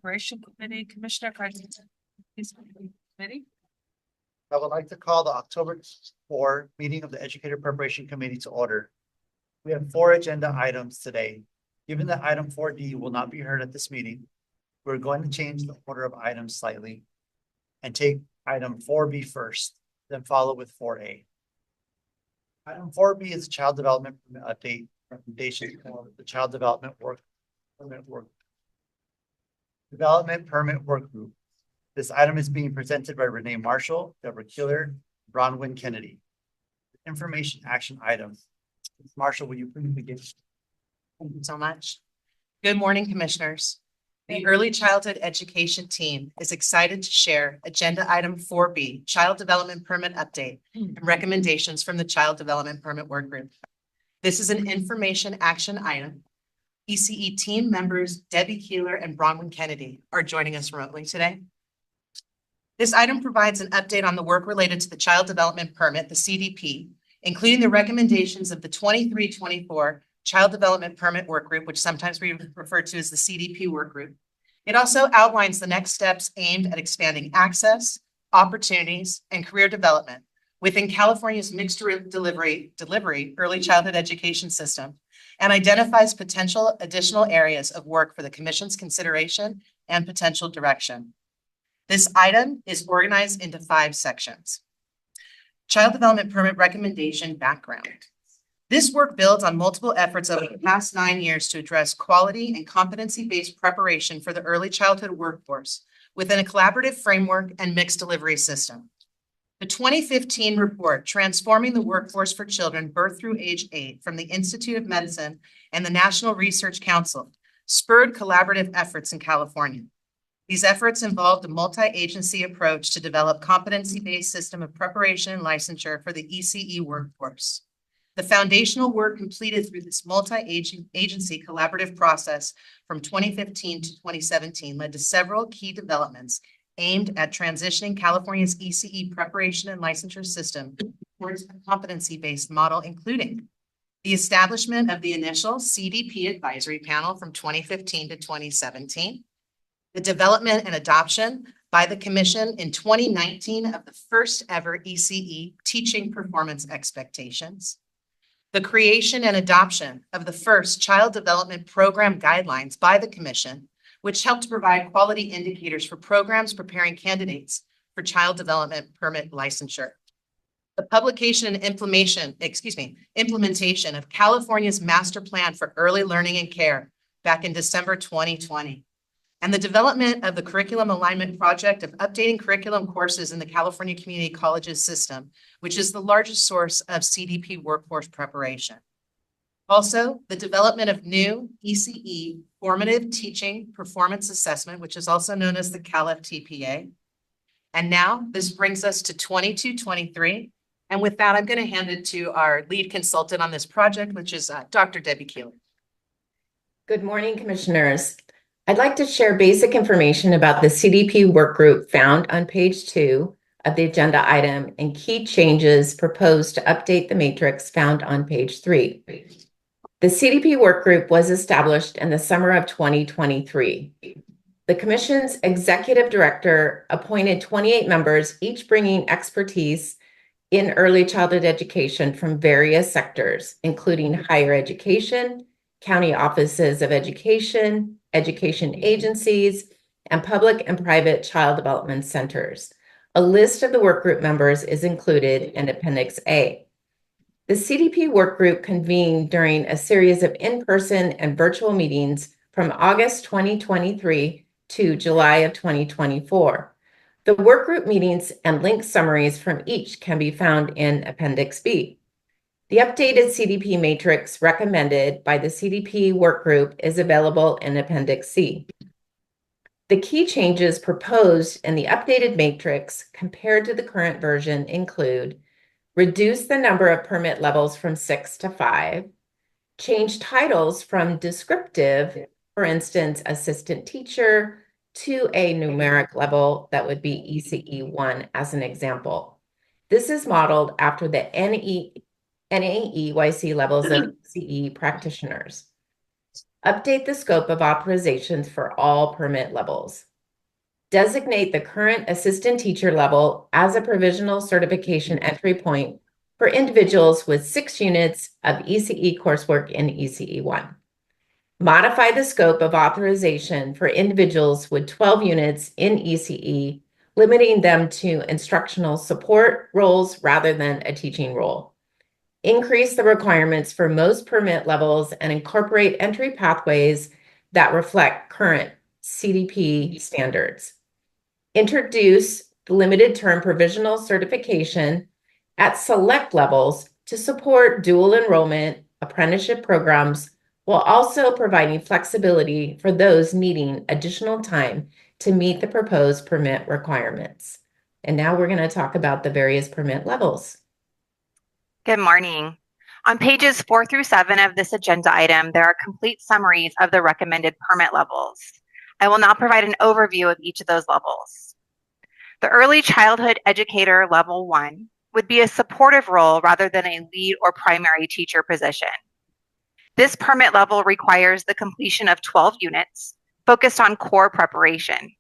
Preparation Committee, Commissioner Carter. Committee. I would like to call the October 4 meeting of the Educator Preparation Committee to order. We have 4 agenda items today. Given that item 4D will not be heard at this meeting, we're going to change the order of items slightly and take item 4B first, then follow with 4A. Item 4B is Child Development Update recommendation for the Child Development Permit Work Group. This item is being presented by Renee Marshall, Deborah Keeler, Bronwyn Kennedy. Information action item. Marshall, will you please begin? Thank you so much. Good morning, commissioners. The Early Childhood Education team is excited to share agenda item 4B, Child Development Permit Update and recommendations from the Child Development Permit Work Group. This is an information action item. ECE team members Debbie Keeler and Bronwyn Kennedy are joining us remotely today. This item provides an update on the work related to the Child Development Permit, the CDP, including the recommendations of the 23-24 Child Development Permit Work Group, which sometimes we refer to as the CDP Work Group. It also outlines the next steps aimed at expanding access, opportunities, and career development within California's mixed delivery early childhood education system, and identifies potential additional areas of work for the Commission's consideration and potential direction. This item is organized into 5 sections. Child Development Permit Recommendation Background. This work builds on multiple efforts over the past 9 years to address quality and competency-based preparation for the early childhood workforce within a collaborative framework and mixed delivery system. The 2015 report, Transforming the Workforce for Children Birth Through Age 8 from the Institute of Medicine and the National Research Council, spurred collaborative efforts in California. These efforts involved a multi-agency approach to develop competency-based system of preparation and licensure for the ECE workforce. The foundational work completed through this multi-agency collaborative process from 2015 to 2017 led to several key developments aimed at transitioning California's ECE preparation and licensure system towards a competency-based model, including the establishment of the initial CDP advisory panel from 2015 to 2017, the development and adoption by the Commission in 2019 of the first ever ECE teaching performance expectations, the creation and adoption of the first Child Development Program guidelines by the Commission, which helped to provide quality indicators for programs preparing candidates for Child Development Permit licensure, the publication and implementation of California's Master Plan for Early Learning and Care back in December 2020, and the development of the Curriculum Alignment Project of updating curriculum courses in the California Community Colleges system, which is the largest source of CDP workforce preparation. Also, the development of new ECE Formative Teaching Performance Assessment, which is also known as the CALF-TPA. And now this brings us to 22-23. And with that, I'm going to hand it to our lead consultant on this project, which is Dr. Debbie Keeler. Good morning, commissioners. I'd like to share basic information about the CDP work group found on page 2 of the agenda item and key changes proposed to update the matrix found on page 3. The CDP work group was established in the summer of 2023. The Commission's executive director appointed 28 members, each bringing expertise in early childhood education from various sectors, including higher education, county offices of education, education agencies, and public and private child development centers. A list of the workgroup members is included in Appendix A. The CDP workgroup convened during a series of in-person and virtual meetings from August 2023 to July of 2024. The workgroup meetings and link summaries from each can be found in Appendix B. The updated CDP matrix recommended by the CDP workgroup is available in Appendix C. The key changes proposed in the updated matrix compared to the current version include: reduce the number of permit levels from 6 to 5, change titles from descriptive, for instance, assistant teacher, to a numeric level that would be ECE 1 as an example. This is modeled after the NAEYC levels of CE practitioners. Update the scope of authorizations for all permit levels. Designate the current assistant teacher level as a provisional certification entry point for individuals with 6 units of ECE coursework in ECE 1. Modify the scope of authorization for individuals with 12 units in ECE, limiting them to instructional support roles rather than a teaching role. Increase the requirements for most permit levels and incorporate entry pathways that reflect current CDP standards. Introduce the limited term provisional certification at select levels to support dual enrollment apprenticeship programs, while also providing flexibility for those needing additional time to meet the proposed permit requirements. And now we're going to talk about the various permit levels. Good morning. On pages 4 through 7 of this agenda item, there are complete summaries of the recommended permit levels. I will now provide an overview of each of those levels. The Early Childhood Educator Level 1 would be a supportive role rather than a lead or primary teacher position. This permit level requires the completion of 12 units focused on core preparation.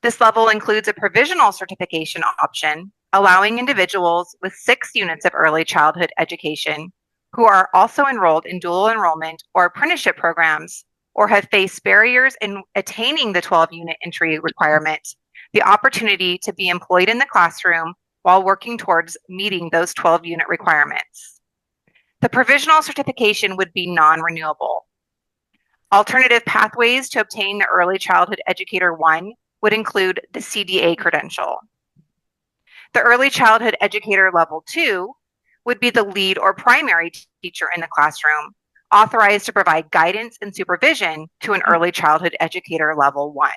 This level includes a provisional certification option, allowing individuals with 6 units of early childhood education who are also enrolled in dual enrollment or apprenticeship programs or have faced barriers in attaining the 12-unit entry requirement, the opportunity to be employed in the classroom while working towards meeting those 12-unit requirements. The provisional certification would be non-renewable. Alternative pathways to obtain the Early Childhood Educator 1 would include the CDA credential. The Early Childhood Educator Level 2 would be the lead or primary teacher in the classroom, authorized to provide guidance and supervision to an Early Childhood Educator Level 1.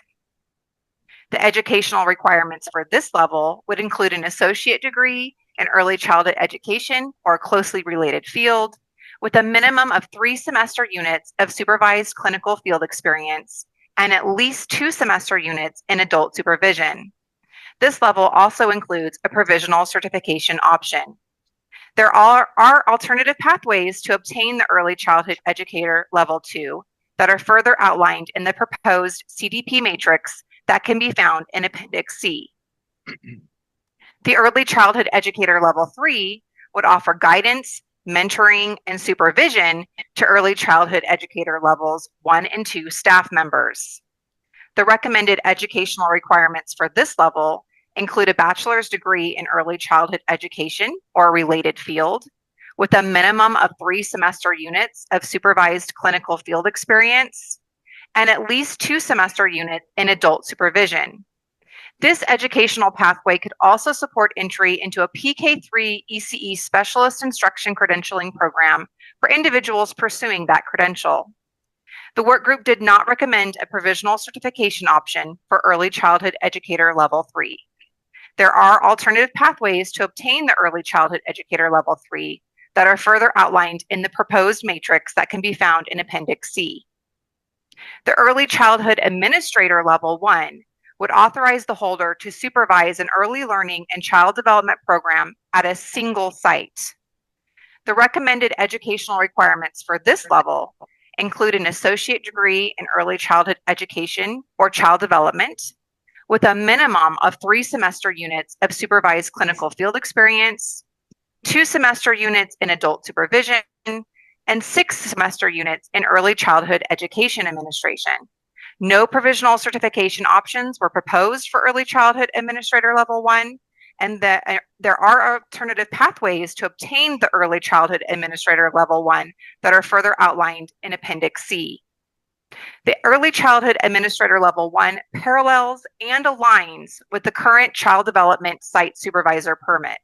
The educational requirements for this level would include an associate degree in early childhood education or a closely related field, with a minimum of 3 semester units of supervised clinical field experience and at least 2 semester units in adult supervision. This level also includes a provisional certification option. There are alternative pathways to obtain the Early Childhood Educator Level 2 that are further outlined in the proposed CDP matrix that can be found in Appendix C. The Early Childhood Educator Level 3 would offer guidance, mentoring, and supervision to Early Childhood Educator Levels 1 and 2 staff members. The recommended educational requirements for this level include a bachelor's degree in early childhood education or a related field, with a minimum of 3 semester units of supervised clinical field experience, and at least 2 semester units in adult supervision. This educational pathway could also support entry into a PK3 ECE Specialist Instruction Credentialing Program for individuals pursuing that credential. The work group did not recommend a provisional certification option for Early Childhood Educator Level 3. There are alternative pathways to obtain the Early Childhood Educator Level 3 that are further outlined in the proposed matrix that can be found in Appendix C. The Early Childhood Administrator Level 1 would authorize the holder to supervise an early learning and child development program at a single site. The recommended educational requirements for this level include an associate degree in early childhood education or child development, with a minimum of 3 semester units of supervised clinical field experience, 2 semester units in adult supervision, and 6 semester units in early childhood education administration. No provisional certification options were proposed for Early Childhood Administrator Level 1, and there are alternative pathways to obtain the Early Childhood Administrator Level 1 that are further outlined in Appendix C. The Early Childhood Administrator Level 1 parallels and aligns with the current Child Development Site Supervisor permit.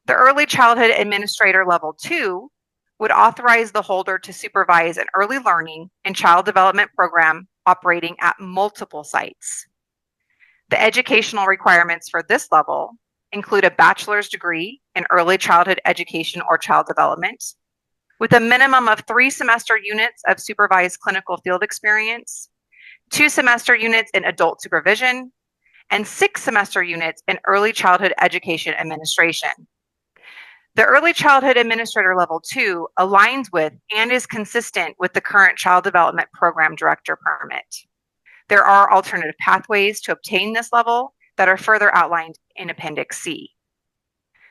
The Early Childhood Administrator Level 2 would authorize the holder to supervise an early learning and child development program operating at multiple sites. The educational requirements for this level include a bachelor's degree in early childhood education or child development, with a minimum of 3 semester units of supervised clinical field experience, 2 semester units in adult supervision, and 6 semester units in early childhood education administration. The Early Childhood Administrator Level 2 aligns with and is consistent with the current Child Development Program Director permit. There are alternative pathways to obtain this level that are further outlined in Appendix C.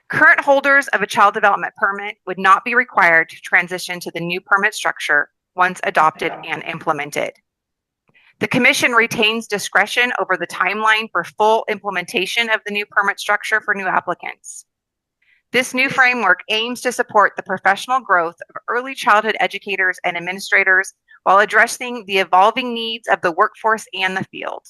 Current holders of a child development permit would not be required to transition to the new permit structure once adopted and implemented. The Commission retains discretion over the timeline for full implementation of the new permit structure for new applicants. This new framework aims to support the professional growth of early childhood educators and administrators while addressing the evolving needs of the workforce and the field.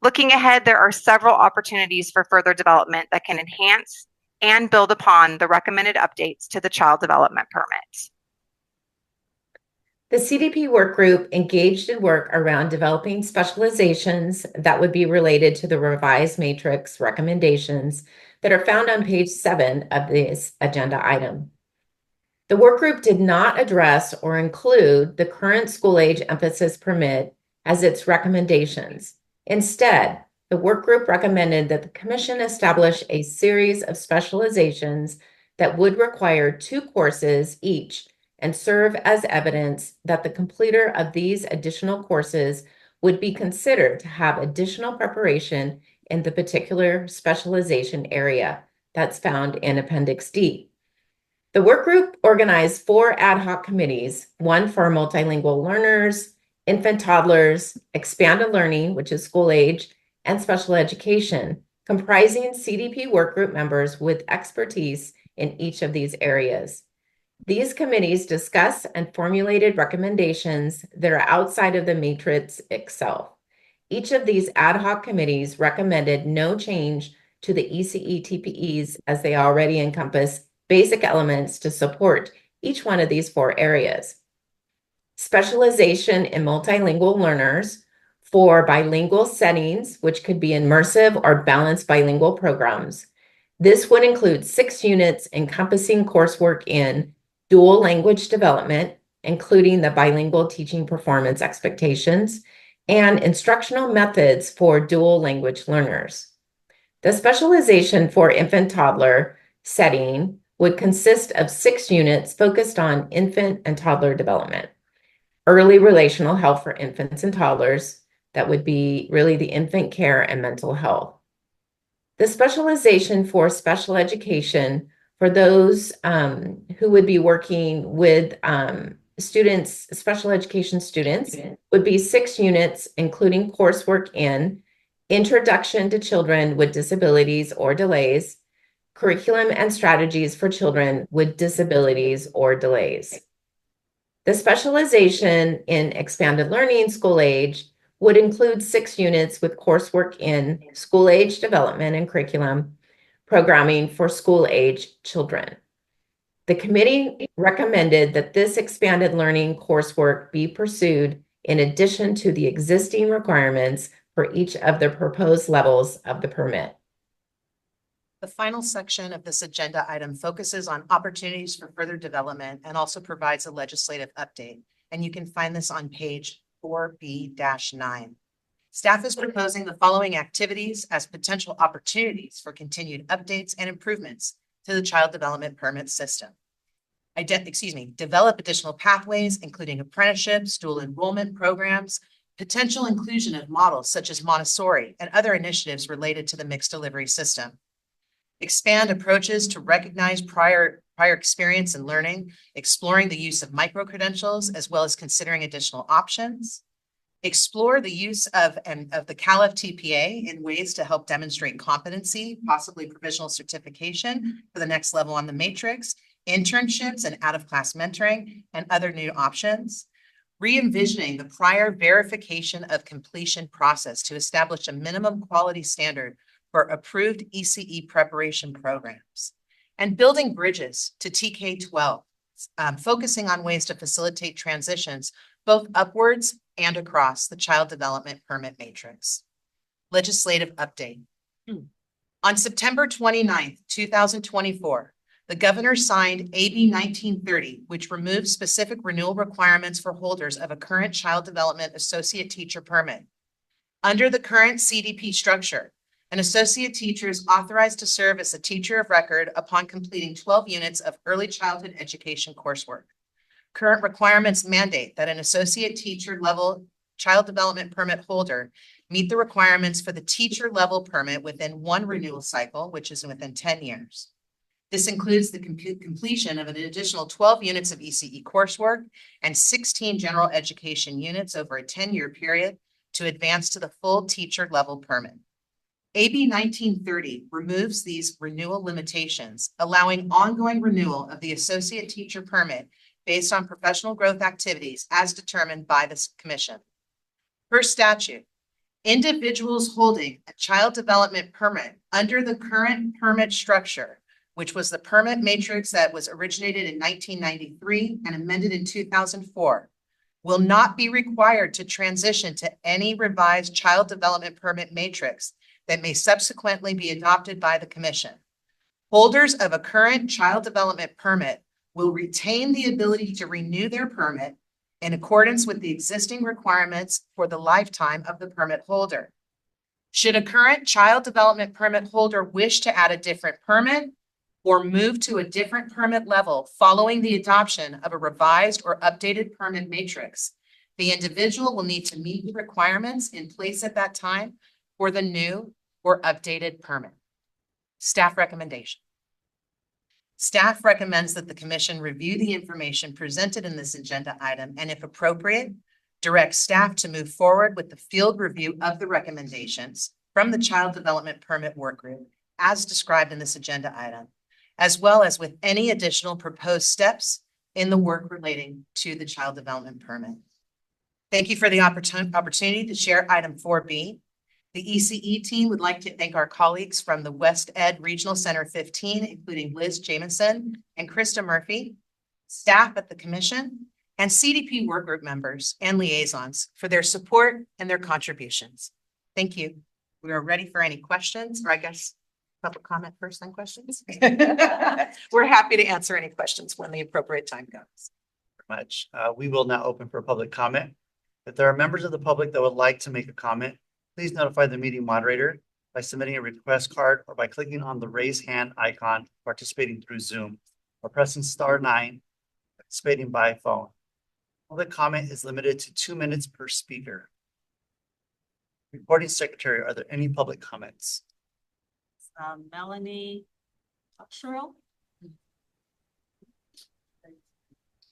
Looking ahead, there are several opportunities for further development that can enhance and build upon the recommended updates to the child development permit. The CDP work group engaged in work around developing specializations that would be related to the revised matrix recommendations that are found on page 7 of this agenda item. The work group did not address or include the current school age emphasis permit as its recommendations. Instead, the work group recommended that the Commission establish a series of specializations that would require 2 courses each and serve as evidence that the completer of these additional courses would be considered to have additional preparation in the particular specialization area that's found in Appendix D. The work group organized 4 ad hoc committees, one for multilingual learners, infant toddlers, expanded learning, which is school age, and special education, comprising CDP workgroup members with expertise in each of these areas. These committees discussed and formulated recommendations that are outside of the matrix itself. Each of these ad hoc committees recommended no change to the ECE TPEs as they already encompass basic elements to support each one of these 4 areas. Specialization in multilingual learners for bilingual settings, which could be immersive or balanced bilingual programs. This would include 6 units encompassing coursework in dual language development, including the bilingual teaching performance expectations, and instructional methods for dual language learners. The specialization for infant toddler setting would consist of 6 units focused on infant and toddler development. Early relational health for infants and toddlers, that would be really the infant care and mental health. The specialization for special education for those who would be working with students, special education students, would be 6 units, including coursework in Introduction to Children with Disabilities or Delays, Curriculum and Strategies for Children with Disabilities or Delays. The specialization in Expanded Learning School Age would include 6 units with coursework in School Age Development and Curriculum, Programming for School Age Children. The committee recommended that this expanded learning coursework be pursued in addition to the existing requirements for each of the proposed levels of the permit. The final section of this agenda item focuses on opportunities for further development and also provides a legislative update. And you can find this on page 4B-9. Staff is proposing the following activities as potential opportunities for continued updates and improvements to the child development permit system. Develop additional pathways, including apprenticeships, dual enrollment programs, potential inclusion of models such as Montessori and other initiatives related to the mixed delivery system. Expand approaches to recognize prior experience in learning, exploring the use of micro-credentials, as well as considering additional options. Explore the use of the CALIF TPA in ways to help demonstrate competency, possibly provisional certification for the next level on the matrix, internships and out-of-class mentoring, and other new options. Re-envisioning the prior verification of completion process to establish a minimum quality standard for approved ECE preparation programs. And building bridges to TK-12, focusing on ways to facilitate transitions both upwards and across the child development permit matrix. Legislative update. On September 29th, 2024, the governor signed AB 1930, which removes specific renewal requirements for holders of a current child development associate teacher permit. Under the current CDP structure, An associate teacher is authorized to serve as a teacher of record upon completing 12 units of early childhood education coursework. Current requirements mandate that an associate teacher level child development permit holder meet the requirements for the teacher level permit within one renewal cycle, which is within 10 years. This includes the completion of an additional 12 units of ECE coursework and 16 general education units over a 10-year period to advance to the full teacher level permit. AB 1930 removes these renewal limitations, allowing ongoing renewal of the associate teacher permit based on professional growth activities as determined by this commission. Per statute, individuals holding a child development permit under the current permit structure, which was the permit matrix that was originated in 1993 and amended in 2004, will not be required to transition to any revised child development permit matrix that may subsequently be adopted by the commission. Holders of a current child development permit will retain the ability to renew their permit in accordance with the existing requirements for the lifetime of the permit holder. Should a current child development permit holder wish to add a different permit or move to a different permit level following the adoption of a revised or updated permit matrix, the individual will need to meet the requirements in place at that time for the new or updated permit. Staff recommendation. Staff recommends that the commission review the information presented in this agenda item and, if appropriate, direct staff to move forward with the field review of the recommendations from the Child Development Permit Workgroup as described in this agenda item, as well as with any additional proposed steps in the work relating to the Child Development Permit. Thank you for the opportunity to share item 4B. The ECE team would like to thank our colleagues from the West Ed Regional Center 15, including Liz Jamison and Krista Murphy, staff at the commission, and CDP workgroup members and liaisons for their support and their contributions. Thank you. We are ready for any questions, or I guess public comment first, then questions. We're happy to answer any questions when the appropriate time comes. Much. We will now open for public comment. If there are members of the public that would like to make a comment, please notify the meeting moderator by submitting a request card or by clicking on the raise hand icon participating through Zoom or pressing *9 participating by phone. Public comment is limited to 2 minutes per speaker. Recording secretary, are there any public comments? Melanie Cottrell.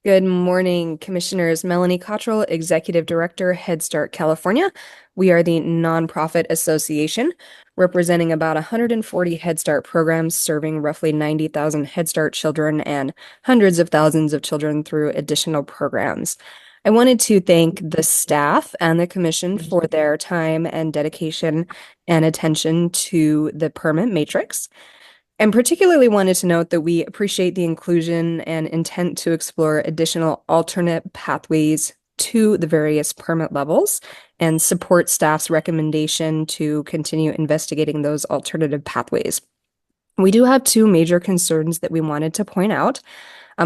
Good morning, Commissioners. Melanie Cottrell, Executive Director, Head Start California. We are the nonprofit association representing about 140 Head Start programs, serving roughly 90,000 Head Start children and hundreds of thousands of children through additional programs. I wanted to thank the staff and the commission for their time and dedication and attention to the permit matrix. And particularly wanted to note that we appreciate the inclusion and intent to explore additional alternate pathways to the various permit levels and support staff's recommendation to continue investigating those alternative pathways. We do have two major concerns that we wanted to point out,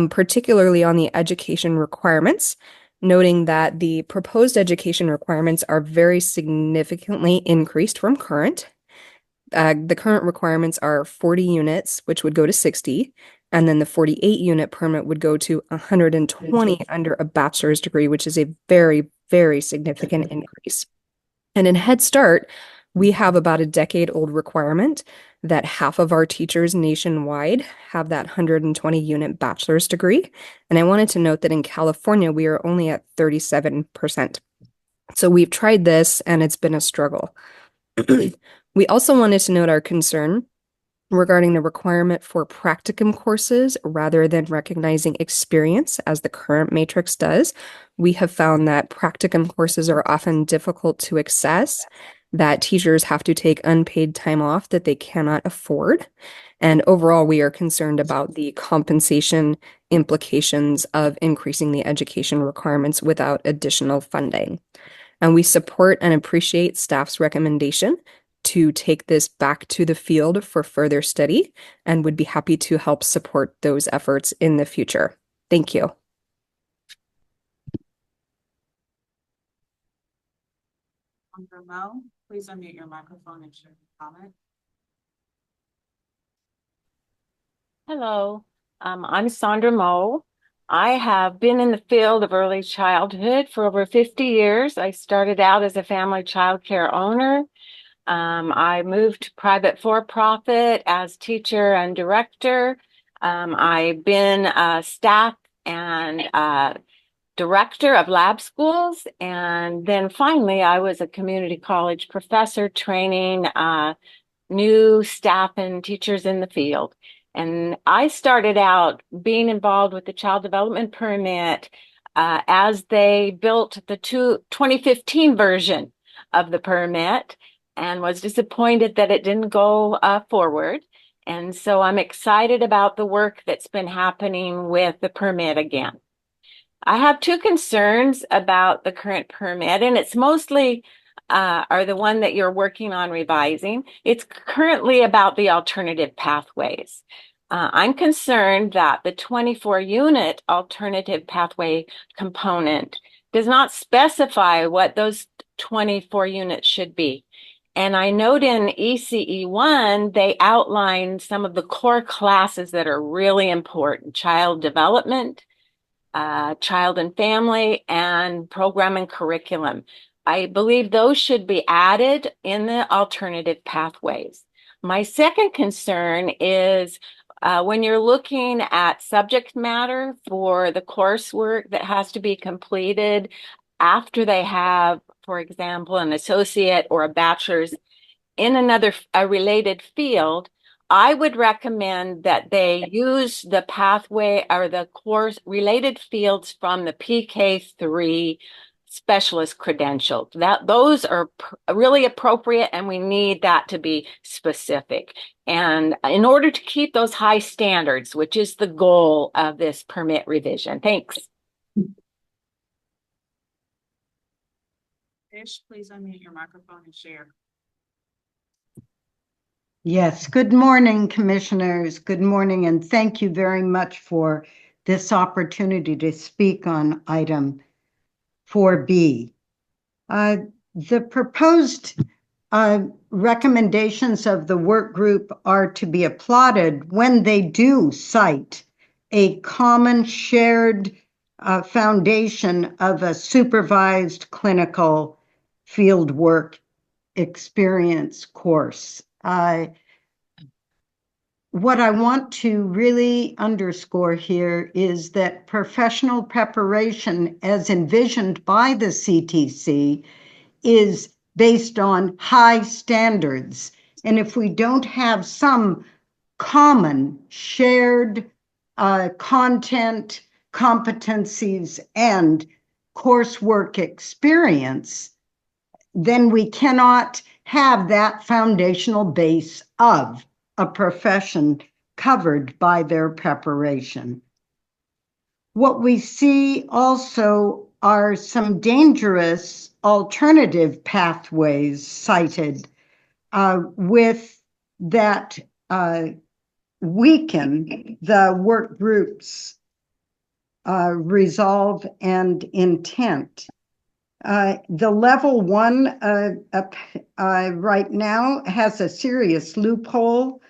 particularly on the education requirements, noting that the proposed education requirements are very significantly increased from current. The current requirements are 40 units, which would go to 60, and then the 48 unit permit would go to 120 under a bachelor's degree, which is a very, very significant increase. And in Head Start, we have about a decade-old requirement that half of our teachers nationwide have that 120 unit bachelor's degree. And I wanted to note that in California, we are only at 37%. So we've tried this and it's been a struggle. We also wanted to note our concern regarding the requirement for practicum courses rather than recognizing experience as the current matrix does. We have found that practicum courses are often difficult to access, that teachers have to take unpaid time off that they cannot afford. And overall, we are concerned about the compensation implications of increasing the education requirements without additional funding. And we support and appreciate staff's recommendation to take this back to the field for further study and would be happy to help support those efforts in the future. Thank you. Mel, please unmute your microphone and share your comment. Hello, I'm Sandra Moe. I have been in the field of early childhood for over 50 years. I started out as a family child care owner. I moved to private for-profit as teacher and director. I've been a staff and director of lab schools. And then finally, I was a community college professor training new staff and teachers in the field. And I started out being involved with the child development permit as they built the 2015 version of the permit and was disappointed that it didn't go forward. And so I'm excited about the work that's been happening with the permit again. I have two concerns about the current permit, and it's mostly are the one that you're working on revising. It's currently about the alternative pathways. I'm concerned that the 24-unit alternative pathway component does not specify what those 24 units should be. And I note in ECE1, they outline some of the core classes that are really important: child development, child and family, and program and curriculum. I believe those should be added in the alternative pathways. My second concern is when you're looking at subject matter for the coursework that has to be completed after they have, for example, an associate or a bachelor's in a related field, I would recommend that they use the pathway or the course related fields from the PK3 specialist credential. Those are really appropriate, and we need that to be specific. And in order to keep those high standards, which is the goal of this permit revision. Thanks. Fish, please unmute your microphone and share. Yes, good morning, commissioners. Good morning, and thank you very much for this opportunity to speak on item 4B. The proposed recommendations of the work group are to be applauded when they do cite a common shared foundation of a supervised clinical field work experience course. What I want to really underscore here is that professional preparation, as envisioned by the CTC, is based on high standards. And if we don't have some common shared content, competencies, and coursework experience, then we cannot have that foundational base of a profession covered by their preparation. What we see also are some dangerous alternative pathways cited with that weaken the work group's resolve and intent. The level 1 right now has a serious loophole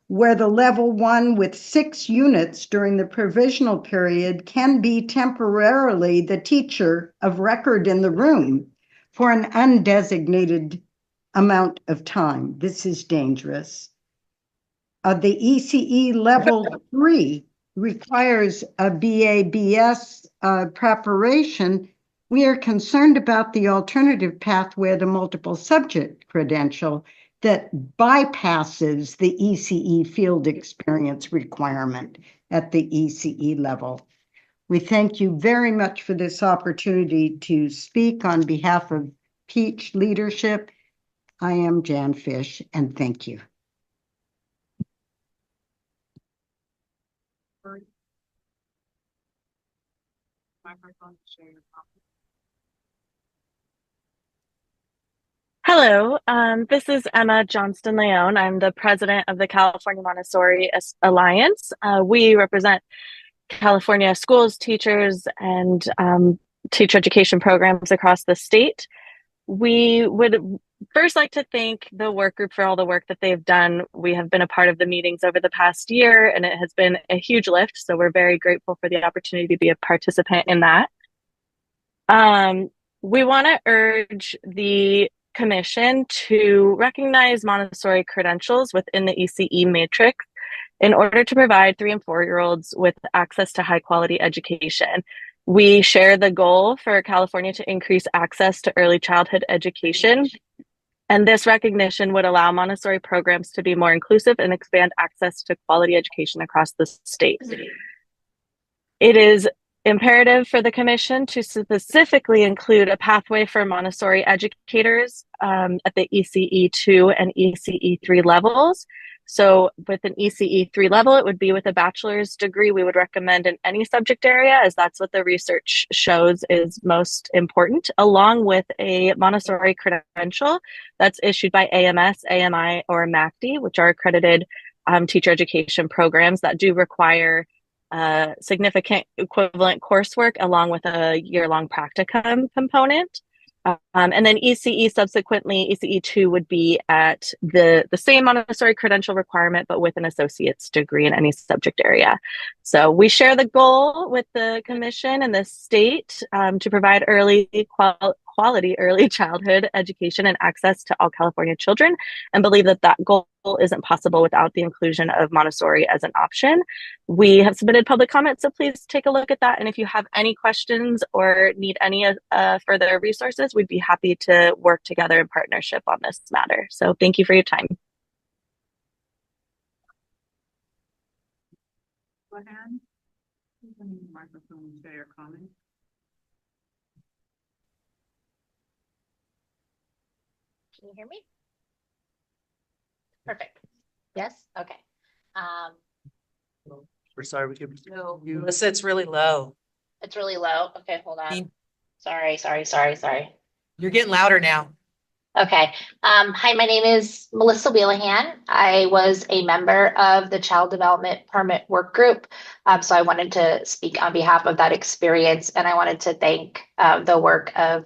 where the level 1 with 6 units during the provisional period can be temporarily the teacher of record in the room for an undesignated amount of time. This is dangerous. The ECE level 3 requires a BA/BS preparation. We are concerned about the alternative pathway to multiple subject credential that bypasses the ECE field experience requirement at the ECE level. We thank you very much for this opportunity to speak on behalf of Peach leadership. I am Jan Fish, and thank you. Microphone, share your comment. Hello, this is Emma Johnston-Leone. I'm the president of the California Montessori Alliance. We represent California schools, teachers, and teacher education programs across the state. We would first like to thank the work group for all the work that they've done. We have been a part of the meetings over the past year, and it has been a huge lift. So we're very grateful for the opportunity to be a participant in that. We want to urge the Commission to recognize Montessori credentials within the ECE matrix in order to provide 3 and 4-year-olds with access to high quality education. We share the goal for California to increase access to early childhood education, and this recognition would allow Montessori programs to be more inclusive and expand access to quality education across the state. It is imperative for the Commission to specifically include a pathway for Montessori educators at the ECE 2 and ECE 3 levels. So with an ECE 3 level, it would be with a bachelor's degree. We would recommend in any subject area, as that's what the research shows is most important, along with a Montessori credential that's issued by AMS, AMI, or MACD, which are accredited teacher education programs that do require significant equivalent coursework along with a year-long practicum component. And then ECE subsequently, ECE 2 would be at the same Montessori credential requirement, but with an associate's degree in any subject area. So we share the goal with the Commission and the state to provide quality early childhood education and access to all California children, and believe that that goal isn't possible without the inclusion of Montessori as an option. We have submitted public comments, so please take a look at that. And if you have any questions or need any further resources, we'd be happy to work together in partnership on this matter. So thank you for your time. Go ahead. Please unmute your microphone and share your comment. Can you hear me? Perfect. Yes? Okay. We're sorry, we could. Melissa, it's really low. It's really low. Okay, hold on. You- Sorry. You're getting louder now. Okay. Hi, my name is Melissa Wheelahan. I was a member of the Child Development Permit Work Group. So I wanted to speak on behalf of that experience, and I wanted to thank the work of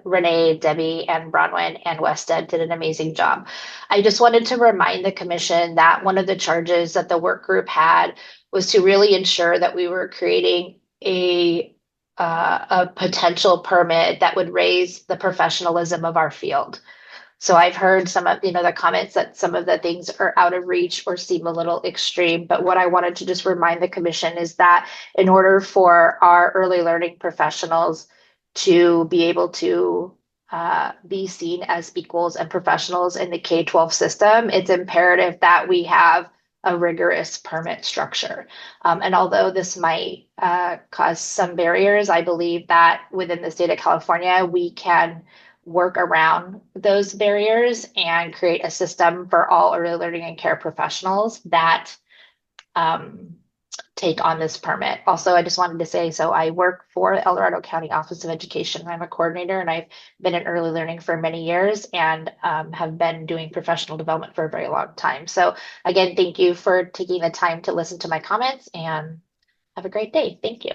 Renee, Debbie, and Bronwyn and Wested did an amazing job. I just wanted to remind the Commission that one of the charges that the work group had was to really ensure that we were creating a potential permit that would raise the professionalism of our field. So I've heard some of, the comments that some of the things are out of reach or seem a little extreme. But what I wanted to just remind the Commission is that in order for our early learning professionals to be able to be seen as equals and professionals in the K-12 system, it's imperative that we have a rigorous permit structure. And although this might cause some barriers, I believe that within the state of California, we can work around those barriers and create a system for all early learning and care professionals that take on this permit. Also, I just wanted to say, so I work for the El Dorado County Office of Education. I'm a coordinator, and I've been in early learning for many years and have been doing professional development for a very long time. So again, thank you for taking the time to listen to my comments, and have a great day. Thank you.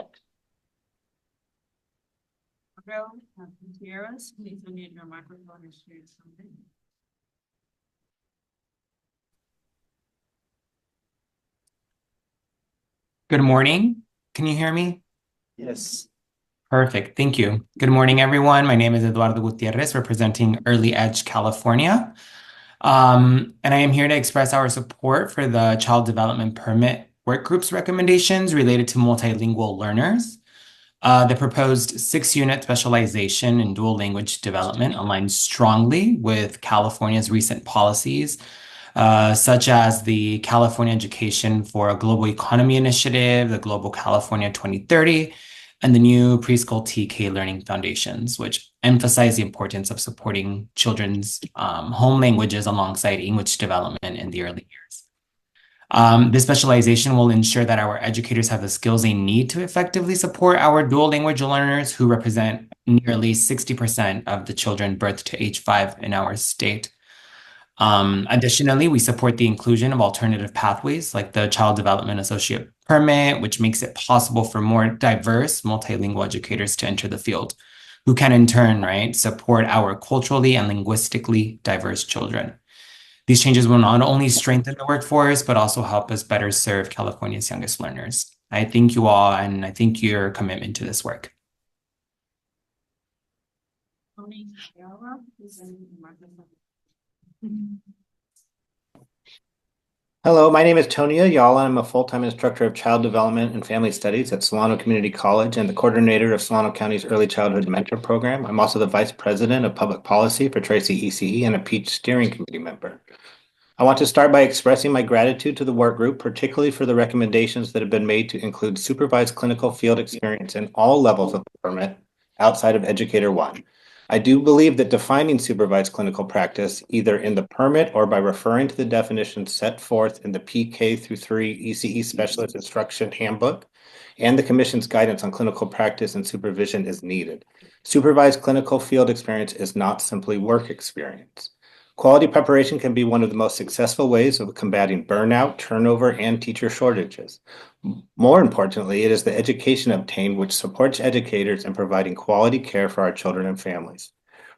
Gutierrez, please unmute your microphone and share something. Good morning. Can you hear me? Yes. Perfect. Thank you. Good morning, everyone. My name is Eduardo Gutierrez, representing Early Edge California. And I am here to express our support for the Child Development Permit Work Group's recommendations related to multilingual learners. The proposed 6-unit specialization in dual language development aligns strongly with California's recent policies, such as the California Education for a Global Economy Initiative, the Global California 2030, and the new Preschool TK Learning Foundations, which emphasize the importance of supporting children's home languages alongside English development in the early years. This specialization will ensure that our educators have the skills they need to effectively support our dual language learners, who represent nearly 60% of the children birthed to age 5 in our state. Additionally, we support the inclusion of alternative pathways like the Child Development Associate Permit, which makes it possible for more diverse multilingual educators to enter the field. who can in turn, right, support our culturally and linguistically diverse children. These changes will not only strengthen the workforce, but also help us better serve California's youngest learners. I thank you all, and I thank your commitment to this work. Tony Ayala, please unmute your microphone. Hello, my name is Tony Ayala. I'm a full-time instructor of child development and family studies at Solano Community College and the coordinator of Solano County's Early Childhood Mentor Program. I'm also the vice president of public policy for Tracy ECE and a Peach Steering Committee member. I want to start by expressing my gratitude to the work group, particularly for the recommendations that have been made to include supervised clinical field experience in all levels of the permit outside of Educator 1. I do believe that defining supervised clinical practice, either in the permit or by referring to the definitions set forth in the PK through 3 ECE Specialist Instruction Handbook and the Commission's guidance on clinical practice and supervision is needed. Supervised clinical field experience is not simply work experience. Quality preparation can be one of the most successful ways of combating burnout, turnover, and teacher shortages. More importantly, it is the education obtained which supports educators in providing quality care for our children and families.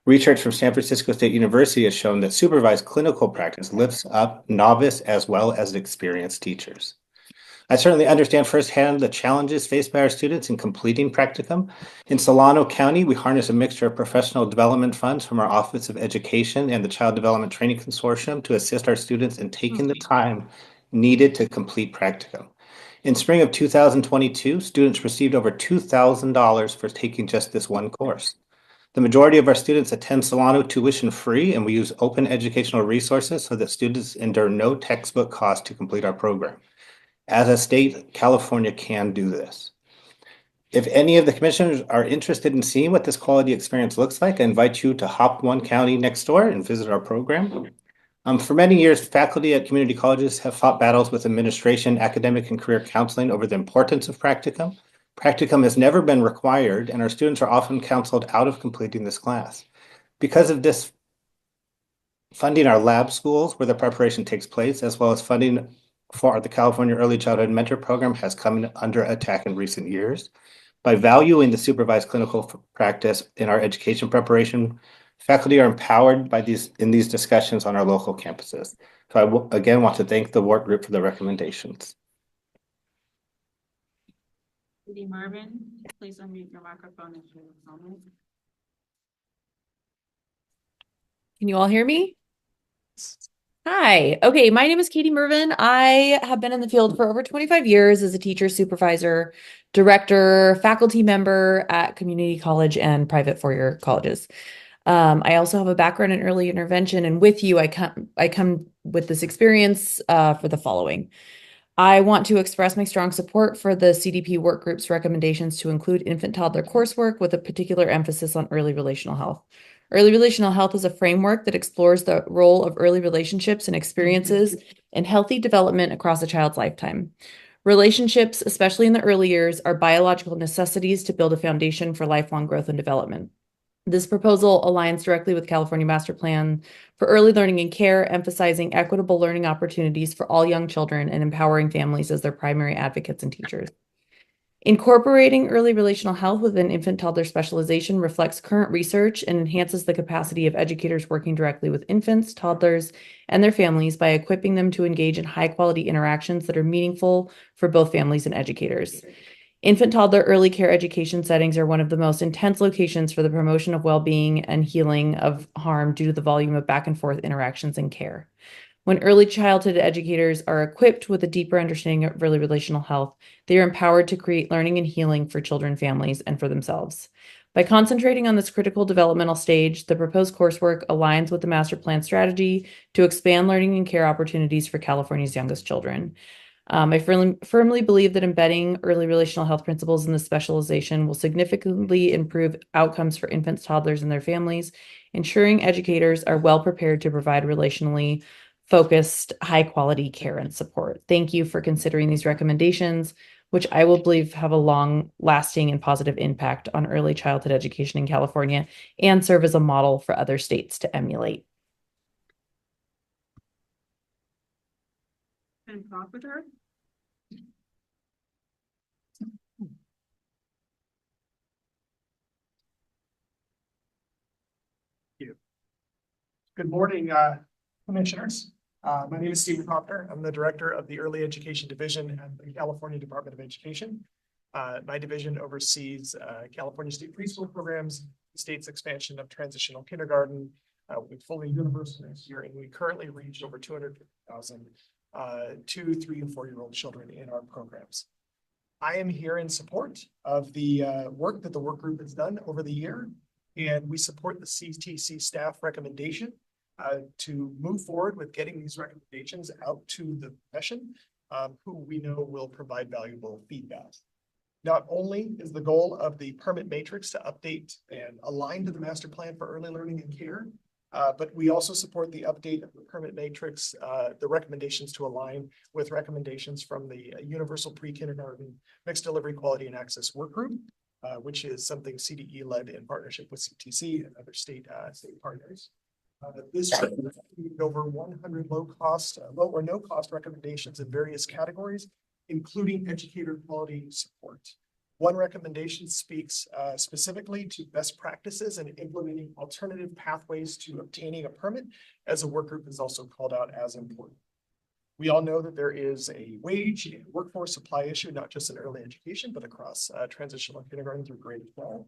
Research from San Francisco State University has shown that supervised clinical practice lifts up novice as well as experienced teachers. I certainly understand firsthand the challenges faced by our students in completing practicum. In Solano County, we harness a mixture of professional development funds from our Office of Education and the Child Development Training Consortium to assist our students in taking the time needed to complete practicum. In spring of 2022, students received over $2,000 for taking just this one course. The majority of our students attend Solano tuition free, and we use open educational resources so that students endure no textbook cost to complete our program. As a state, California can do this. If any of the commissioners are interested in seeing what this quality experience looks like, I invite you to hop one county next door and visit our program. For many years, faculty at community colleges have fought battles with administration, academic, and career counseling over the importance of practicum. Practicum has never been required, and our students are often counseled out of completing this class. Because of this, funding our lab schools where the preparation takes place, as well as funding for the California Early Childhood Mentor Program has come under attack in recent years. By valuing the supervised clinical practice in our education preparation, faculty are empowered by these discussions on our local campuses. So I again want to thank the work group for the recommendations. Judy Marvin, please unmute your microphone and share your comment. Can you all hear me? Hi. Okay, my name is Katie Mervin. I have been in the field for over 25 years as a teacher, supervisor, director, faculty member at community college and private four-year colleges. I also have a background in early intervention, and with you, I come with this experience for the following. I want to express my strong support for the CDP work group's recommendations to include infant-toddler coursework with a particular emphasis on early relational health. Early relational health is a framework that explores the role of early relationships and experiences in healthy development across a child's lifetime. Relationships, especially in the early years, are biological necessities to build a foundation for lifelong growth and development. This proposal aligns directly with California Master Plan for Early Learning and Care, emphasizing equitable learning opportunities for all young children and empowering families as their primary advocates and teachers. Incorporating early relational health within infant-toddler specialization reflects current research and enhances the capacity of educators working directly with infants, toddlers, and their families by equipping them to engage in high-quality interactions that are meaningful for both families and educators. Infant-toddler early care education settings are one of the most intense locations for the promotion of well-being and healing of harm due to the volume of back-and-forth interactions and care. When early childhood educators are equipped with a deeper understanding of early relational health, they are empowered to create learning and healing for children, families, and for themselves. By concentrating on this critical developmental stage, the proposed coursework aligns with the master plan strategy to expand learning and care opportunities for California's youngest children. I firmly believe that embedding early relational health principles in the specialization will significantly improve outcomes for infants, toddlers, and their families, ensuring educators are well prepared to provide relationally focused, high-quality care and support. Thank you for considering these recommendations, which I will believe have a long-lasting and positive impact on early childhood education in California and serve as a model for other states to emulate. And Carpenter. Good morning, commissioners. My name is Stephen Hoffner. I'm the director of the Early Education Division at the California Department of Education. My division oversees California state preschool programs, the state's expansion of transitional kindergarten. We fully universal next year, and we currently reach over 250,000 2, 3, and 4-year-old children in our programs. I am here in support of the work that the work group has done over the year, and we support the CTC staff recommendation to move forward with getting these recommendations out to the profession, who we know will provide valuable feedback. Not only is the goal of the permit matrix to update and align to the master plan for early learning and care, but we also support the update of the permit matrix, the recommendations to align with recommendations from the Universal Pre-Kindergarten Mixed Delivery Quality and Access Work Group, which is something CDE led in partnership with CTC and other state partners. This over 100 low or no cost recommendations in various categories, including educator quality support. One recommendation speaks specifically to best practices and implementing alternative pathways to obtaining a permit, as a work group is also called out as important. We all know that there is a wage and workforce supply issue, not just in early education, but across transitional kindergarten through grade 12.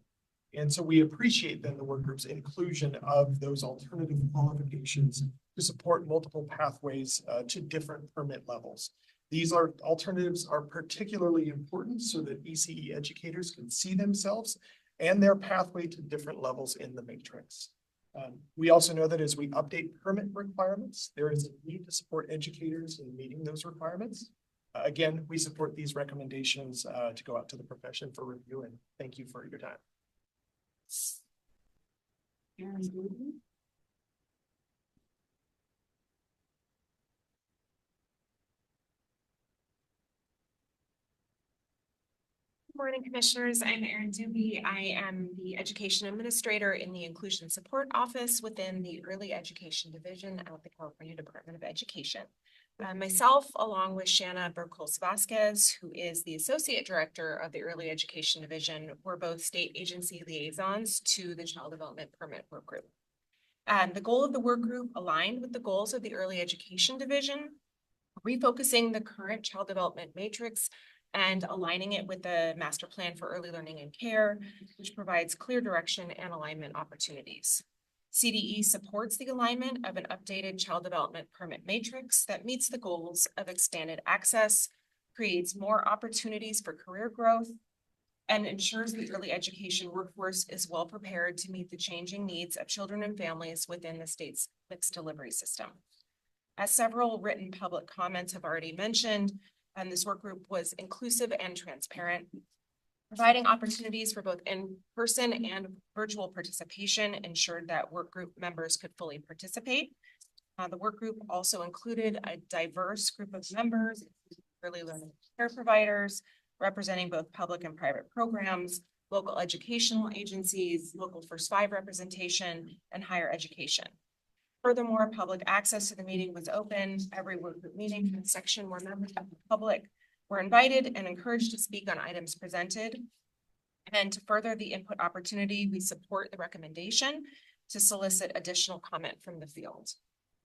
And so we appreciate then the work group's inclusion of those alternative qualifications to support multiple pathways to different permit levels. These alternatives are particularly important so that ECE educators can see themselves and their pathway to different levels in the matrix. We also know that as we update permit requirements, there is a need to support educators in meeting those requirements. Again, we support these recommendations to go out to the profession for review, and thank you for your time. Good morning, commissioners. I'm Erin Zuby. I am the education administrator in the Inclusion Support Office within the Early Education Division of the California Department of Education. Myself, along with Shanna Burkholz Vasquez, who is the Associate Director of the Early Education Division, we're both state agency liaisons to the Child Development Permit Work Group. The goal of the work group aligned with the goals of the Early Education Division, refocusing the current child development matrix and aligning it with the master plan for early learning and care, which provides clear direction and alignment opportunities. CDE supports the alignment of an updated child development permit matrix that meets the goals of expanded access, creates more opportunities for career growth, and ensures the early education workforce is well prepared to meet the changing needs of children and families within the state's mixed delivery system. As several written public comments have already mentioned, and this work group was inclusive and transparent, providing opportunities for both in-person and virtual participation ensured that work group members could fully participate. The work group also included a diverse group of members, early learning care providers, representing both public and private programs, local educational agencies, local First Five representation, and higher education. Furthermore, public access to the meeting was open. Every work group meeting had a section where members of the public were invited and encouraged to speak on items presented. And to further the input opportunity, we support the recommendation to solicit additional comment from the field.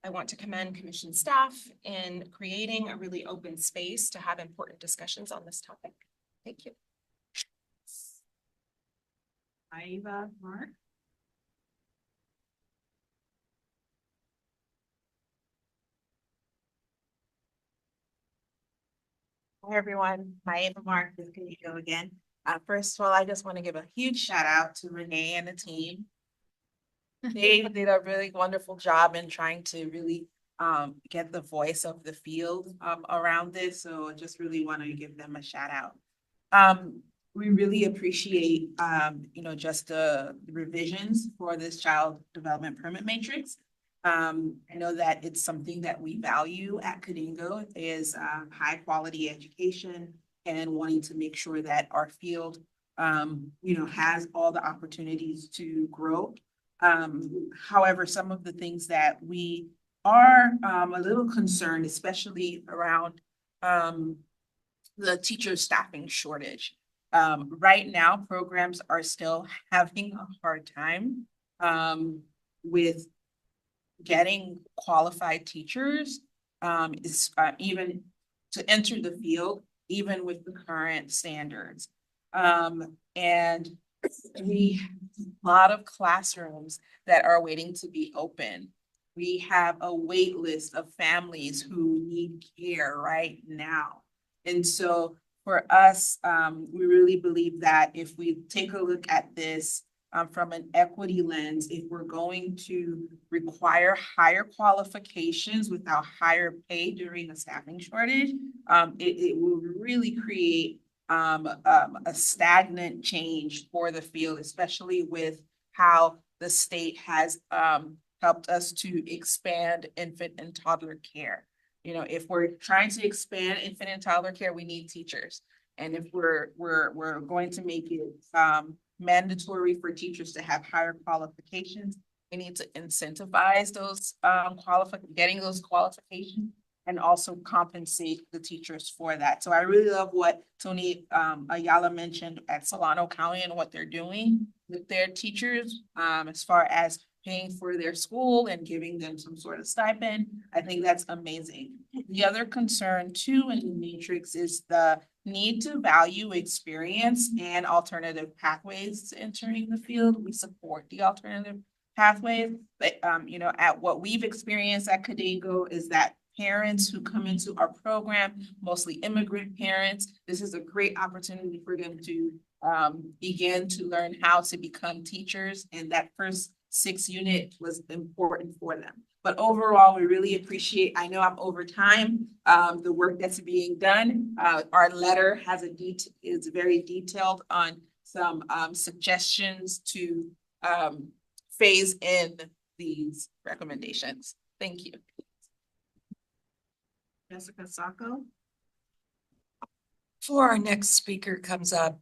I want to commend commission staff in creating a really open space to have important discussions on this topic. Thank you. Aiva, Mark. Hi, everyone. Hi, Ava Mark. This is Kanigo again. First of all, I just want to give a huge shout out to Renee and the team. They did a really wonderful job in trying to really get the voice of the field around this. So I just really want to give them a shout out. We really appreciate, just the revisions for this child development permit matrix. I know that it's something that we value at Kadingo is high quality education and wanting to make sure that our field, has all the opportunities to grow. However, some of the things that we are a little concerned, especially around the teacher staffing shortage. Right now, programs are still having a hard time with getting qualified teachers is even to enter the field, even with the current standards. And we have a lot of classrooms that are waiting to be open. We have a wait list of families who need care right now. And so for us, we really believe that if we take a look at this from an equity lens, if we're going to require higher qualifications without higher pay during a staffing shortage, it will really create a stagnant change for the field, especially with how the state has helped us to expand infant and toddler care. You know, if we're trying to expand infant and toddler care, we need teachers. And if we're going to make it mandatory for teachers to have higher qualifications, we need to incentivize those getting those qualifications and also compensate the teachers for that. So I really love what Tony Ayala mentioned at Solano County and what they're doing with their teachers as far as paying for their school and giving them some sort of stipend. I think that's amazing. The other concern too in the matrix is the need to value experience and alternative pathways to entering the field. We support the alternative pathways, but you know, at what we've experienced at Codango is that parents who come into our program, mostly immigrant parents, this is a great opportunity for them to begin to learn how to become teachers. And that first 6 unit was important for them. But overall, we really appreciate, I know I'm over time, the work that's being done. Our letter has is very detailed on some suggestions to phase in these recommendations. Thank you. Jessica Sacco. Before our next speaker comes up,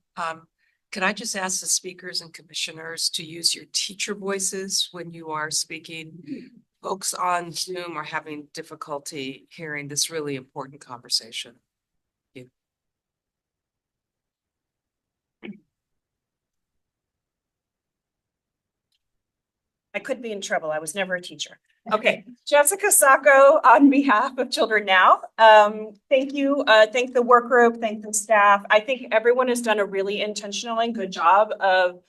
can I just ask the speakers and commissioners to use your teacher voices when you are speaking? Folks on Zoom are having difficulty hearing this really important conversation. Thank you. I could be in trouble. I was never a teacher. Okay, Jessica Sacco on behalf of Children Now. Thank you. Thank the work group, thank the staff. I think everyone has done a really intentional and good job of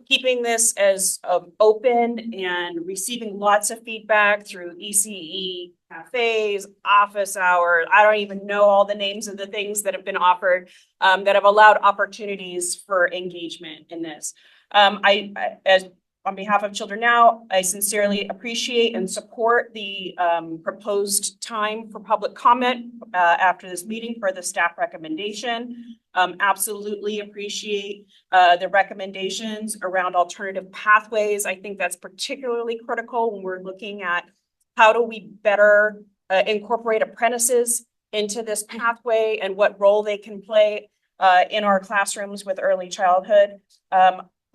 keeping this as open and receiving lots of feedback through ECE, cafes, office hours. I don't even know all the names of the things that have been offered that have allowed opportunities for engagement in this. On behalf of Children Now, I sincerely appreciate and support the proposed time for public comment after this meeting for the staff recommendation. Absolutely appreciate the recommendations around alternative pathways. I think that's particularly critical when we're looking at how do we better incorporate apprentices into this pathway and what role they can play in our classrooms with early childhood.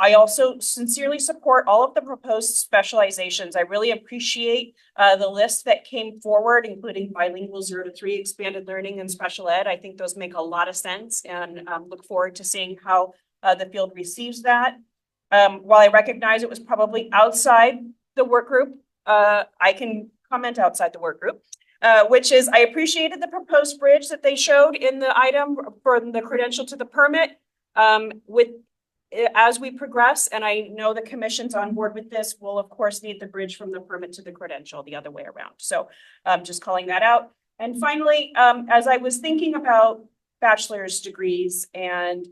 I also sincerely support all of the proposed specializations. I really appreciate the list that came forward, including bilingual 0 to 3, expanded learning, and special ed. I think those make a lot of sense and look forward to seeing how the field receives that. While I recognize it was probably outside the work group, I can comment outside the work group, which is I appreciated the proposed bridge that they showed in the item for the credential to the permit. As we progress, and I know the commission's on board with this, we'll of course need the bridge from the permit to the credential the other way around. So just calling that out. And finally, as I was thinking about bachelor's degrees, and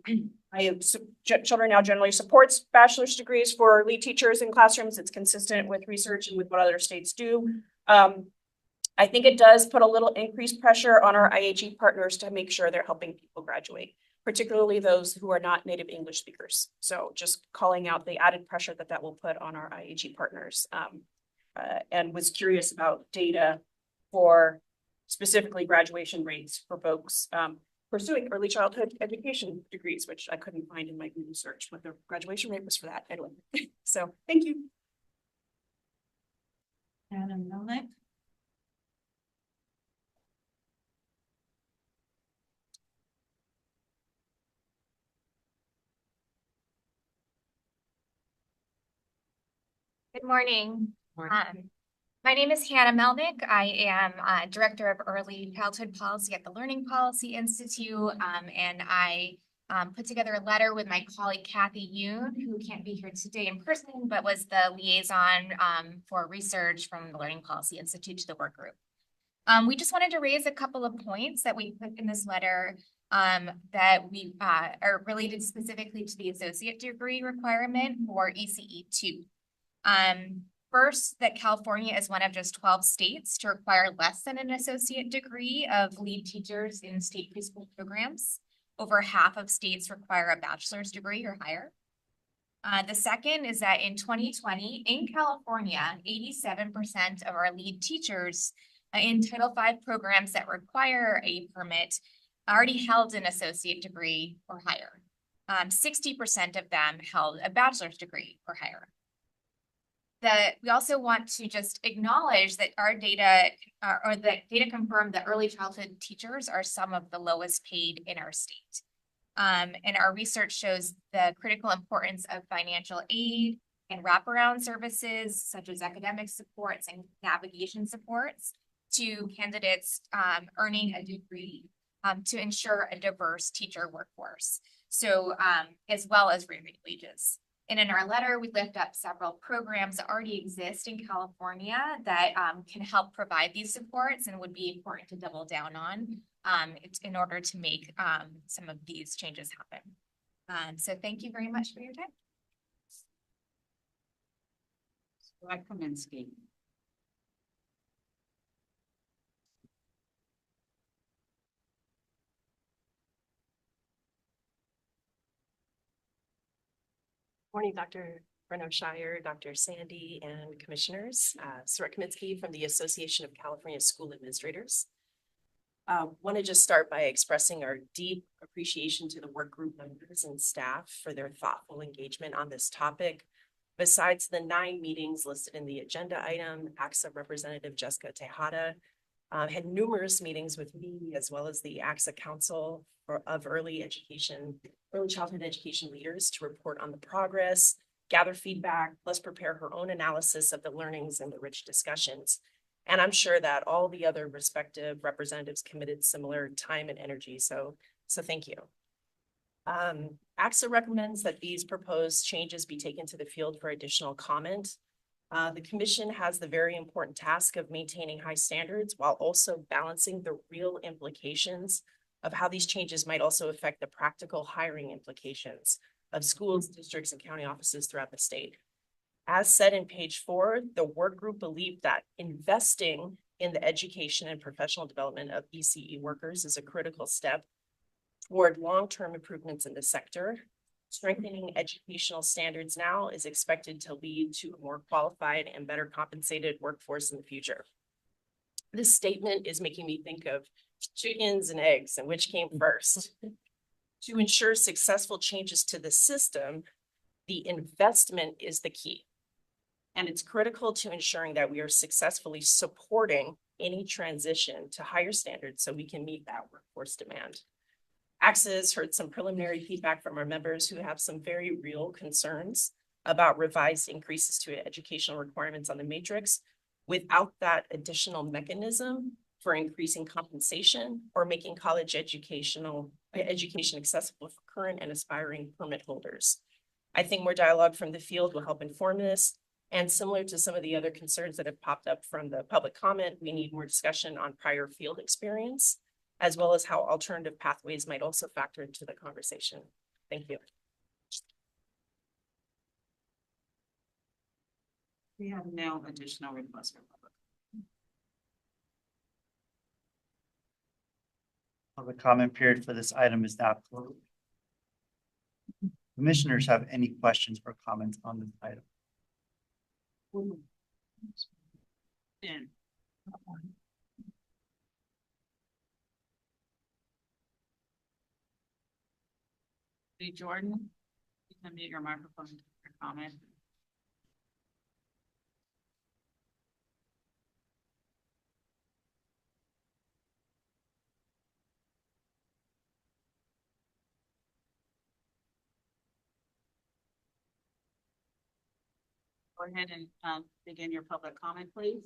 Children Now generally supports bachelor's degrees for lead teachers in classrooms. It's consistent with research and with what other states do. I think it does put a little increased pressure on our IHE partners to make sure they're helping people graduate, particularly those who are not native English speakers. So just calling out the added pressure that that will put on our IHE partners, and was curious about data for specifically graduation rates for folks pursuing early childhood education degrees, which I couldn't find in my Google search what the graduation rate was for that anyway. So thank you. Adam Melnick. Good morning. My name is Hannah Melnick. I am Director of Early Childhood Policy at the Learning Policy Institute, and I put together a letter with my colleague Kathy Yoon, who can't be here today in person, but was the liaison for research from the Learning Policy Institute to the work group. We just wanted to raise a couple of points that we put in this letter that we are related specifically to the associate degree requirement for ECE 2. First, that California is one of just 12 states to require less than an associate degree of lead teachers in state preschool programs. Over half of states require a bachelor's degree or higher. The second is that in 2020, in California, 87% of our lead teachers in Title V programs that require a permit already held an associate degree or higher. 60% of them held a bachelor's degree or higher. We also want to just acknowledge that our data, or the data confirm that early childhood teachers are some of the lowest paid in our state. And our research shows the critical importance of financial aid and wraparound services, such as academic supports and navigation supports, to candidates earning a degree to ensure a diverse teacher workforce, so as well as raising wages. And in our letter, we lift up several programs that already exist in California that can help provide these supports and would be important to double down on in order to make some of these changes happen. So thank you very much for your time. Kaminsky. Morning, Dr. Breno Shire, Dr. Sandy, and commissioners. Sarah Kaminsky from the Association of California School Administrators. Want to just start by expressing our deep appreciation to the work group members and staff for their thoughtful engagement on this topic. Besides the 9 meetings listed in the agenda item, ACSA Representative Jessica Tejada had numerous meetings with me as well as the ACSA Council of Early Childhood Education leaders to report on the progress, gather feedback, plus prepare her own analysis of the learnings and the rich discussions. And I'm sure that all the other respective representatives committed similar time and energy. So thank you. ACSA recommends that these proposed changes be taken to the field for additional comment. The commission has the very important task of maintaining high standards while also balancing the real implications of how these changes might also affect the practical hiring implications of schools, districts, and county offices throughout the state. As said in page 4, the work group believed that investing in the education and professional development of ECE workers is a critical step toward long-term improvements in the sector. Strengthening educational standards now is expected to lead to a more qualified and better compensated workforce in the future. This statement is making me think of chickens and eggs and which came first. To ensure successful changes to the system, the investment is the key. And it's critical to ensuring that we are successfully supporting any transition to higher standards so we can meet that workforce demand. ACSA has heard some preliminary feedback from our members who have some very real concerns about revised increases to educational requirements on the matrix without that additional mechanism for increasing compensation or making college education accessible for current and aspiring permit holders. I think more dialogue from the field will help inform this. And similar to some of the other concerns that have popped up from the public comment, we need more discussion on prior field experience, as well as how alternative pathways might also factor into the conversation. Thank you. We have no additional requests for public. Public comment period for this item is now closed. Commissioners have any questions or comments on this item? Ben. Lee Jordan, you can mute your microphone for comment. Go ahead and begin your public comment, please.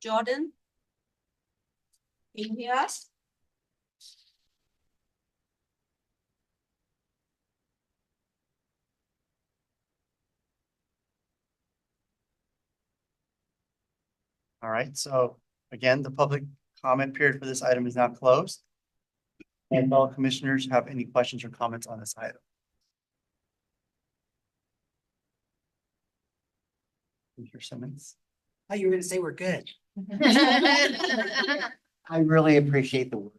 Jordan? Can you hear us? All right, so again, the public comment period for this item is now closed. And all commissioners have any questions or comments on this item? Commissioner Simmons? Oh, you were gonna say we're good. I really appreciate the work.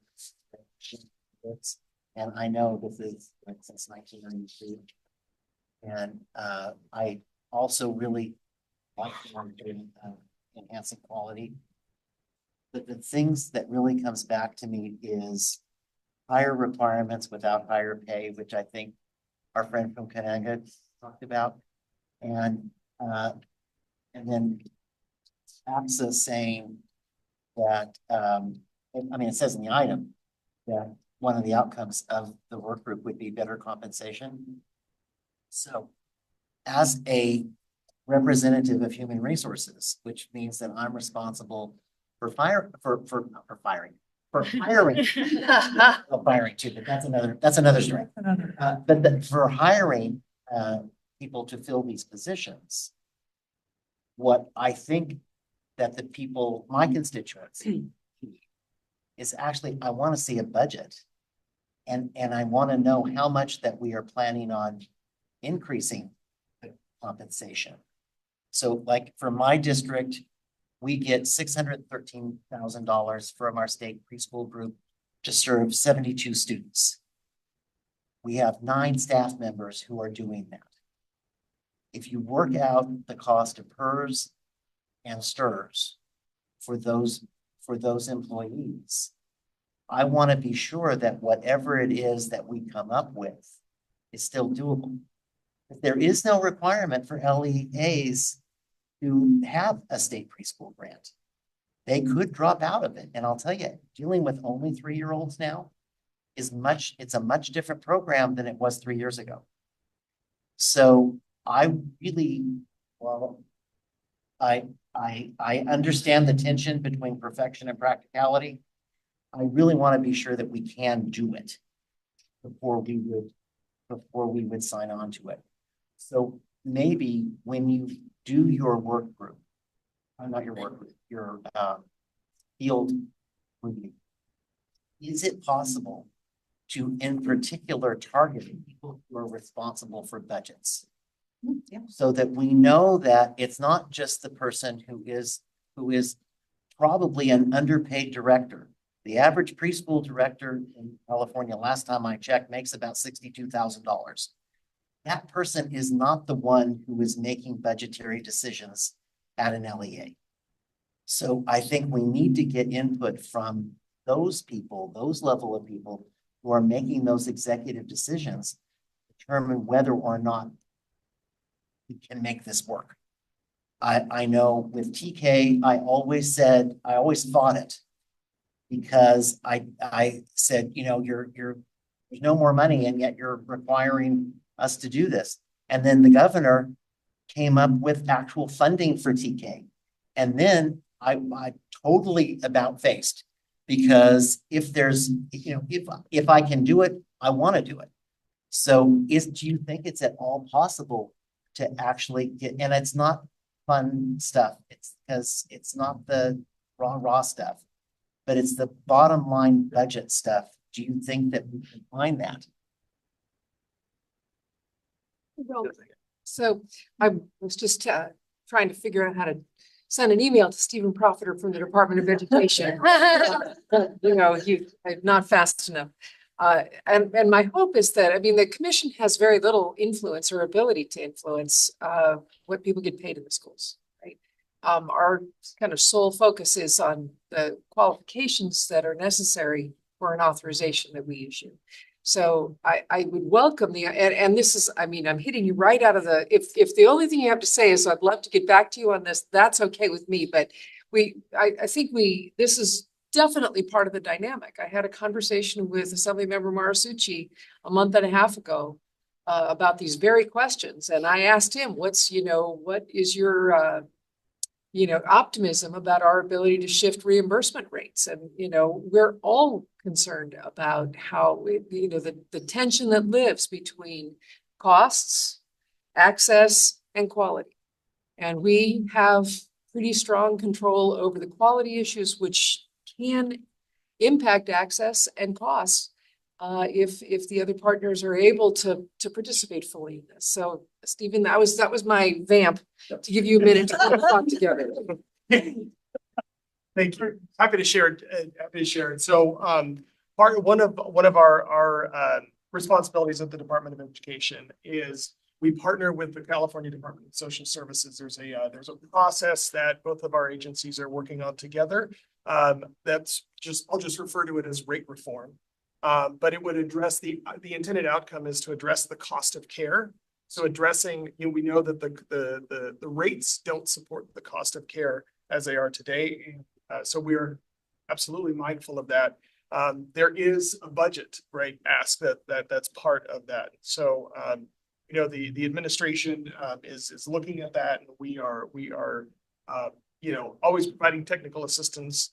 And I know this is like since 1992. And I also really like the work doing enhancing quality. But the things that really comes back to me is higher requirements without higher pay, which I think our friend from Kananga talked about. And then APSA saying that, I mean, it says in the item that one of the outcomes of the work group would be better compensation. So as a representative of human resources, which means that I'm responsible for hiring, well, firing too, but that's another story. But for hiring people to fill these positions, what I think that the people, my constituents, is actually, I want to see a budget. And I want to know how much that we are planning on increasing the compensation. So like for my district, we get $613,000 from our state preschool group to serve 72 students. We have 9 staff members who are doing that. If you work out the cost of PERS and STIRS for those employees, I want to be sure that whatever it is that we come up with is still doable. If there is no requirement for LEAs to have a state preschool grant, they could drop out of it. And I'll tell you, dealing with only 3-year-olds now it's a much different program than it was 3 years ago. So I really, well, I understand the tension between perfection and practicality. I really want to be sure that we can do it before we would sign on to it. So maybe when you do your work group, not your work group, your field review, is it possible to, in particular, target people who are responsible for budgets? Yeah. So that we know that it's not just the person who is probably an underpaid director. The average preschool director in California, last time I checked, makes about $62,000. That person is not the one who is making budgetary decisions at an LEA. So I think we need to get input from those people, those level of people who are making those executive decisions, determine whether or not we can make this work. I know with TK, I always fought it because I said, you know, there's no more money and yet you're requiring us to do this. And then the governor came up with actual funding for TK. And then I totally about faced because if there's, you know, if I can do it, I want to do it. So do you think it's at all possible to actually get, and it's not fun stuff, it's because it's not the raw stuff, but it's the bottom line budget stuff. Do you think that we can find that? Well, so I was just trying to figure out how to send an email to Stephen Profiter from the Department of Education. You know, I'm not fast enough. And my hope is that, I mean, the commission has very little influence or ability to influence what people get paid in the schools, right? Our kind of sole focus is on the qualifications that are necessary for an authorization that we issue. So I would welcome and this is, I mean, I'm hitting you right out of if the only thing you have to say is I'd love to get back to you on this, that's okay with me. But I think this is definitely part of the dynamic. I had a conversation with Assemblymember Marasucci a month and a half ago about these very questions. And I asked him, what is your optimism about our ability to shift reimbursement rates. And, we're all concerned about how, the tension that lives between costs, access, and quality. And we have pretty strong control over the quality issues, which can impact access and costs if the other partners are able to participate fully in this. So, Stephen, that was my vamp to give you a minute to talk together. Thank you. Happy to share it. Happy to share it. So, one of our responsibilities of the Department of Education is we partner with the California Department of Social Services. There's a process that both of our agencies are working on together. I'll just refer to it as rate reform. But it would address the intended outcome is to address the cost of care. So addressing, we know that the rates don't support the cost of care as they are today. So we are absolutely mindful of that. There is a budget, right, ask that's part of that. So the administration is looking at that, and we are always providing technical assistance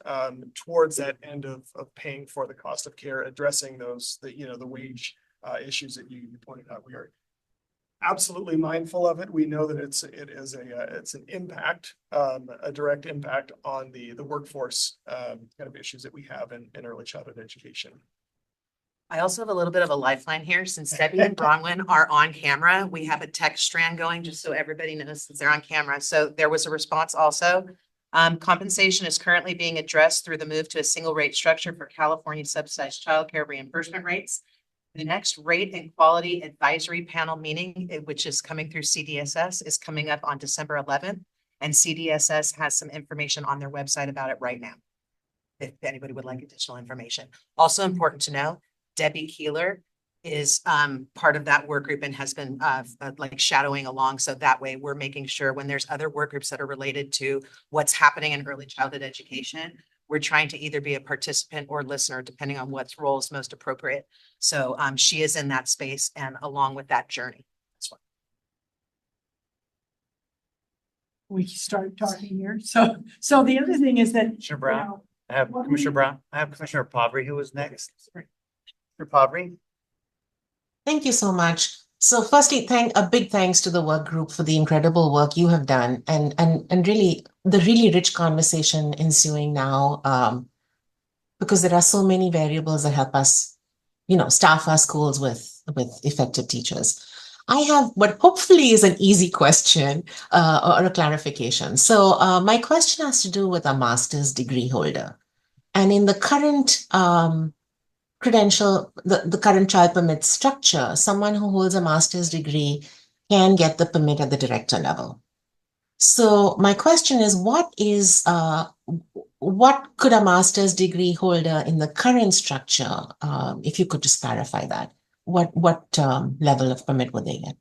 towards that end of paying for the cost of care, addressing the wage issues that you pointed out. We are absolutely mindful of it. We know that it's an impact, a direct impact on the workforce kind of issues that we have in early childhood education. I also have a little bit of a lifeline here. Since Debbie and Bronwyn are on camera, we have a text strand going just so everybody knows since they're on camera. So there was a response also. Compensation is currently being addressed through the move to a single rate structure for California subsidized childcare reimbursement rates. The next rate and quality advisory panel meeting, which is coming through CDSS, is coming up on December 11th. And CDSS has some information on their website about it right now, if anybody would like additional information. Also important to know, Debbie Keeler is part of that work group and has been shadowing along. So that way we're making sure when there's other work groups that are related to what's happening in early childhood education, we're trying to either be a participant or listener, depending on what role is most appropriate. So she is in that space and along with that journey. We start talking here. So the other thing is that Commissioner Brown, I have Commissioner Brown. I have Commissioner Pavri who is next. Commissioner Pavri. Thank you so much. So firstly, a big thanks to the work group for the incredible work you have done and really the really rich conversation ensuing now, because there are so many variables that help us, staff our schools with effective teachers. I have what hopefully is an easy question or a clarification. So my question has to do with a master's degree holder. And in the current credential, the current child permit structure, someone who holds a master's degree can get the permit at the director level. So my question is, what could a master's degree holder in the current structure, if you could just clarify that, what level of permit would they get?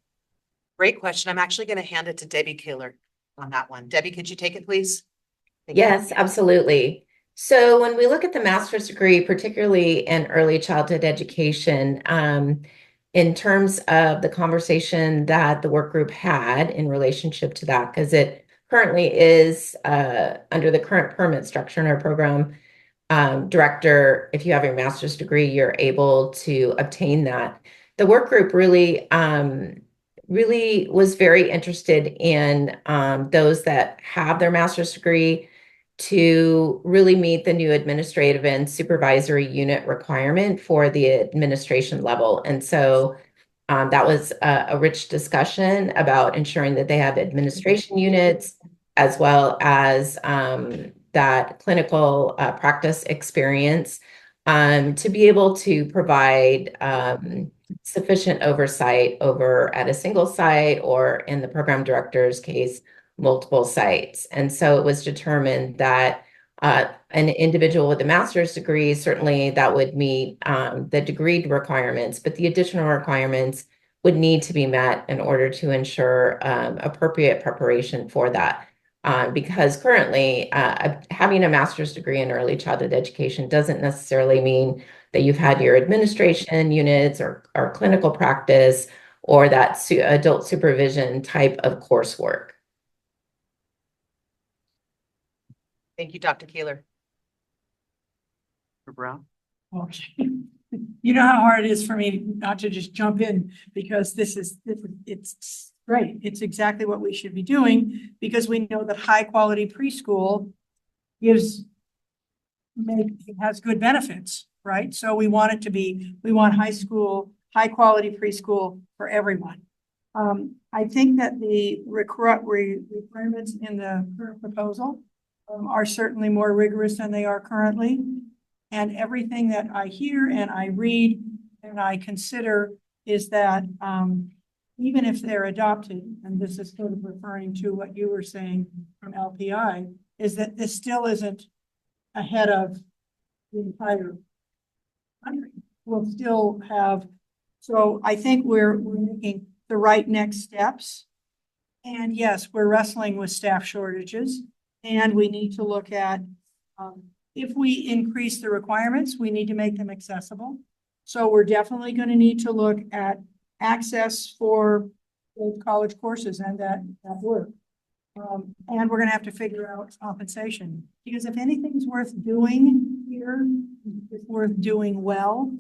Great question. I'm actually going to hand it to Debbie Keeler on that one. Debbie, could you take it, please? Yes, absolutely. So when we look at the master's degree, particularly in early childhood education, in terms of the conversation that the work group had in relationship to that, because it currently is under the current permit structure in our program, director, if you have your master's degree, you're able to obtain that. The work group really was very interested in those that have their master's degree to really meet the new administrative and supervisory unit requirement for the administration level. And so that was a rich discussion about ensuring that they have administration units as well as that clinical practice experience to be able to provide sufficient oversight over at a single site or in the program director's case, multiple sites. And so it was determined that an individual with a master's degree, certainly that would meet the degree requirements, but the additional requirements would need to be met in order to ensure appropriate preparation for that. Because currently having a master's degree in early childhood education doesn't necessarily mean that you've had your administration units or clinical practice or that adult supervision type of coursework. Thank you, Dr. Keeler. Brown? Okay. You know how hard it is for me not to just jump in because it's great. It's exactly what we should be doing because we know that high quality preschool has good benefits, right? So we want we want high quality preschool for everyone. I think that the requirements in the current proposal are certainly more rigorous than they are currently. And everything that I hear and I read and I consider is that even if they're adopted, and this is sort of referring to what you were saying from LPI, is that this still isn't ahead of the entire country. We'll still have, so I think we're making the right next steps. And yes, we're wrestling with staff shortages and we need to look at if we increase the requirements, we need to make them accessible. So we're definitely going to need to look at access for those college courses and that work. And we're going to have to figure out compensation because if anything's worth doing here, it's worth doing well.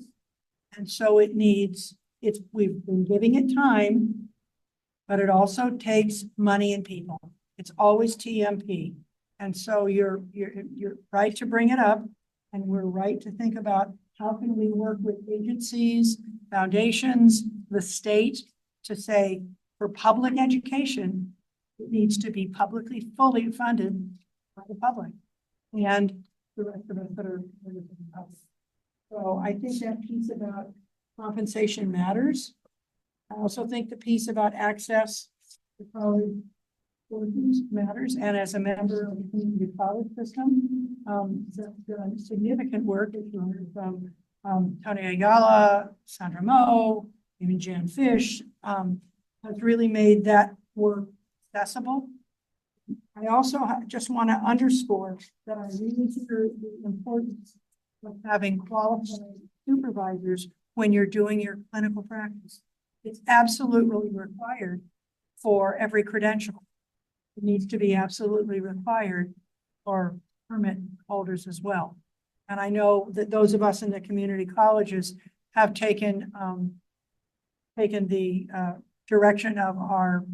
And so we've been giving it time, but it also takes money and people. It's always TMP. And so you're right to bring it up, and we're right to think about how can we work with agencies, foundations, the state to say for public education, it needs to be publicly fully funded by the public and the rest of us that are public. So I think that piece about compensation matters. I also think the piece about access to college matters. And as a member of the community college system, done significant work from Tony Ayala, Sandra Moe, even Jan Fish, has really made that work accessible. I also just want to underscore that I really hear the importance of having qualified supervisors when you're doing your clinical practice. It's absolutely required for every credential. It needs to be absolutely required for permit holders as well. And I know that those of us in the community colleges have taken the direction of our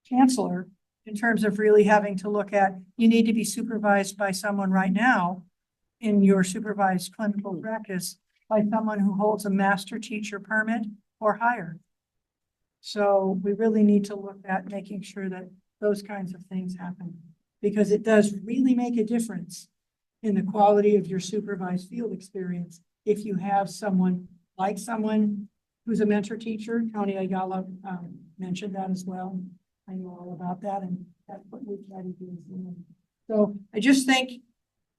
chancellor in terms of really having to look at, you need to be supervised by someone right now in your supervised clinical practice by someone who holds a master teacher permit or higher. So we really need to look at making sure that those kinds of things happen because it does really make a difference in the quality of your supervised field experience if you have someone who's a mentor teacher. Tony Ayala mentioned that as well. I know all about that, and that's what we try to do. So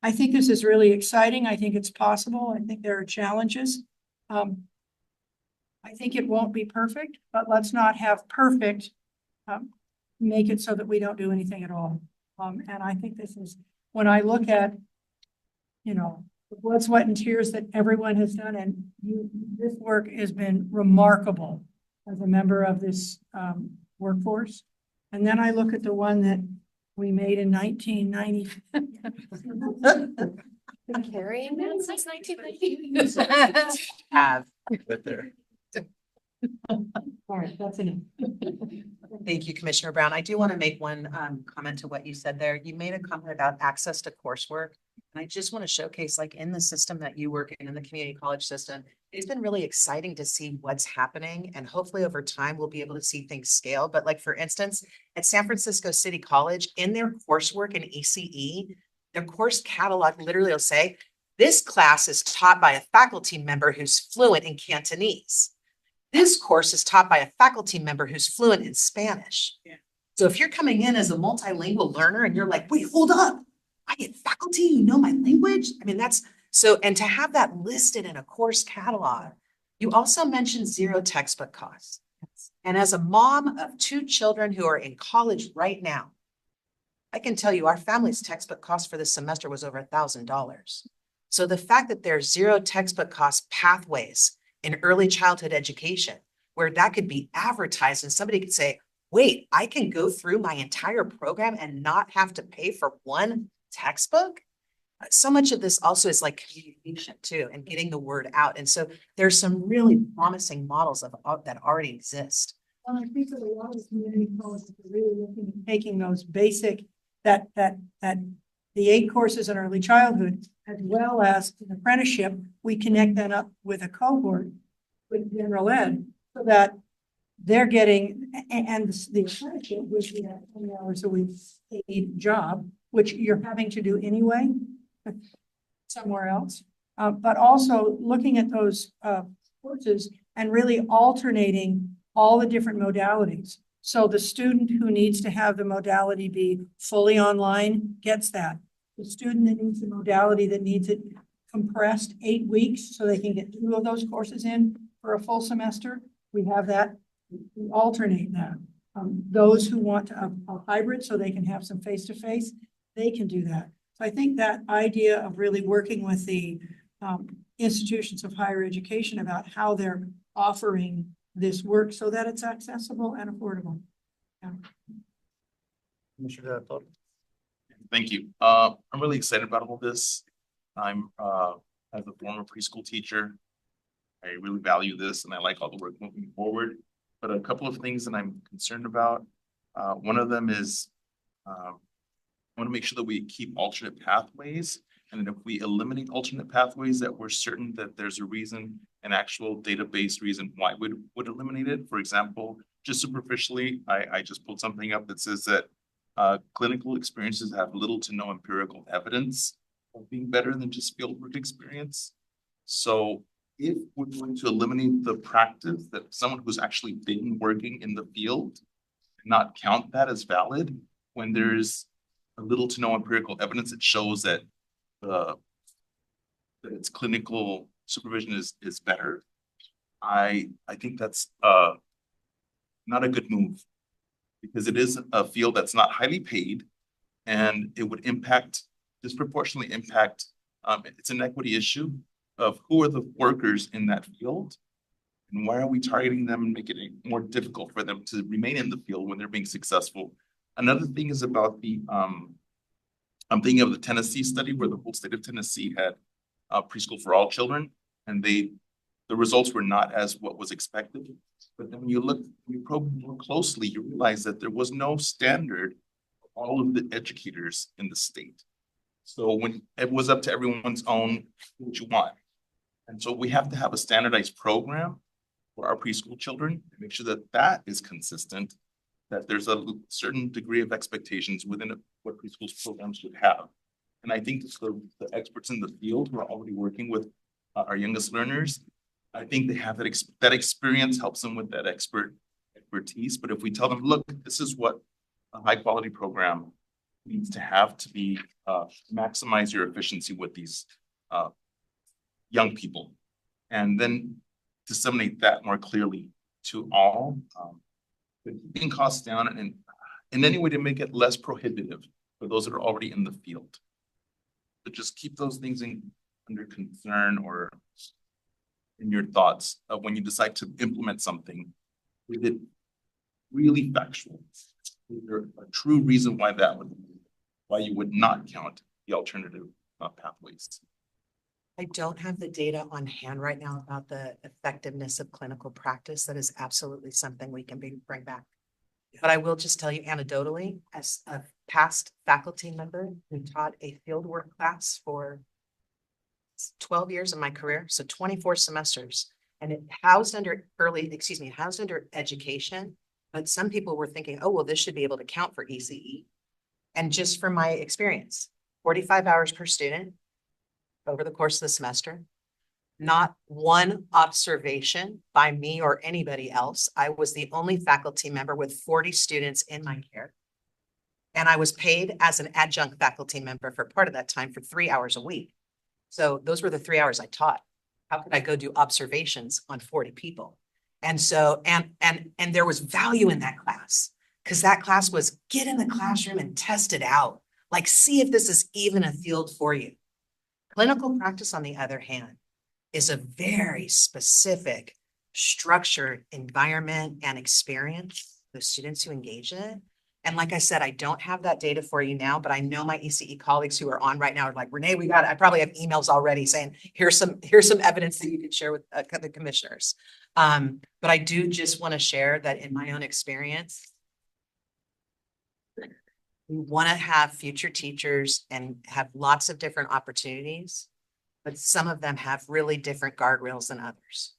I think this is really exciting. I think it's possible. I think there are challenges. I think it won't be perfect, but let's not have perfect make it so that we don't do anything at all. And I think this is, when I look at, the blood, sweat, and tears that everyone has done, and this work has been remarkable as a member of this workforce. And then I look at the one that we made in 1990. Been carrying that since 1990. Have. Right there. All right, that's enough. Thank you, Commissioner Brown. I do want to make one comment to what you said there. You made a comment about access to coursework. And I just want to showcase, like in the system that you work in the community college system, it's been really exciting to see what's happening. And hopefully over time, we'll be able to see things scale. But like, for instance, at San Francisco City College, in their coursework in ECE, their course catalog literally will say, this class is taught by a faculty member who's fluent in Cantonese. This course is taught by a faculty member who's fluent in Spanish. Yeah. So if you're coming in as a multilingual learner and you're like, wait, hold up, I get faculty who know my language. I mean, that's so, and to have that listed in a course catalog. You also mentioned zero textbook costs. And as a mom of 2 children who are in college right now, I can tell you our family's textbook cost for this semester was over $1,000. So the fact that there's zero textbook cost pathways in early childhood education, where that could be advertised and somebody could say, wait, I can go through my entire program and not have to pay for one textbook? So much of this also is like communication too, and getting the word out. And so there's some really promising models that already exist. Well, I think that a lot of community colleges are really looking at taking those basic, the 8 courses in early childhood, as well as an apprenticeship, we connect that up with a cohort with general ed, so that they're getting, and the apprenticeship, which we have 20 hours a week paid job, which you're having to do anyway, somewhere else. But also looking at those courses and really alternating all the different modalities. So the student who needs to have the modality be fully online gets that. The student that needs the modality that needs it compressed 8 weeks so they can get 2 of those courses in for a full semester, we have that. We alternate that. Those who want a hybrid so they can have some face-to-face, they can do that. So I think that idea of really working with the institutions of higher education about how they're offering this work so that it's accessible and affordable. Yeah. Commissioner Todd. Thank you. I'm really excited about all this. I'm as a former preschool teacher, I really value this and I like all the work moving forward. But a couple of things that I'm concerned about. One of them is I want to make sure that we keep alternate pathways. And if we eliminate alternate pathways, that we're certain that there's a reason, an actual database reason why we would eliminate it. For example, just superficially, I just pulled something up that says that clinical experiences have little to no empirical evidence of being better than just fieldwork experience. So if we're going to eliminate the practice that someone who's actually been working in the field, not count that as valid when there's a little to no empirical evidence that shows that that its clinical supervision is better. I think that's not a good move, because it is a field that's not highly paid, and it would disproportionately impact, it's an equity issue of who are the workers in that field, and why are we targeting them and making it more difficult for them to remain in the field when they're being successful. Another thing is about I'm thinking of the Tennessee study where the whole state of Tennessee had preschool for all children, and the results were not as what was expected. But then when you probe more closely, you realize that there was no standard for all of the educators in the state. So when it was up to everyone's own, what you want. And so we have to have a standardized program for our preschool children to make sure that that is consistent, that there's a certain degree of expectations within what preschool programs should have. And I think the experts in the field who are already working with our youngest learners, I think they have that experience helps them with that expertise. But if we tell them, look, this is what a high quality program needs to have to be maximize your efficiency with these young people, and then disseminate that more clearly to all, keeping costs down and in any way to make it less prohibitive for those that are already in the field. But just keep those things under concern or in your thoughts of when you decide to implement something. Is it really factual? Is there a true reason why you would not count the alternative pathways? I don't have the data on hand right now about the effectiveness of clinical practice. That is absolutely something we can bring back. But I will just tell you anecdotally, as a past faculty member who taught a fieldwork class for 12 years of my career, so 24 semesters, and it housed under education. But some people were thinking, oh, well, this should be able to count for ECE. And just from my experience, 45 hours per student over the course of the semester, not one observation by me or anybody else. I was the only faculty member with 40 students in my care. And I was paid as an adjunct faculty member for part of that time for 3 hours a week. So those were the 3 hours I taught. How could I go do observations on 40 people? And so, and there was value in that class, because that class was get in the classroom and test it out. Like, see if this is even a field for you. Clinical practice, on the other hand, is a very specific, structured environment and experience. those students who engage in it. And like I said, I don't have that data for you now, but I know my ECE colleagues who are on right now are like, Renee, we got it. I probably have emails already saying, here's some evidence that you can share with the commissioners. But I do just want to share that in my own experience, we want to have future teachers and have lots of different opportunities, but some of them have really different guardrails than others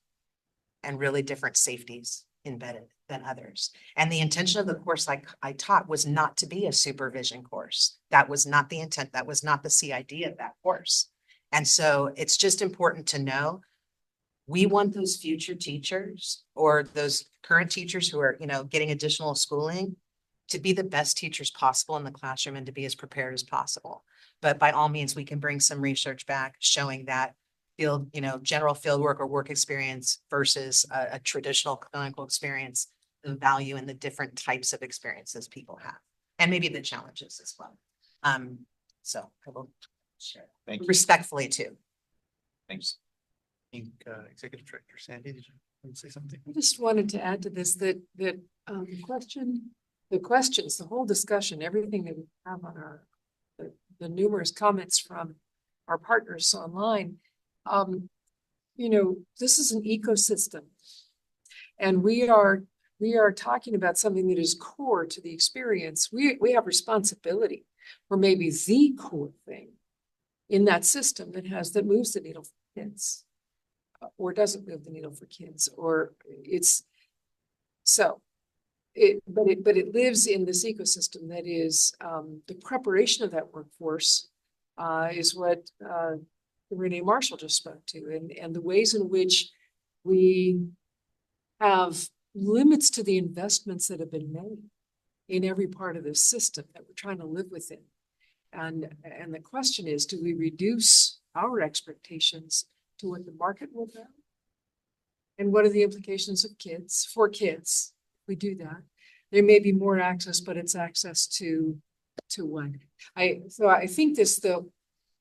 and really different safeties embedded than others. And the intention of the course I taught was not to be a supervision course. That was not the intent. That was not the CID of that course. And so it's just important to know we want those future teachers or those current teachers who are, getting additional schooling to be the best teachers possible in the classroom and to be as prepared as possible. But by all means, we can bring some research back showing that field, general field work or work experience versus a traditional clinical experience, the value in the different types of experiences people have, and maybe the challenges as well. So I will share. Thank you. Respectfully too. Thanks. Executive Director Sandy, did you want to say something? I just wanted to add to this that the questions, the whole discussion, everything that we have on the numerous comments from our partners online, this is an ecosystem, and we are talking about something that is core to the experience. We have responsibility for maybe the core thing in that system that moves the needle for kids, or doesn't move the needle for kids, or it's so. But it lives in this ecosystem that is the preparation of that workforce is what Renee Marshall just spoke to, and the ways in which we have limits to the investments that have been made in every part of this system that we're trying to live within. And the question is, do we reduce our expectations to what the market will bear? And what are the implications for kids? If we do that, there may be more access, but it's access to what? So I think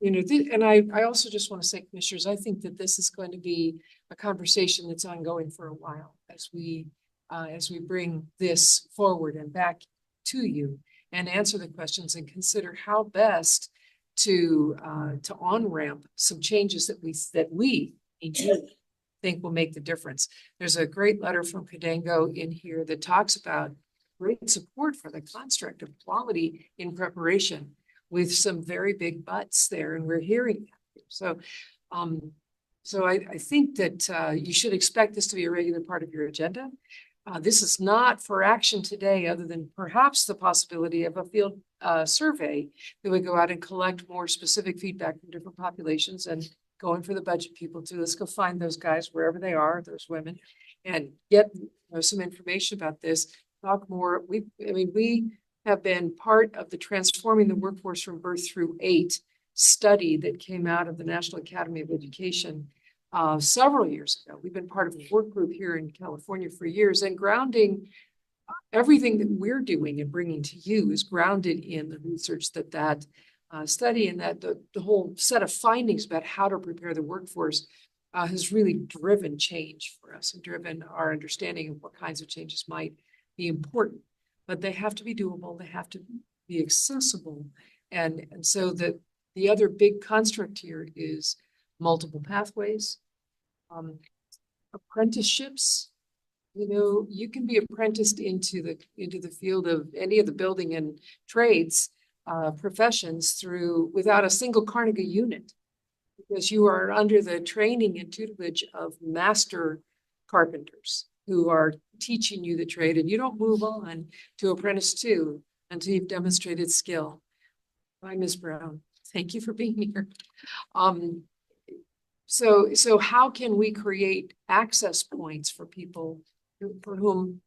and I also just want to say, commissioners, I think that this is going to be a conversation that's ongoing for a while as we bring this forward and back to you and answer the questions and consider how best to on-ramp some changes that we think will make the difference. There's a great letter from Cadango in here that talks about great support for the construct of quality in preparation, with some very big buts there, and we're hearing that. So, I think that you should expect this to be a regular part of your agenda. This is not for action today, other than perhaps the possibility of a field survey that would go out and collect more specific feedback from different populations, and going for the budget people too. Let's go find those guys wherever they are, those women, and get some information about this. Talk more. We have been part of the Transforming the Workforce from Birth Through 8 study that came out of the National Academy of Education several years ago. We've been part of a work group here in California for years, and grounding everything that we're doing and bringing to you is grounded in the research that study, and that the whole set of findings about how to prepare the workforce has really driven change for us and driven our understanding of what kinds of changes might be important. But they have to be doable, they have to be accessible. And so the other big construct here is multiple pathways, apprenticeships. You can be apprenticed into the field of any of the building and trades professions without a single Carnegie unit, because you are under the training and tutelage of master carpenters who are teaching you the trade, and you don't move on to apprentice 2 until you've demonstrated skill. Bye, Ms. Brown. Thank you for being here. So how can we create access points for people for whom,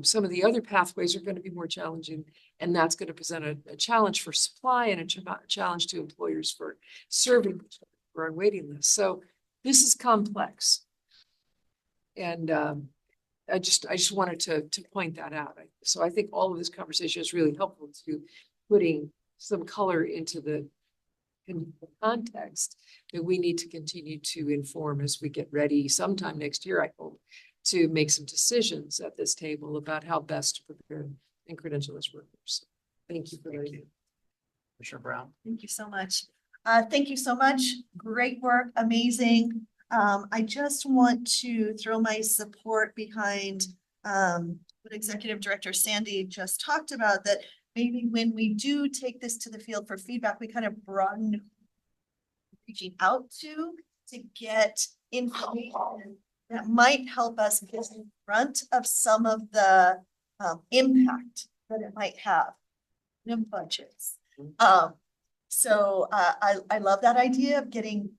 some of the other pathways are going to be more challenging, and that's going to present a challenge for supply and a challenge to employers for serving people who are on waiting lists. So this is complex. And I just wanted to point that out. So I think all of this conversation is really helpful to putting some color into the context that we need to continue to inform as we get ready sometime next year, I hope, to make some decisions at this table about how best to prepare and credential as workers. Thank you for that. Commissioner Brown. Thank you so much. Thank you so much. Great work, amazing. I just want to throw my support behind what Executive Director Sandy just talked about, that maybe when we do take this to the field for feedback, we kind of broaden reaching out to get information that might help us get in front of some of the impact that it might have in budgets. So I love that idea of getting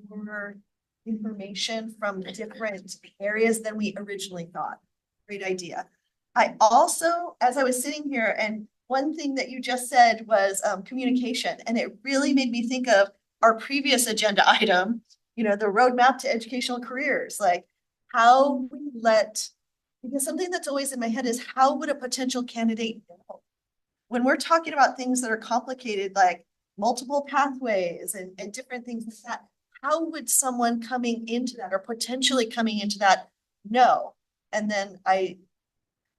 more information from different areas than we originally thought. Great idea. I also, as I was sitting here, and one thing that you just said was communication, and it really made me think of our previous agenda item, you know, the roadmap to educational careers, like how we because something that's always in my head is how would a potential candidate know? When we're talking about things that are complicated, like multiple pathways and different things like that, how would someone coming into that or potentially coming into that know? And then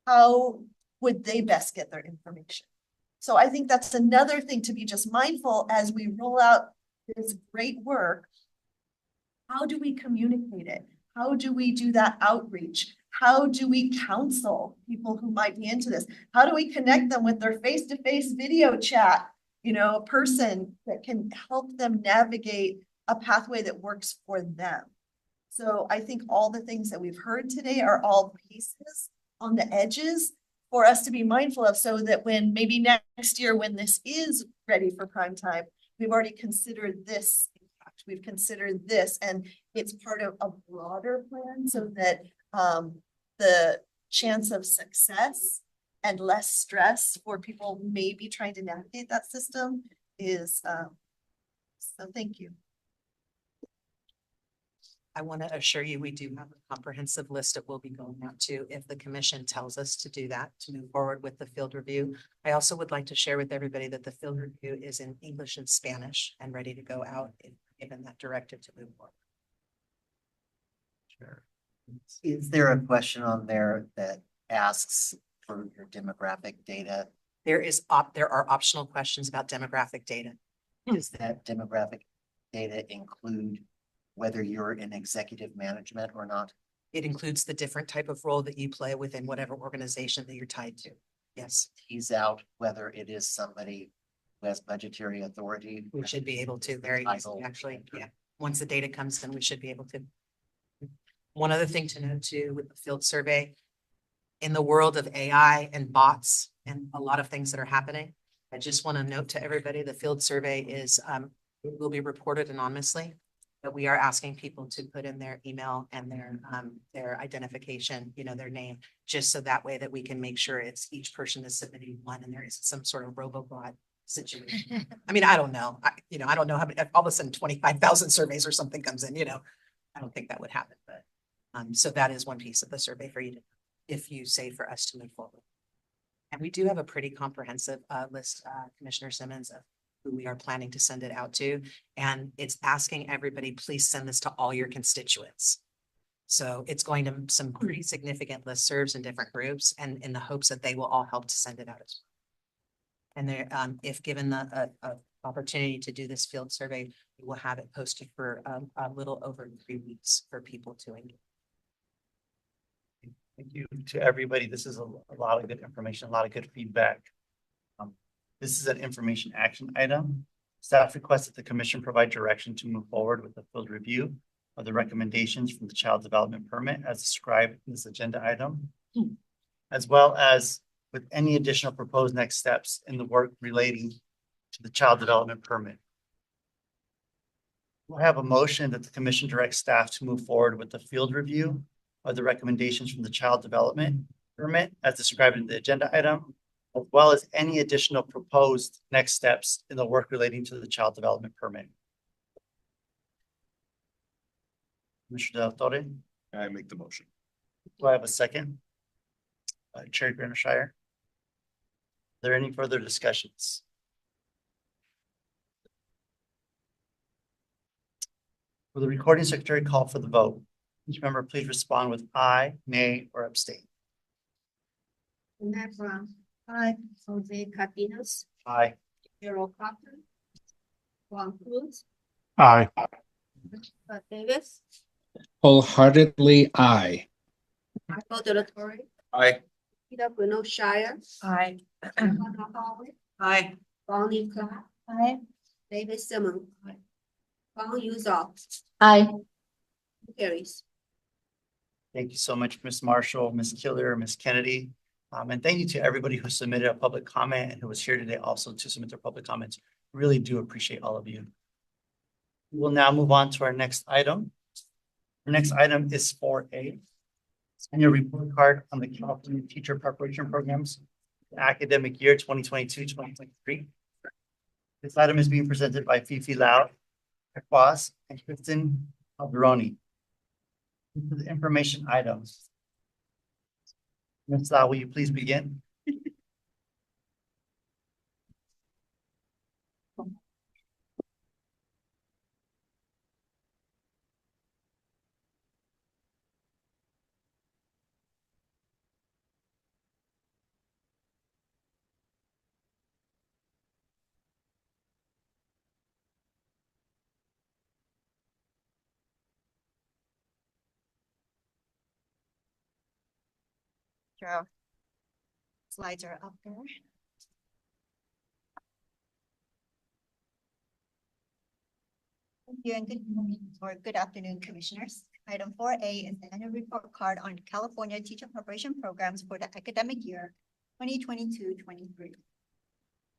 how would they best get their information? So I think that's another thing to be just mindful as we roll out this great work. How do we communicate it? How do we do that outreach? How do we counsel people who might be into this? How do we connect them with their face-to-face video chat, you know, a person that can help them navigate a pathway that works for them? So I think all the things that we've heard today are all pieces on the edges for us to be mindful of, so that when maybe next year, when this is ready for prime time, we've already considered this impact, we've considered this, and it's part of a broader plan so that the chance of success and less stress for people maybe trying to navigate that system is, so thank you. I want to assure you, we do have a comprehensive list that we'll be going out to if the commission tells us to do that, to move forward with the field review. I also would like to share with everybody that the field review is in English and Spanish and ready to go out if given that directive to move forward. Sure. Is there a question on there that asks for your demographic data? There are optional questions about demographic data. Does that demographic data include whether you're in executive management or not? It includes the different type of role that you play within whatever organization that you're tied to. Yes. Tease out whether it is somebody who has budgetary authority. We should be able to very easily, actually. Yeah. Once the data comes in, we should be able to. One other thing to note too with the field survey, in the world of AI and bots and a lot of things that are happening, I just want to note to everybody, the field survey is, it will be reported anonymously, but we are asking people to put in their email and their identification, you know, their name, just so that way that we can make sure it's each person is submitting one and there is some sort of robobot situation. I mean, I don't know. I don't know how many, all of a sudden 25,000 surveys or something comes in, you know, I don't think that would happen, but so that is one piece of the survey for you to, if you say for us to move forward. And we do have a pretty comprehensive list, Commissioner Simmons, of who we are planning to send it out to. And it's asking everybody, please send this to all your constituents. So it's going to some pretty significant listservs in different groups, and in the hopes that they will all help to send it out as well. And there, if given the opportunity to do this field survey, we will have it posted for a little over 3 weeks for people to engage. Thank you to everybody. This is a lot of good information, a lot of good feedback. This is an information action item. Staff requests that the commission provide direction to move forward with the field review of the recommendations from the child development permit as described in this agenda item, as well as with any additional proposed next steps in the work relating to the child development permit. We'll have a motion that the commission directs staff to move forward with the field review of the recommendations from the child development permit as described in the agenda item, as well as any additional proposed next steps in the work relating to the child development permit. Commissioner Del Torre? I make the motion. Do I have a second? Chair Granishire? Are there any further discussions? Will the recording secretary call for the vote? Each member, please respond with aye, nay, or abstain. Matt Brown. Aye. Jose Cardenas. Aye. Gerald Cochran. Juan Cruz. Aye. Scott Davis. Wholeheartedly aye. Michael Delatorre. Aye. Peter Bruno Shire. Aye. Hannah Howard. Aye. Bonnie Clark. Aye. David Simmons. Aye. Paul Uzal. Aye. Carries. Thank you so much, Ms. Marshall, Ms. Killer, Ms. Kennedy. And thank you to everybody who submitted a public comment and who was here today also to submit their public comments. Really do appreciate all of you. We will now move on to our next item. Our next item is 4A. Annual report card on the California Teacher Preparation Programs, academic year 2022-2023. This item is being presented by Fifi Lau, Equaz, and Kristen Alberoni. This is information items. Ms. Lau, will you please begin? Sure. Slides are up there. Thank you and good morning or good afternoon, commissioners. Item 4A is the annual report card on California Teacher Preparation Programs for the academic year 2022-23.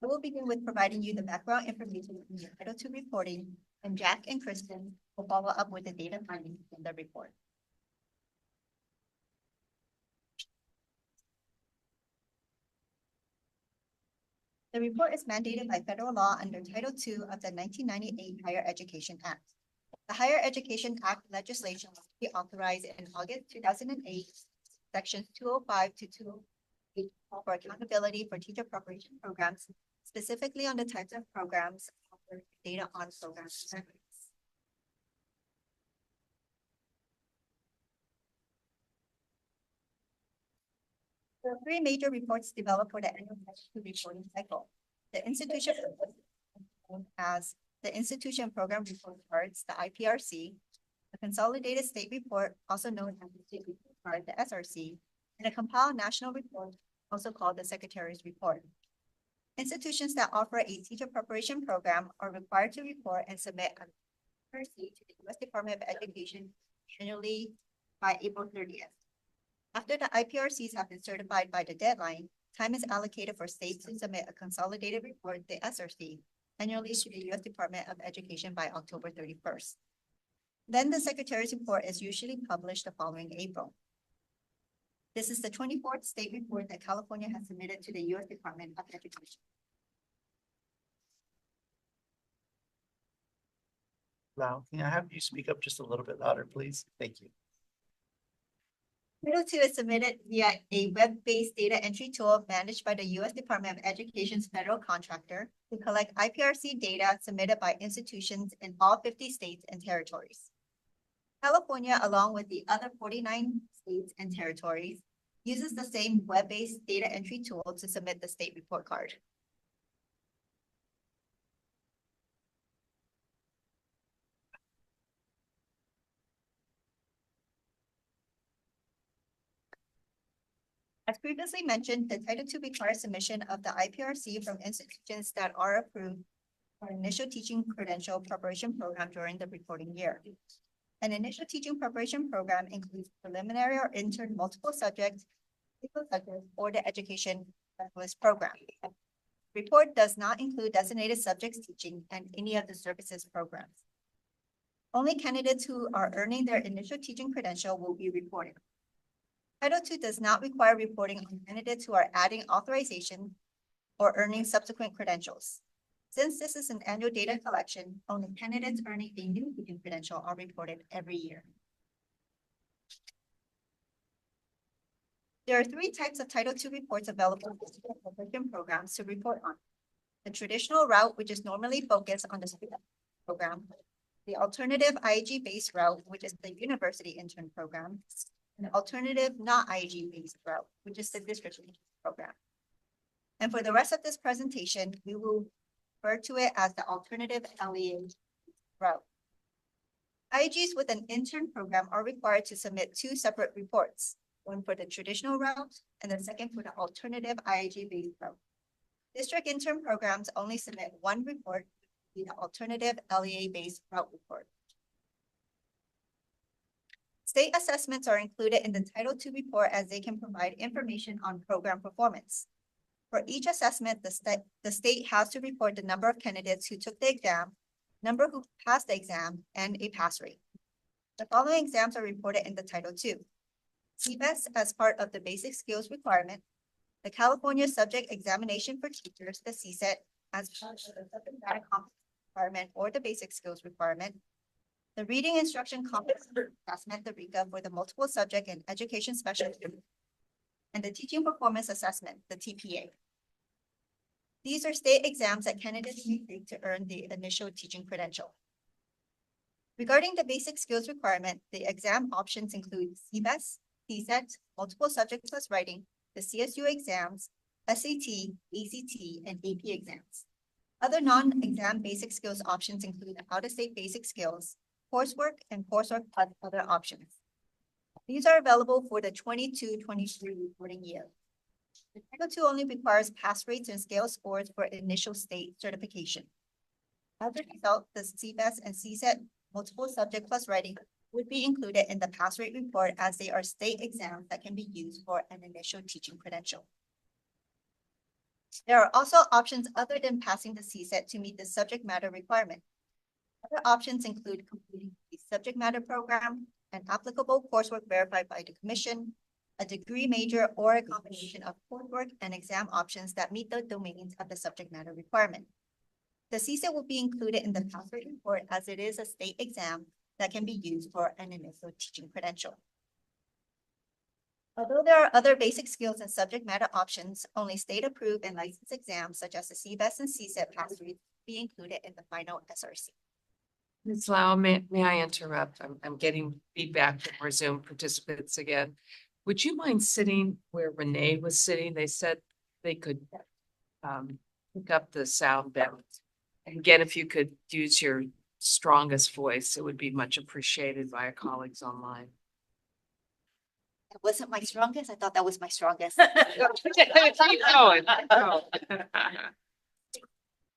I will begin with providing you the background information in your Title II reporting, and Jack and Kristen will follow up with the data findings in the report. The report is mandated by federal law under Title II of the 1998 Higher Education Act. The Higher Education Act legislation was reauthorized in August 2008, Sections 205 to 208 call for accountability for teacher preparation programs, specifically on the types of programs offered, data on program standards. There are three major reports developed for the annual reporting cycle. The institution known as the Institution Program Report Cards, the IPRC, the Consolidated State Report, also known as the State Report Card, the SRC, and a compiled national report, also called the Secretary's Report. Institutions that offer a teacher preparation program are required to report and submit an IPRC to the U.S. Department of Education annually by April 30th. After the IPRCs have been certified by the deadline, time is allocated for states to submit a consolidated report, the SRC, annually to the U.S. Department of Education by October 31st. Then the Secretary's report is usually published the following April. This is the 24th state report that California has submitted to the U.S. Department of Education. Lau, can I have you speak up just a little bit louder, please? Thank you. Title II is submitted via a web-based data entry tool managed by the U.S. Department of Education's federal contractor to collect IPRC data submitted by institutions in all 50 states and territories. California, along with the other 49 states and territories, uses the same web-based data entry tool to submit the state report card. As previously mentioned, the Title II requires submission of the IPRC from institutions that are approved for initial teaching credential preparation program during the reporting year. An initial teaching preparation program includes preliminary or intern multiple subjects, or the education specialist program. Report does not include designated subjects teaching and any of the services programs. Only candidates who are earning their initial teaching credential will be reported. Title II does not require reporting on candidates who are adding authorization or earning subsequent credentials. Since this is an annual data collection, only candidates earning a new teaching credential are reported every year. There are three types of Title II reports available for preparation programs to report on. The traditional route, which is normally focused on the student program, the alternative IAG-based route, which is the university intern program, and the alternative not IAG-based route, which is the district program. And for the rest of this presentation, we will refer to it as the alternative LEA route. IAGs with an intern program are required to submit two separate reports, one for the traditional route and the second for the alternative IAG-based route. District intern programs only submit one report, the alternative LEA-based route report. State assessments are included in the Title II report as they can provide information on program performance. For each assessment, the state has to report the number of candidates who took the exam, number who passed the exam, and a pass rate. The following exams are reported in the Title II. CBEST as part of the basic skills requirement, the California Subject Examination for Teachers, the CSET, as part of the subject matter competence requirement or the basic skills requirement, the Reading Instruction Competence Assessment, the RECA, for the multiple subject and education specialist, and the Teaching Performance Assessment, the TPA. These are state exams that candidates may take to earn the initial teaching credential. Regarding the basic skills requirement, the exam options include CBEST, CSET, multiple subject plus writing, the CSU exams, SAT, ACT, and AP exams. Other non-exam basic skills options include out-of-state basic skills, coursework, and coursework plus other options. These are available for the 22-23 reporting year. The Title II only requires pass rates and scale scores for initial state certification. As a result, the CBEST and CSET multiple subject plus writing would be included in the pass rate report as they are state exams that can be used for an initial teaching credential. There are also options other than passing the CSET to meet the subject matter requirement. Other options include completing the subject matter program, an applicable coursework verified by the commission, a degree major, or a combination of coursework and exam options that meet the domains of the subject matter requirement. The CSET will be included in the pass rate report as it is a state exam that can be used for an initial teaching credential. Although there are other basic skills and subject matter options, only state-approved and licensed exams such as the CBEST and CSET pass rates will be included in the final SRC. Ms. Lau, may I interrupt? I'm getting feedback from our Zoom participants again. Would you mind sitting where Renee was sitting? They said they could pick up the sound better. And again, if you could use your strongest voice, it would be much appreciated by our colleagues online. That wasn't my strongest. I thought that was my strongest. Keep going.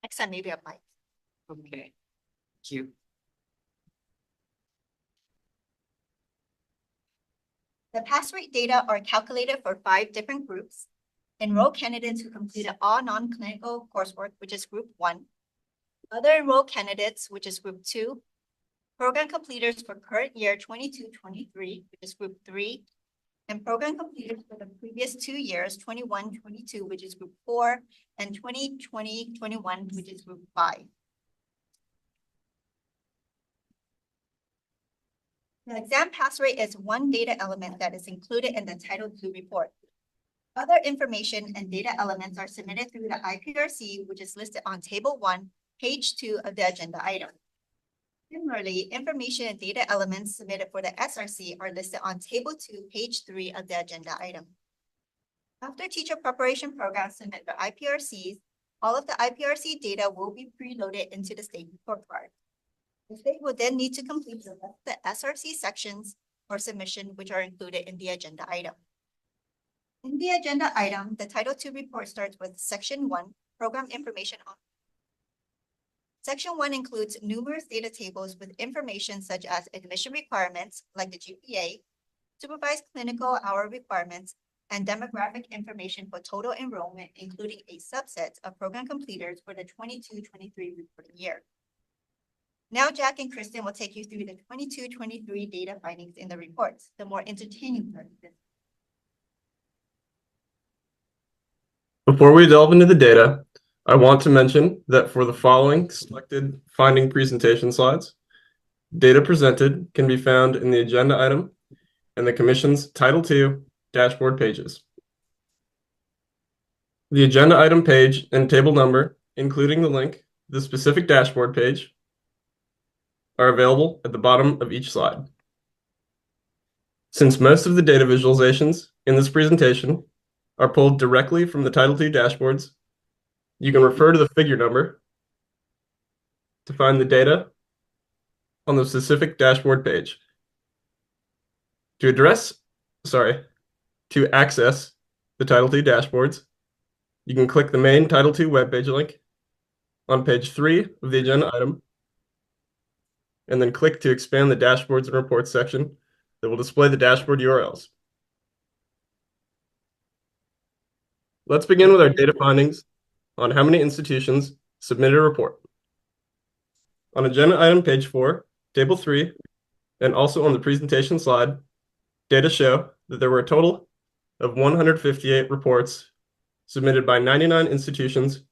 Next time, maybe I might. Okay. Thank you. The pass rate data are calculated for 5 different groups. Enrolled candidates who completed all non-clinical coursework, which is group 1. Other enrolled candidates, which is group 2. Program completers for current year 22-23, which is group 3. And program completers for the previous 2 years, 21-22, which is group 4, and 2020-21, which is group 5. The exam pass rate is one data element that is included in the Title II report. Other information and data elements are submitted through the IPRC, which is listed on Table 1, Page 2 of the agenda item. Similarly, information and data elements submitted for the SRC are listed on Table 2, Page 3 of the agenda item. After teacher preparation programs submit their IPRCs, all of the IPRC data will be preloaded into the state report card. The state will then need to complete the rest of the SRC sections for submission, which are included in the agenda item. In the agenda item, the Title II report starts with Section 1, Program Information on. Section 1 includes numerous data tables with information such as admission requirements, like the GPA, supervised clinical hour requirements, and demographic information for total enrollment, including a subset of program completers for the 22-23 reporting year. Now, Jack and Kristen will take you through the 22-23 data findings in the reports, the more entertaining part of this. Before we delve into the data, I want to mention that for the following selected finding presentation slides, data presented can be found in the agenda item and the Commission's Title II dashboard pages. The agenda item page and table number, including the link to the specific dashboard page, are available at the bottom of each slide. Since most of the data visualizations in this presentation are pulled directly from the Title II dashboards, you can refer to the figure number to find the data on the specific dashboard page. To access the Title II dashboards, you can click the main Title II webpage link on page 3 of the agenda item, and then click to expand the dashboards and reports section that will display the dashboard URLs. Let's begin with our data findings on how many institutions submitted a report. On agenda item page 4, table 3, and also on the presentation slide, data show that there were a total of 158 reports submitted by 99 institutions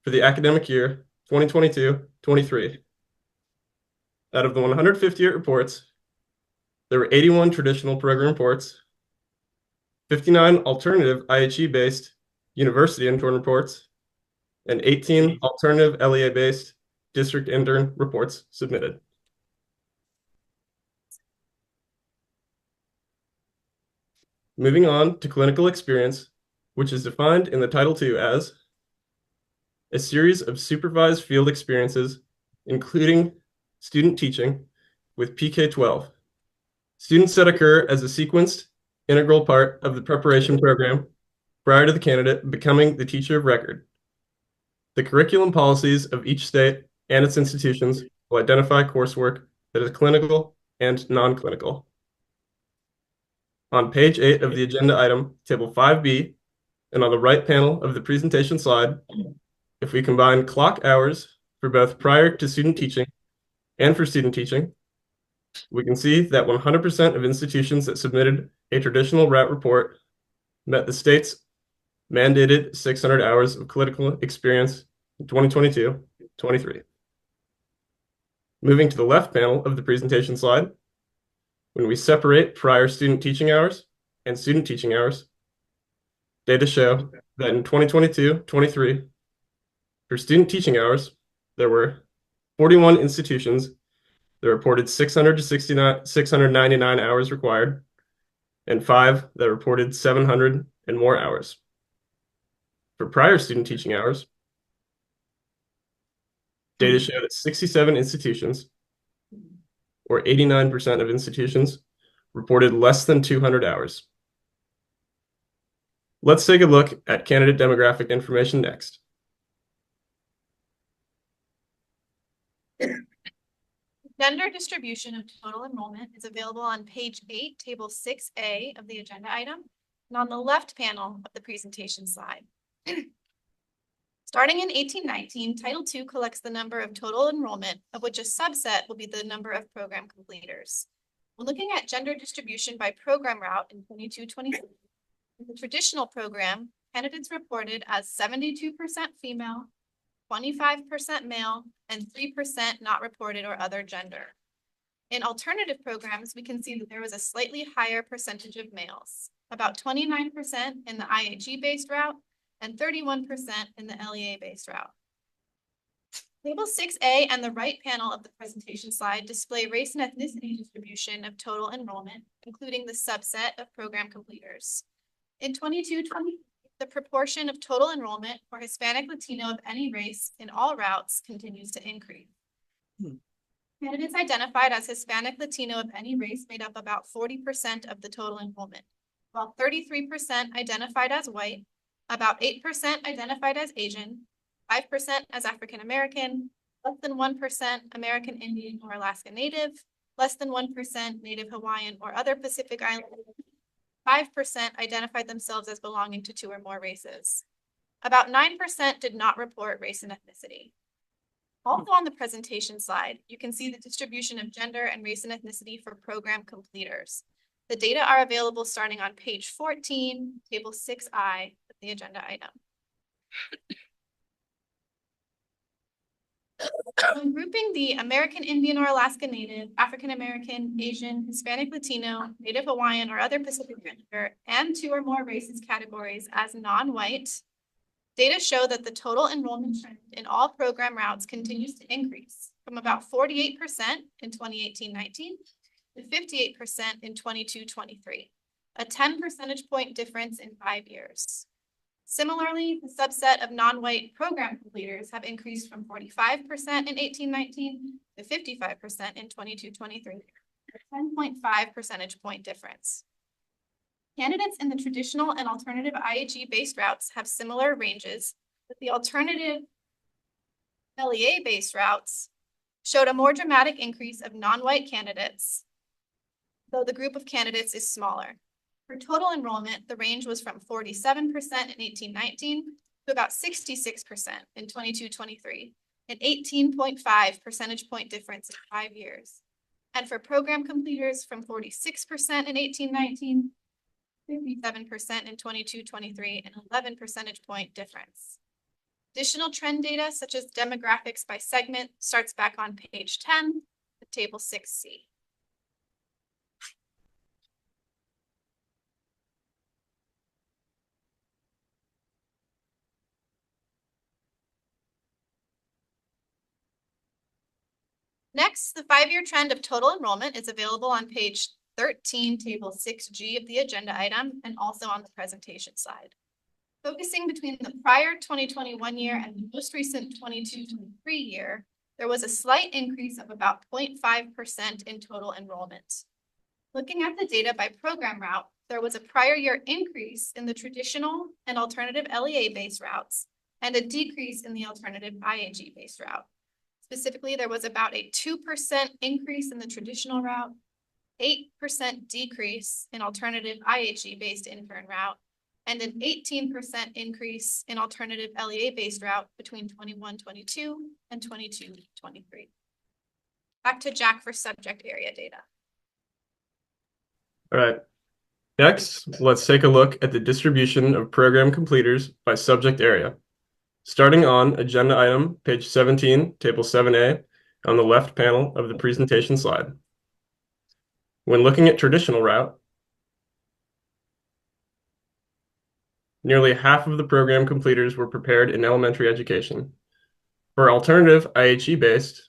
for the academic year 2022-23. Out of the 158 reports, there were 81 traditional program reports, 59 alternative IHE-based university intern reports, and 18 alternative LEA-based district intern reports submitted. Moving on to clinical experience, which is defined in the Title II as a series of supervised field experiences, including student teaching with PK-12. Students that occur as a sequenced, integral part of the preparation program prior to the candidate becoming the teacher of record. The curriculum policies of each state and its institutions will identify coursework that is clinical and non-clinical. On page 8 of the agenda item, table 5B, and on the right panel of the presentation slide, if we combine clock hours for both prior to student teaching and for student teaching, we can see that 100% of institutions that submitted a traditional route report met the state's mandated 600 hours of clinical experience in 2022-23. Moving to the left panel of the presentation slide, when we separate prior student teaching hours and student teaching hours, data show that in 2022-23, for student teaching hours, there were 41 institutions that reported 600 to 699 hours required, and 5 that reported 700 and more hours. For prior student teaching hours, data show that 67 institutions, or 89% of institutions, reported less than 200 hours. Let's take a look at candidate demographic information next. Gender distribution of total enrollment is available on page 8, table 6A of the agenda item, and on the left panel of the presentation slide. Starting in 1819, Title II collects the number of total enrollment, of which a subset will be the number of program completers. When looking at gender distribution by program route in 22-23, in the traditional program, candidates reported as 72% female, 25% male, and 3% not reported or other gender. In alternative programs, we can see that there was a slightly higher percentage of males, about 29% in the IHE-based route and 31% in the LEA-based route. Table 6A and the right panel of the presentation slide display race and ethnicity distribution of total enrollment, including the subset of program completers. In 22-23, the proportion of total enrollment for Hispanic Latino of any race in all routes continues to increase. Candidates identified as Hispanic Latino of any race made up about 40% of the total enrollment, while 33% identified as white, about 8% identified as Asian, 5% as African American, less than 1% American Indian or Alaska Native, less than 1% Native Hawaiian or other Pacific Islander, 5% identified themselves as belonging to 2 or more races. About 9% did not report race and ethnicity. Also on the presentation slide, you can see the distribution of gender and race and ethnicity for program completers. The data are available starting on page 14, table 6I of the agenda item. When grouping the American Indian or Alaska Native, African American, Asian, Hispanic Latino, Native Hawaiian, or other Pacific Islander, and 2 or more races categories as non-white, data show that the total enrollment trend in all program routes continues to increase, from about 48% in 2018-19 to 58% in 22-23, a 10 percentage point difference in 5 years. Similarly, the subset of non-white program completers have increased from 45% in 18-19 to 55% in 22-23, a 10.5 percentage point difference. Candidates in the traditional and alternative IHE-based routes have similar ranges, but the alternative LEA-based routes showed a more dramatic increase of non-white candidates, though the group of candidates is smaller. For total enrollment, the range was from 47% in 18-19 to about 66% in 22-23, an 18.5 percentage point difference in 5 years. And for program completers, from 46% in 18-19, 57% in 22-23, an 11 percentage point difference. Additional trend data, such as demographics by segment, starts back on page 10, the table 6C. Next, the 5-year trend of total enrollment is available on page 13, table 6G of the agenda item, and also on the presentation slide. Focusing between the prior 2021 year and the most recent 22-23 year, there was a slight increase of about 0.5% in total enrollment. Looking at the data by program route, there was a prior year increase in the traditional and alternative LEA-based routes and a decrease in the alternative IAG-based route. Specifically, there was about a 2% increase in the traditional route, 8% decrease in alternative IHE-based intern route, and an 18% increase in alternative LEA-based route between 21-22 and 22-23. Back to Jack for subject area data. All right. Next, let's take a look at the distribution of program completers by subject area. Starting on agenda item, page 17, table 7A, on the left panel of the presentation slide. When looking at traditional route, nearly half of the program completers were prepared in elementary education. For alternative IHE-based,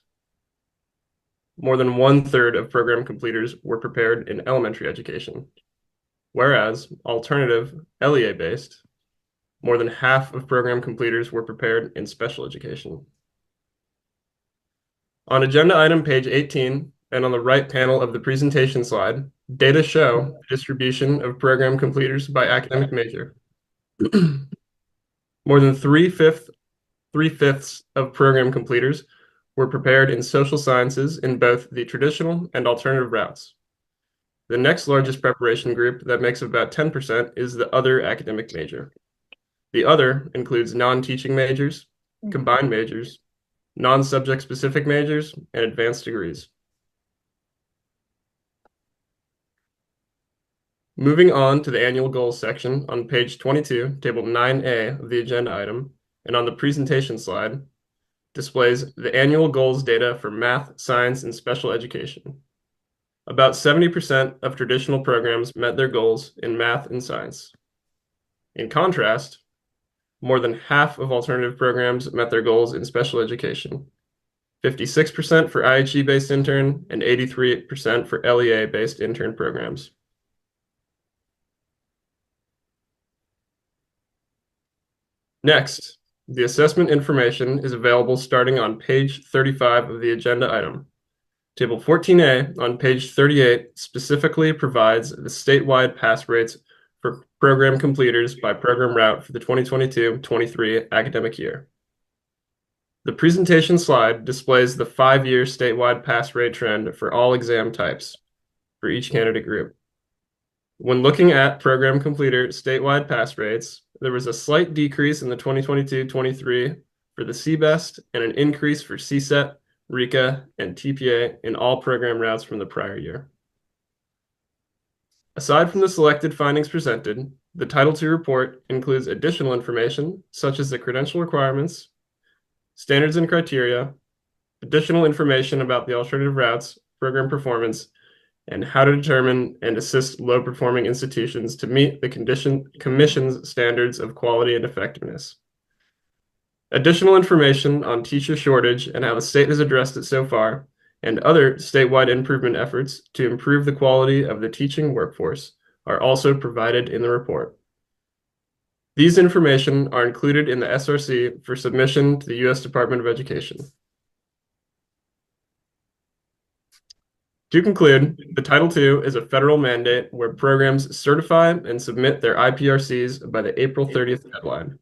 more than 1/3 of program completers were prepared in elementary education, whereas alternative LEA-based, more than half of program completers were prepared in special education. On agenda item page 18, and on the right panel of the presentation slide, data show the distribution of program completers by academic major. More than three-fifths of program completers were prepared in social sciences in both the traditional and alternative routes. The next largest preparation group that makes up about 10% is the other academic major. The other includes non-teaching majors, combined majors, non-subject specific majors, and advanced degrees. Moving on to the annual goals section on page 22, table 9A of the agenda item, and on the presentation slide, displays the annual goals data for math, science, and special education. About 70% of traditional programs met their goals in math and science. In contrast, more than half of alternative programs met their goals in special education. 56% for IHE-based intern and 83% for LEA-based intern programs. Next, the assessment information is available starting on page 35 of the agenda item. Table 14A on page 38 specifically provides the statewide pass rates for program completers by program route for the 2022-23 academic year. The presentation slide displays the 5-year statewide pass rate trend for all exam types for each candidate group. When looking at program completer statewide pass rates, there was a slight decrease in the 2022-23 for the CBEST and an increase for CSET, RECA, and TPA in all program routes from the prior year. Aside from the selected findings presented, the Title II report includes additional information such as the credential requirements, standards and criteria, additional information about the alternative routes, program performance, and how to determine and assist low-performing institutions to meet the Commission's standards of quality and effectiveness. Additional information on teacher shortage and how the state has addressed it so far, and other statewide improvement efforts to improve the quality of the teaching workforce are also provided in the report. These information are included in the SRC for submission to the U.S. Department of Education. To conclude, the Title II is a federal mandate where programs certify and submit their IPRCs by the April 30th deadline.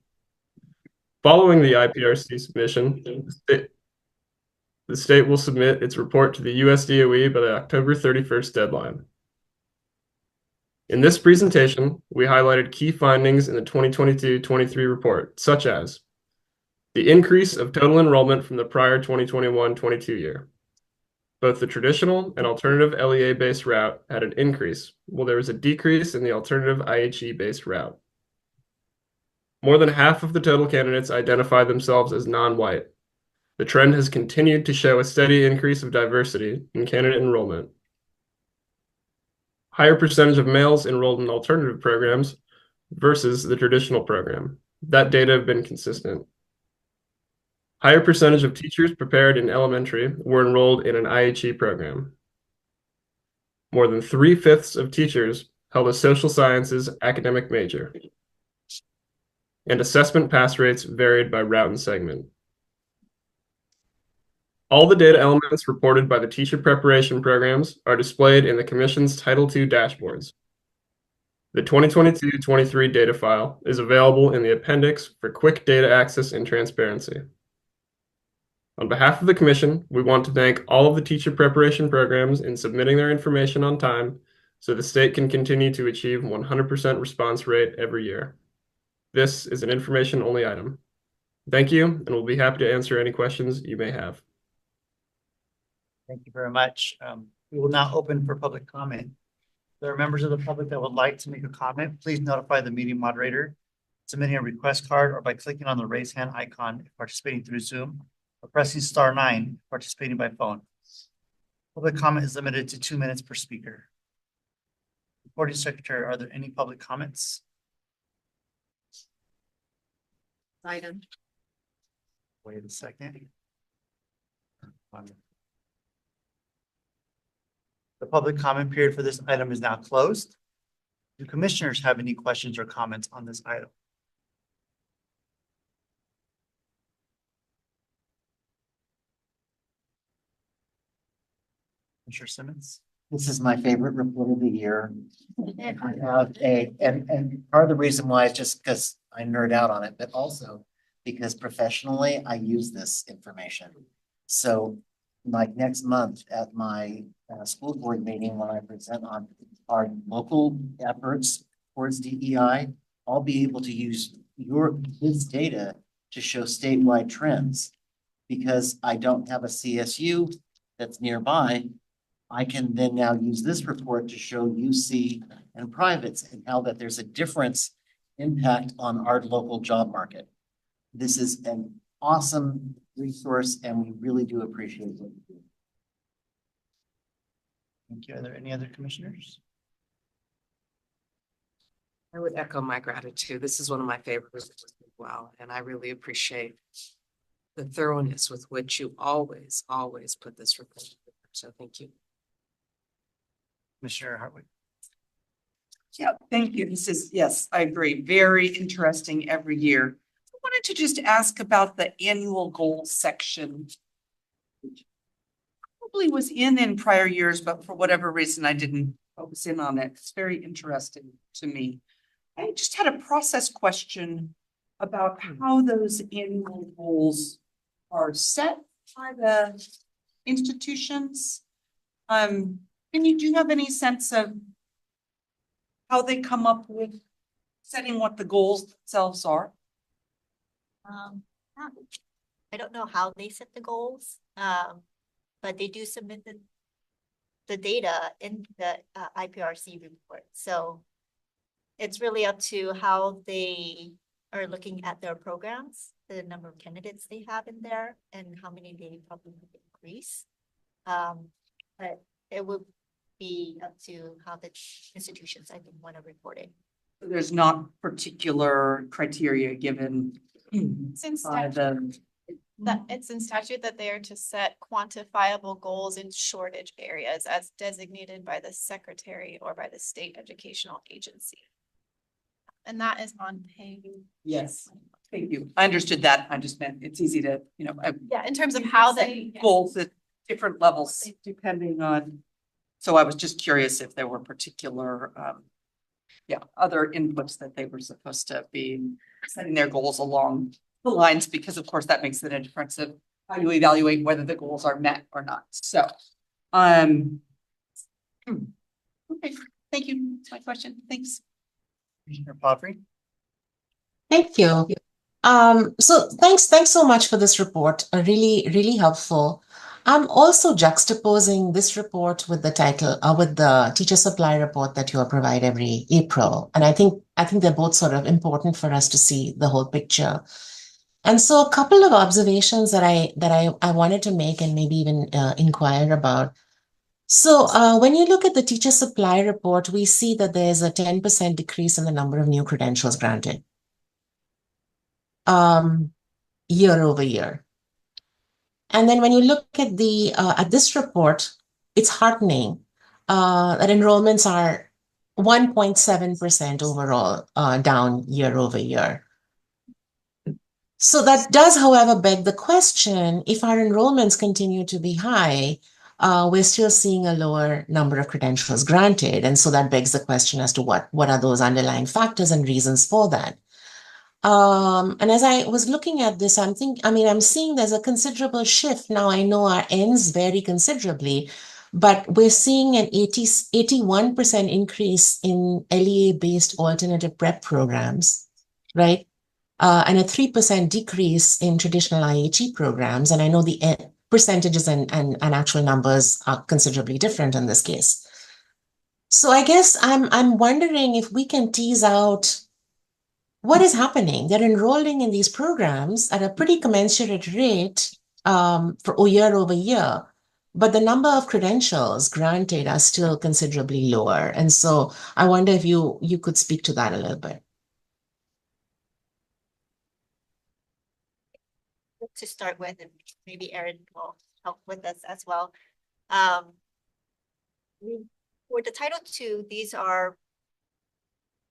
Following the IPRC submission, the state will submit its report to the US DOE by the October 31st deadline. In this presentation, we highlighted key findings in the 2022-23 report, such as the increase of total enrollment from the prior 2021-22 year. Both the traditional and alternative LEA-based route had an increase, while there was a decrease in the alternative IHE-based route. More than half of the total candidates identified themselves as non-white. The trend has continued to show a steady increase of diversity in candidate enrollment. Higher percentage of males enrolled in alternative programs versus the traditional program. That data have been consistent. Higher percentage of teachers prepared in elementary were enrolled in an IHE program. More than 3/5 of teachers held a social sciences academic major. And assessment pass rates varied by route and segment. All the data elements reported by the teacher preparation programs are displayed in the Commission's Title II dashboards. The 2022-23 data file is available in the appendix for quick data access and transparency. On behalf of the Commission, we want to thank all of the teacher preparation programs in submitting their information on time so the state can continue to achieve 100% response rate every year. This is an information-only item. Thank you, and we'll be happy to answer any questions you may have. Thank you very much. We will now open for public comment. If there are members of the public that would like to make a comment, please notify the meeting moderator, submitting a request card, or by clicking on the raise hand icon if participating through Zoom, or pressing *9 if participating by phone. Public comment is limited to 2 minutes per speaker. Recording Secretary, are there any public comments? Item. Wait a second. The public comment period for this item is now closed. Do commissioners have any questions or comments on this item? Commissioner Simmons? This is my favorite report of the year. I have and part of the reason why is just because I nerd out on it, but also because professionally I use this information. So like next month at my school board meeting, when I present on our local efforts towards DEI, I'll be able to use this data to show statewide trends. Because I don't have a CSU that's nearby, I can then now use this report to show UC and privates and how that there's a difference impact on our local job market. This is an awesome resource and we really do appreciate it. Thank you. Are there any other commissioners? I would echo my gratitude. This is one of my favorite reports as well, and I really appreciate the thoroughness with which you always put this report together. So thank you. Commissioner Hartwick. Yeah, thank you. This is, yes, I agree. Very interesting every year. I wanted to just ask about the annual goals section. Probably was in prior years, but for whatever reason, I didn't focus in on it. It's very interesting to me. I just had a process question about how those annual goals are set by the institutions. Do you have any sense of how they come up with setting what the goals themselves are? I don't know how they set the goals, but they do submit the data in the IPRC report. So it's really up to how they are looking at their programs, the number of candidates they have in there, and how many they probably increase. But it will be up to how the institutions, I think, want to report it. There's not particular criteria given It's in statute that it's in statute that they are to set quantifiable goals in shortage areas as designated by the secretary or by the state educational agency. And that is on page. Yes, thank you. I understood that. I just meant it's easy to, Yeah, in terms of how they. goals at different levels depending on. So I was just curious if there were particular, other inputs that they were supposed to be setting their goals along the lines, because of course that makes it a difference of how you evaluate whether the goals are met or not. So, Okay, thank you. That's my question. Thanks. Commissioner Padre? Thank you. So thanks so much for this report. Really helpful. I'm also juxtaposing this report with the title, with the teacher supply report that you provide every April. And I think they're both sort of important for us to see the whole picture. And so a couple of observations that I wanted to make and maybe even inquire about. So when you look at the teacher supply report, we see that there's a 10% decrease in the number of new credentials granted year over year. And then when you look at this report, it's heartening that enrollments are 1.7% overall down year over year. So that does, however, beg the question, if our enrollments continue to be high, we're still seeing a lower number of credentials granted. And so that begs the question as to what are those underlying factors and reasons for that. And as I was looking at this, I'm seeing there's a considerable shift. Now I know our ends vary considerably, but we're seeing an 81% increase in LEA-based alternative prep programs, right? And a 3% decrease in traditional IHE programs. And I know the percentages and actual numbers are considerably different in this case. So I guess I'm wondering if we can tease out what is happening. They're enrolling in these programs at a pretty commensurate rate for year over year, but the number of credentials granted are still considerably lower. And so I wonder if you could speak to that a little bit. To start with, and maybe Erin will help with us as well. For the Title II, these are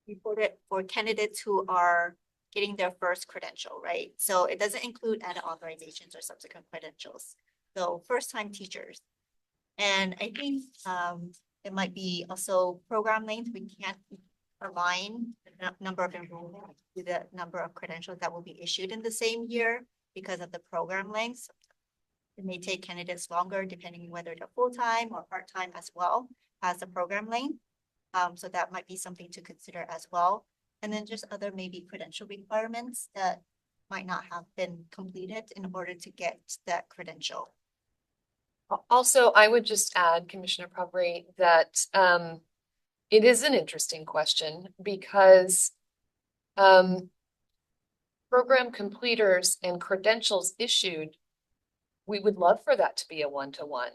reported for candidates who are getting their first credential, right? So it doesn't include added authorizations or subsequent credentials. So first-time teachers. And I think it might be also program length. We can't align the number of enrollment to the number of credentials that will be issued in the same year because of the program length. It may take candidates longer depending on whether they're full-time or part-time as well as the program length. So that might be something to consider as well. And then just other maybe credential requirements that might not have been completed in order to get that credential. Also, I would just add, Commissioner Pabri, that it is an interesting question because program completers and credentials issued, we would love for that to be a one-to-one,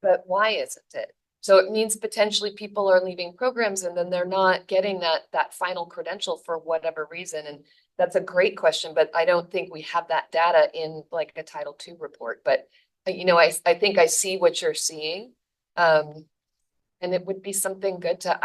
but why isn't it? So it means potentially people are leaving programs and then they're not getting that final credential for whatever reason. And that's a great question, but I don't think we have that data in like a Title II report. But I think I see what you're seeing, and it would be something good to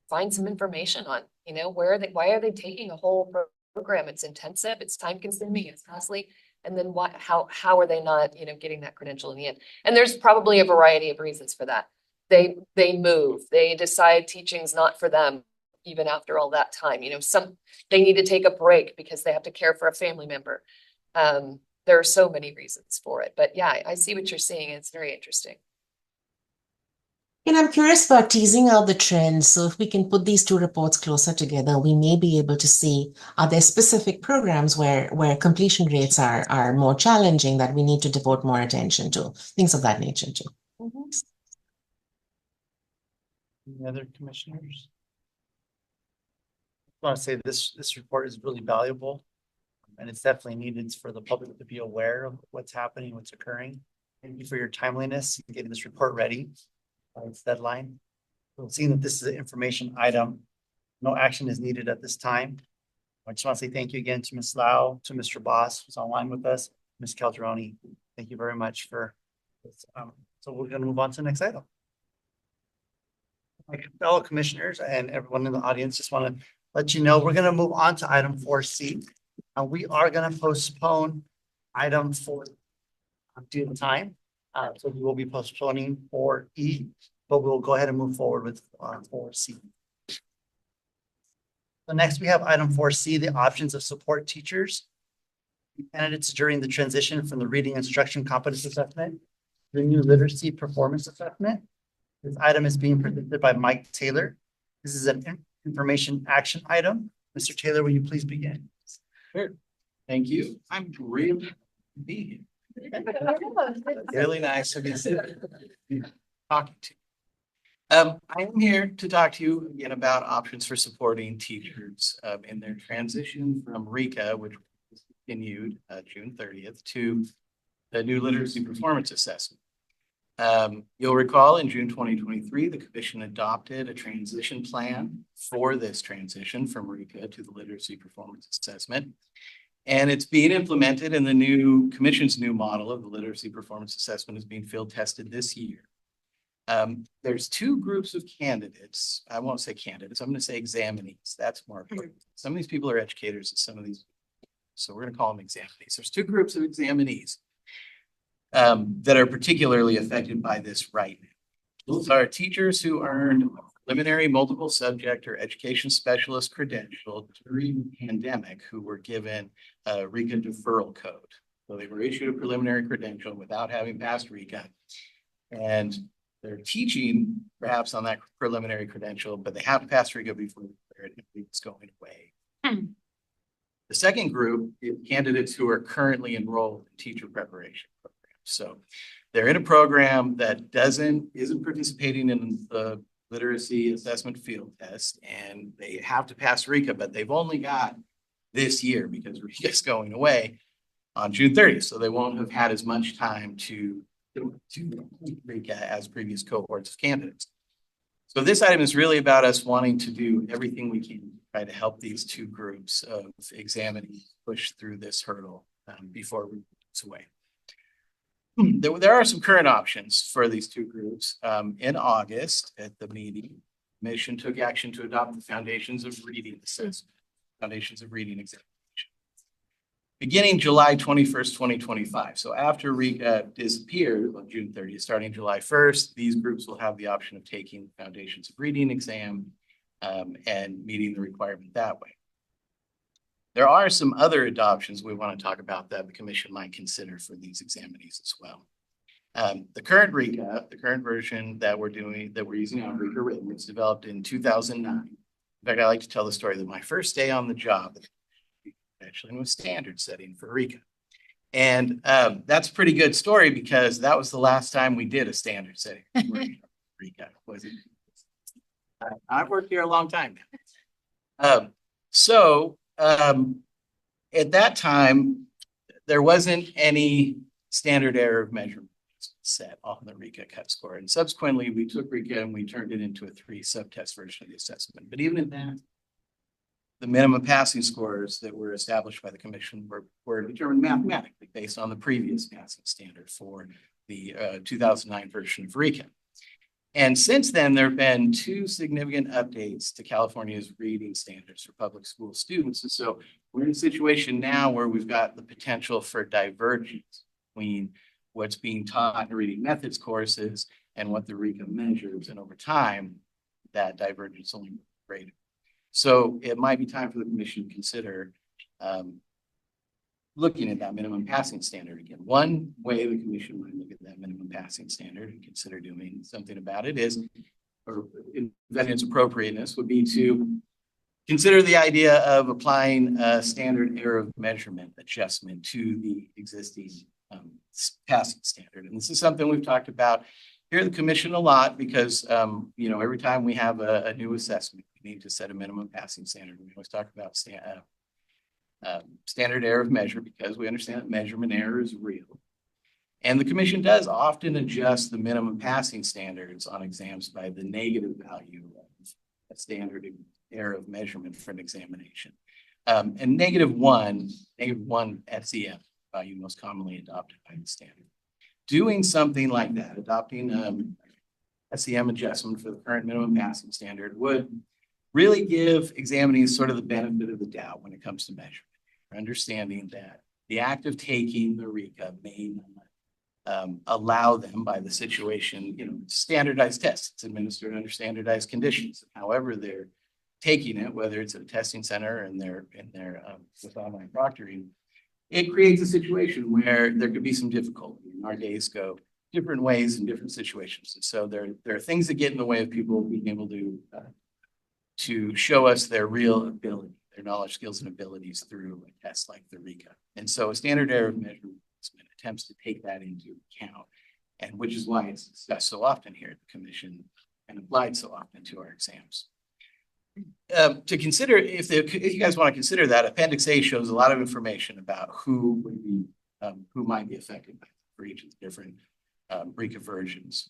find some information on. Why are they taking a whole program? It's intensive, it's time consuming, it's costly. And then how are they not, getting that credential in the end? And there's probably a variety of reasons for that. They move, they decide teaching's not for them, even after all that time. They need to take a break because they have to care for a family member. There are so many reasons for it, but yeah, I see what you're saying. It's very interesting. And I'm curious about teasing out the trends. So if we can put these two reports closer together, we may be able to see, are there specific programs where completion rates are more challenging that we need to devote more attention to, things of that nature too. Any other commissioners? I want to say this report is really valuable and it's definitely needed for the public to be aware of what's happening, what's occurring. Thank you for your timeliness in getting this report ready. Its deadline. Seeing that this is an information item, no action is needed at this time. I just want to say thank you again to Ms. Lau, to Mr. Boss, who's online with us, Ms. Calderoni. Thank you very much for this. So we're going to move on to the next item. My fellow commissioners and everyone in the audience, just want to let you know, we're going to move on to item 4C. We are going to postpone item 4 due to time. So we will be postponing 4E, but we'll go ahead and move forward with 4C. So next we have item 4C, the options of support teachers. Candidates during the transition from the reading instruction competence assessment to the new literacy performance assessment. This item is being presented by Mike Taylor. This is an information action item. Mr. Taylor, will you please begin? Sure. Thank you. I'm really to be here. Really nice of you talking to. I am here to talk to you again about options for supporting teachers in their transition from RECA, which was continued June 30th, to the new literacy performance assessment. You'll recall in June 2023, the commission adopted a transition plan for this transition from RECA to the literacy performance assessment. And it's being implemented in the new commission's new model of the literacy performance assessment is being field tested this year. There's two groups of candidates. I won't say candidates. I'm going to say examinees. That's more important. Some of these people are educators and some of these. So we're going to call them examinees. There's two groups of examinees that are particularly affected by this right now. Those are teachers who earned preliminary multiple subject or education specialist credential during the pandemic who were given a RECA deferral code. So they were issued a preliminary credential without having passed RECA. And they're teaching perhaps on that preliminary credential, but they have passed RECA before it's going away. The second group is candidates who are currently enrolled in teacher preparation programs. So they're in a program that isn't participating in the literacy assessment field test, and they have to pass RECA, but they've only got this year because RECA is going away on June 30th. So they won't have had as much time to RECA as previous cohorts of candidates. So this item is really about us wanting to do everything we can to try to help these two groups of examinees push through this hurdle before we move away. There are some current options for these two groups. In August at the meeting, the commission took action to adopt the Foundations of Reading Assessment, Foundations of Reading Examination, beginning July 21st, 2025. So after RECA disappeared on June 30th, starting July 1st, these groups will have the option of taking the Foundations of Reading exam and meeting the requirement that way. There are some other adoptions we want to talk about that the commission might consider for these examinees as well. The current RECA, the current version that we're using now, RECA Written, was developed in 2009. In fact, I like to tell the story that my first day on the job, actually was standard setting for RECA. And that's a pretty good story because that was the last time we did a standard setting for RECA. I've worked here a long time now. At that time, there wasn't any standard error of measurement set on the RECA cut score. And subsequently, we took RECA and we turned it into a 3 subtest version of the assessment. But even in that, the minimum passing scores that were established by the commission were determined mathematically based on the previous passing standard for the 2009 version of RECA. And since then, there have been 2 significant updates to California's reading standards for public school students. And so we're in a situation now where we've got the potential for divergence between what's being taught in reading methods courses and what the RECA measures. And over time, that divergence only greater. So it might be time for the commission to consider looking at that minimum passing standard again. One way the commission might look at that minimum passing standard and consider doing something about it is, or vetting its appropriateness, would be to consider the idea of applying a standard error of measurement adjustment to the existing passing standard. And this is something we've talked about here at the commission a lot because, every time we have a new assessment, we need to set a minimum passing standard. We always talk about standard error of measure because we understand that measurement error is real. And the commission does often adjust the minimum passing standards on exams by the negative value of a standard error of measurement for an examination. And -1 SEM value most commonly adopted by the standard. Doing something like that, adopting SEM adjustment for the current minimum passing standard would really give examinees sort of the benefit of the doubt when it comes to measurement. Understanding that the act of taking the RECA may not allow them by the situation, standardized tests. It's administered under standardized conditions. However, they're taking it, whether it's at a testing center and they're with online proctoring, it creates a situation where there could be some difficulty. Our days go different ways in different situations. And so there are things that get in the way of people being able to show us their real ability, their knowledge, skills, and abilities through a test like the RECA. And so a standard error of measurement attempts to take that into account, and which is why it's discussed so often here at the commission and applied so often to our exams. To consider, if you guys want to consider that, Appendix A shows a lot of information about who might be affected by for each of the different RECA versions.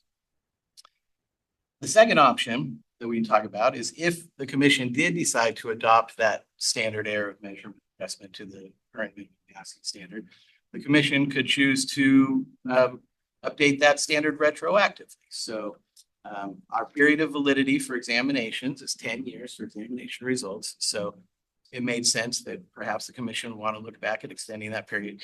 The second option that we can talk about is if the commission did decide to adopt that standard error of measurement adjustment to the current minimum passing standard, the commission could choose to update that standard retroactively. So our period of validity for examinations is 10 years for examination results. So it made sense that perhaps the commission would want to look back at extending that period,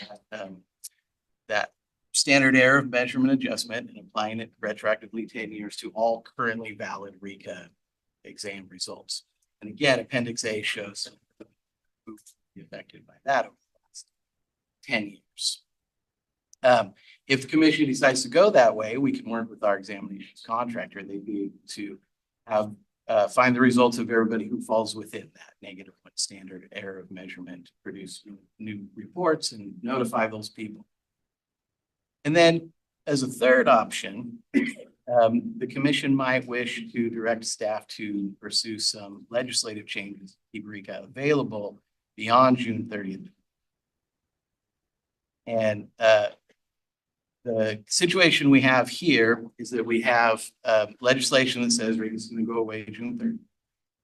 that standard error of measurement adjustment, and applying it retroactively 10 years to all currently valid RECA exam results. And again, Appendix A shows who will be affected by that over the last 10 years. If the commission decides to go that way, we can work with our examinations contractor. They'd be able to have find the results of everybody who falls within that -1 standard error of measurement, produce new reports and notify those people. And then as a third option, the commission might wish to direct staff to pursue some legislative changes to keep RECA available beyond June 30th. And the situation we have here is that we have legislation that says RECA is going to go away June 30th.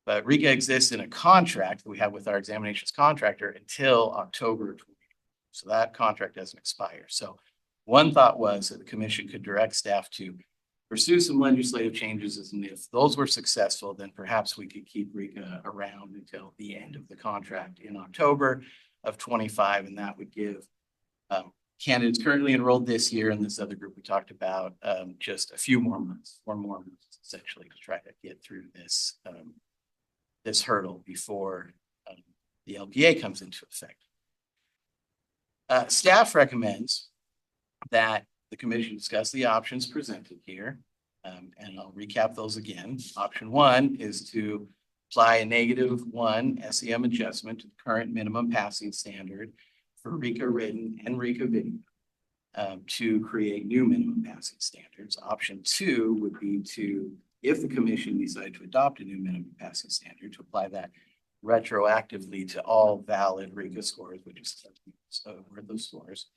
But RECA exists in a contract that we have with our examinations contractor until October 20th. So that contract doesn't expire. So one thought was that the commission could direct staff to pursue some legislative changes, and if those were successful, then perhaps we could keep RECA around until the end of the contract in October of 25, and that would give candidates currently enrolled this year in this other group we talked about just a few more months, 4 more months essentially, to try to get through this this hurdle before the LPA comes into effect. Staff recommends that the commission discuss the options presented here, and I'll recap those again. Option 1 is to apply a -1 SEM adjustment to the current minimum passing standard for RECA written and RECA video to create new minimum passing standards. Option 2 would be to, if the commission decided to adopt a new minimum passing standard, to apply that retroactively to all valid RECA scores, which is worth those scores.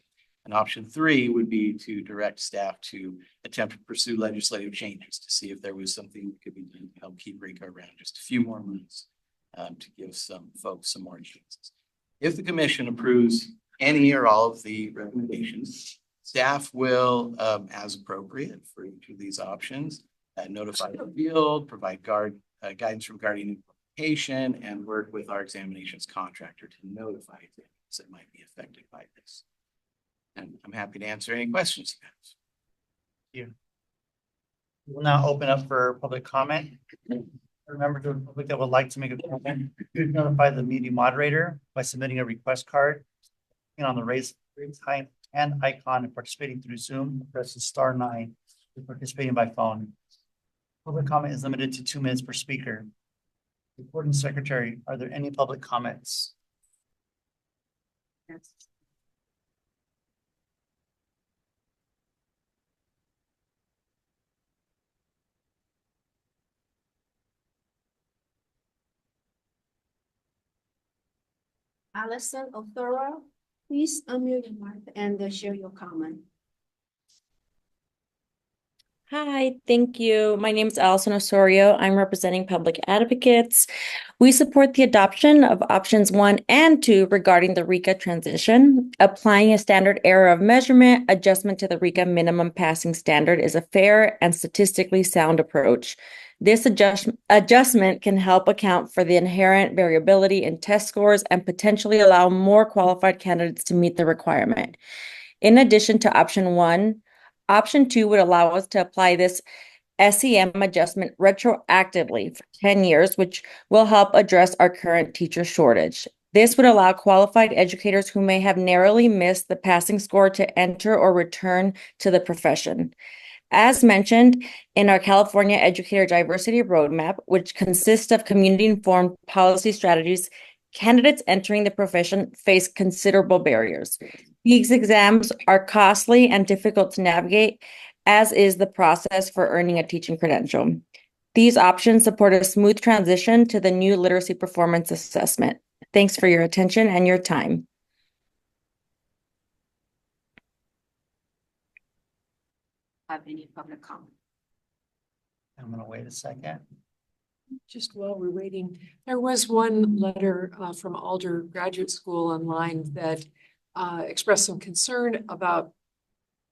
And option 3 would be to direct staff to attempt to pursue legislative changes to see if there was something that could be done to help keep RECA around just a few more months to give some folks some more chances. If the commission approves any or all of the recommendations, staff will, as appropriate for each of these options, notify the field, provide guidance from guardian implementation, and work with our examinations contractor to notify examiners that might be affected by this. And I'm happy to answer any questions you have. Thank you. We'll now open up for public comment. Remember, to the public that would like to make a comment, you notify the meeting moderator by submitting a request card and on the raise hand icon and participating through Zoom, press *9 if participating by phone. Public comment is limited to 2 minutes per speaker. Recording secretary, are there any public comments? Yes. Alison O'Thora, please unmute your mic and share your comment. Hi, thank you. My name is Allison Osorio. I'm representing Public Advocates. We support the adoption of options 1 and 2 regarding the RICA transition. Applying a standard error of measurement adjustment to the RICA minimum passing standard is a fair and statistically sound approach. This adjustment can help account for the inherent variability in test scores and potentially allow more qualified candidates to meet the requirement. In addition to option 1, option 2 would allow us to apply this SEM adjustment retroactively for 10 years, which will help address our current teacher shortage. This would allow qualified educators who may have narrowly missed the passing score to enter or return to the profession. As mentioned in our California Educator Diversity Roadmap, which consists of community-informed policy strategies, candidates entering the profession face considerable barriers. These exams are costly and difficult to navigate, as is the process for earning a teaching credential. These options support a smooth transition to the new literacy performance assessment. Thanks for your attention and your time. Have any public comment? I'm gonna wait a second. Just while we're waiting, there was one letter from Alder Graduate School online that expressed some concern about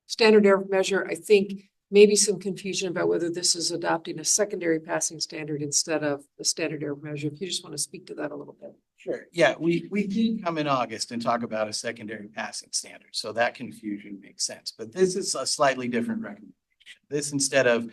standard error measure. I think maybe some confusion about whether this is adopting a secondary passing standard instead of the standard error measure. If you just want to speak to that a little bit. Sure. Yeah, we did come in August and talk about a secondary passing standard, so that confusion makes sense. But this is a slightly different recommendation. This, instead of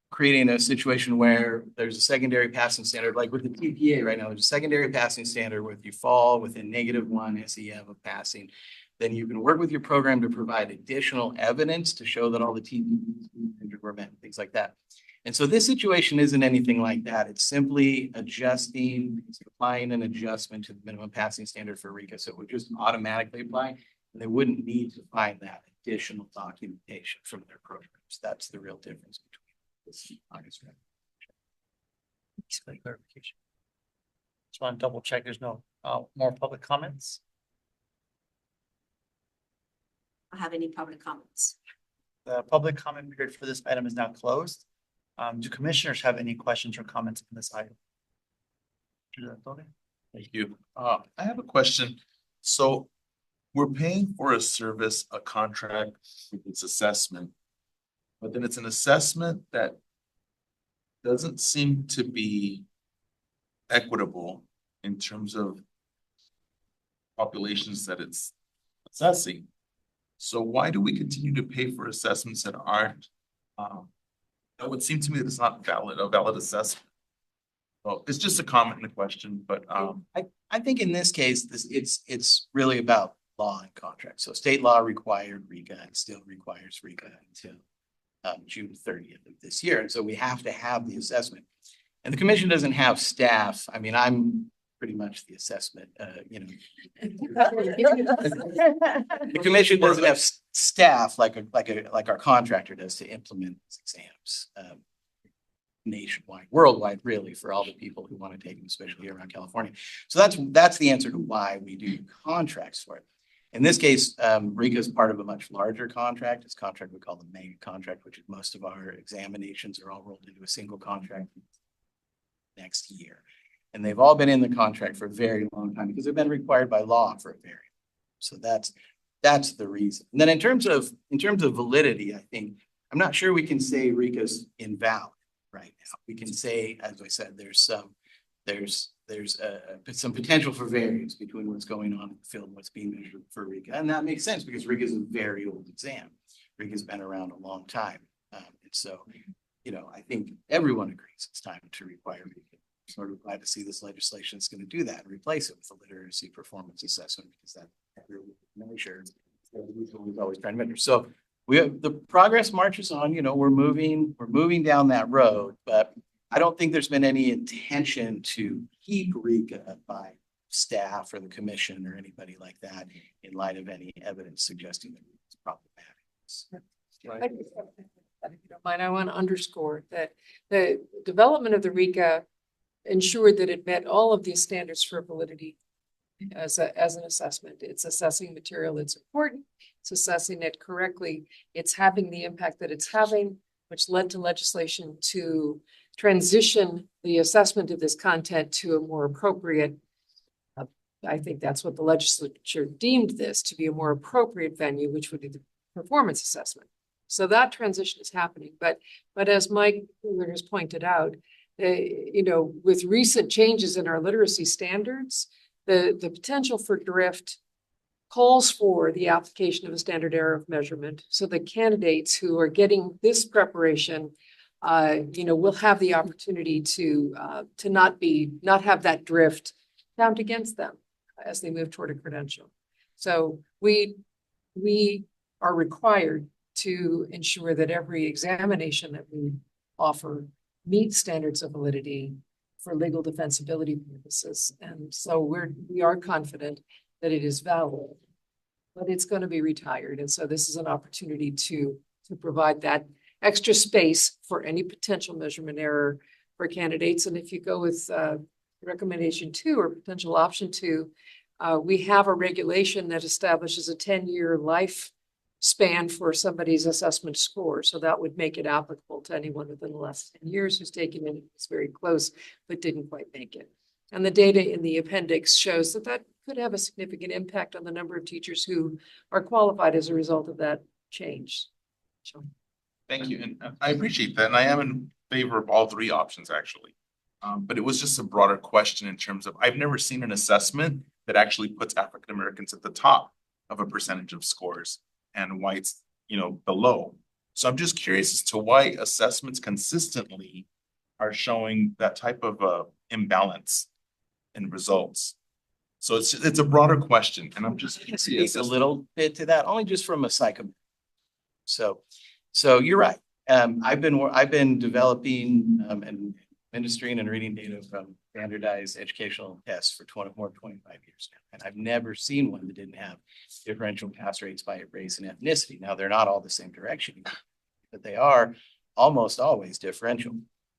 creating a situation where there's a secondary passing standard, like with the TPA right now, there's a secondary passing standard where if you fall within -1 SEM of passing, then you can work with your program to provide additional evidence to show that all the TPAs were met, things like that. And so this situation isn't anything like that. It's simply applying an adjustment to the minimum passing standard for RICA. So it would just automatically apply, and they wouldn't need to find that additional documentation from their programs. That's the real difference between this August. Clarification. Just want to double check. There's no more public comments. I have any public comments? The public comment period for this item is now closed. Do commissioners have any questions or comments on this item? Thank you. I have a question. So we're paying for a service, a contract with its assessment, but then it's an assessment that doesn't seem to be equitable in terms of populations that it's assessing. So why do we continue to pay for assessments that aren't, that would seem to me that it's not a valid assessment? Well, it's just a comment and a question, but I think in this case, it's really about law and contract. So state law required RICA and still requires RICA until June 30th of this year. And so we have to have the assessment. And the commission doesn't have staff. I mean, I'm pretty much the assessment, the commission doesn't have staff like our contractor does to implement these exams nationwide, worldwide, really, for all the people who want to take them, especially around California. So that's the answer to why we do contracts for it. In this case, RICA is part of a much larger contract. It's a contract we call the mega contract, which is most of our examinations are all rolled into a single contract next year. And they've all been in the contract for a very long time because they've been required by law for a very long time. So that's the reason. And then in terms of validity, I think I'm not sure we can say RICA's invalid right now. We can say, as I said, there's some potential for variance between what's going on in the field and what's being measured for RICA. And that makes sense because RICA is a very old exam. RICA's been around a long time. And so, I think everyone agrees it's time to require RICA. Sort of glad to see this legislation is going to do that and replace it with a literacy performance assessment, because that really measures we've always tried to measure. So the progress marches on. We're moving down that road, but I don't think there's been any intention to keep RICA by staff or the commission or anybody like that in light of any evidence suggesting that it's problematic. Right. If you don't mind, I want to underscore that the development of the RICA ensured that it met all of these standards for validity. as an assessment. It's assessing material that's important. It's assessing it correctly. It's having the impact that it's having, which led to legislation to transition the assessment of this content to a more appropriate. I think that's what the legislature deemed this to be, a more appropriate venue, which would be the performance assessment. So that transition is happening. But as Mike has pointed out, with recent changes in our literacy standards, the potential for drift calls for the application of a standard error of measurement. So the candidates who are getting this preparation, will have the opportunity to not have that drift count against them as they move toward a credential. So we are required to ensure that every examination that we offer meets standards of validity for legal defensibility purposes. And so we are confident that it is valid, but it's going to be retired. And so this is an opportunity to provide that extra space for any potential measurement error for candidates. And if you go with recommendation 2 or potential option 2, we have a regulation that establishes a 10-year life span for somebody's assessment score. So that would make it applicable to anyone within the last 10 years who's taken it. It's very close, but didn't quite make it. And the data in the appendix shows that could have a significant impact on the number of teachers who are qualified as a result of that change. So. Thank you. And I appreciate that. And I am in favor of all 3 options, actually. But it was just a broader question in terms of, I've never seen an assessment that actually puts African Americans at the top of a percentage of scores and whites, below. So I'm just curious as to why assessments consistently are showing that type of imbalance in results. So it's a broader question, and I'm just curious a little bit to that, only just from a psychometric. So you're right. I've been developing and administering and reading data from standardized educational tests for more than 25 years now. And I've never seen one that didn't have differential pass rates by race and ethnicity. Now, they're not all the same direction, but they are almost always differential.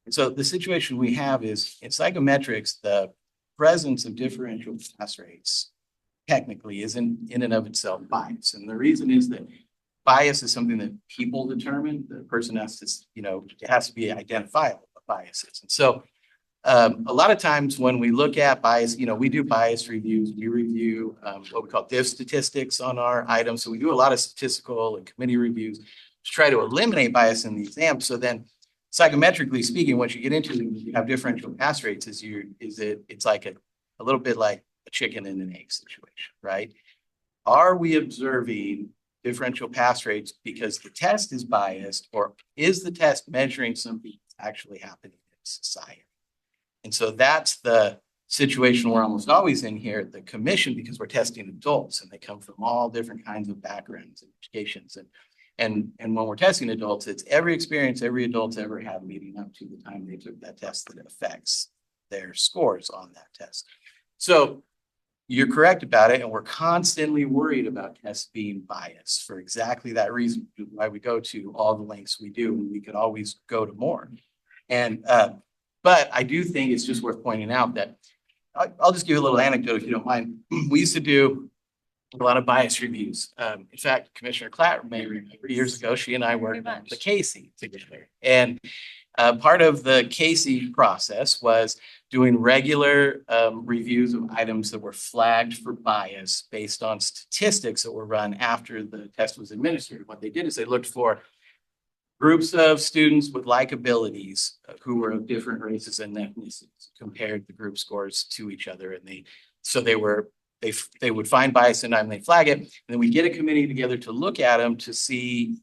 And so the situation we have is in psychometrics, the presence of differential pass rates technically isn't in and of itself bias. And the reason is that bias is something that people determine. The person has to, it has to be identifiable what bias is. And so a lot of times when we look at bias, we do bias reviews. We review what we call diff statistics on our items. So we do a lot of statistical and committee reviews to try to eliminate bias in the exam. So then psychometrically speaking, once you get into it, you have differential pass rates, it's like a little bit like a chicken and an egg situation, right? Are we observing differential pass rates because the test is biased, or is the test measuring something that's actually happening in society? And so that's the situation we're almost always in here at the commission, because we're testing adults and they come from all different kinds of backgrounds and educations. And when we're testing adults, it's every experience every adult's ever had leading up to the time they took that test that affects their scores on that test. So you're correct about it, and we're constantly worried about tests being biased for exactly that reason, why we go to all the lengths we do, and we could always go to more. And but I do think it's just worth pointing out that I'll just give you a little anecdote if you don't mind. We used to do a lot of bias reviews. In fact, Commissioner Klatt may remember years ago, she and I worked on the Casey together. And part of the Casey process was doing regular reviews of items that were flagged for bias based on statistics that were run after the test was administered. What they did is they looked for groups of students with like abilities who were of different races and ethnicities, compared the group scores to each other. And they would find bias in them, they flag it. And then we get a committee together to look at them to see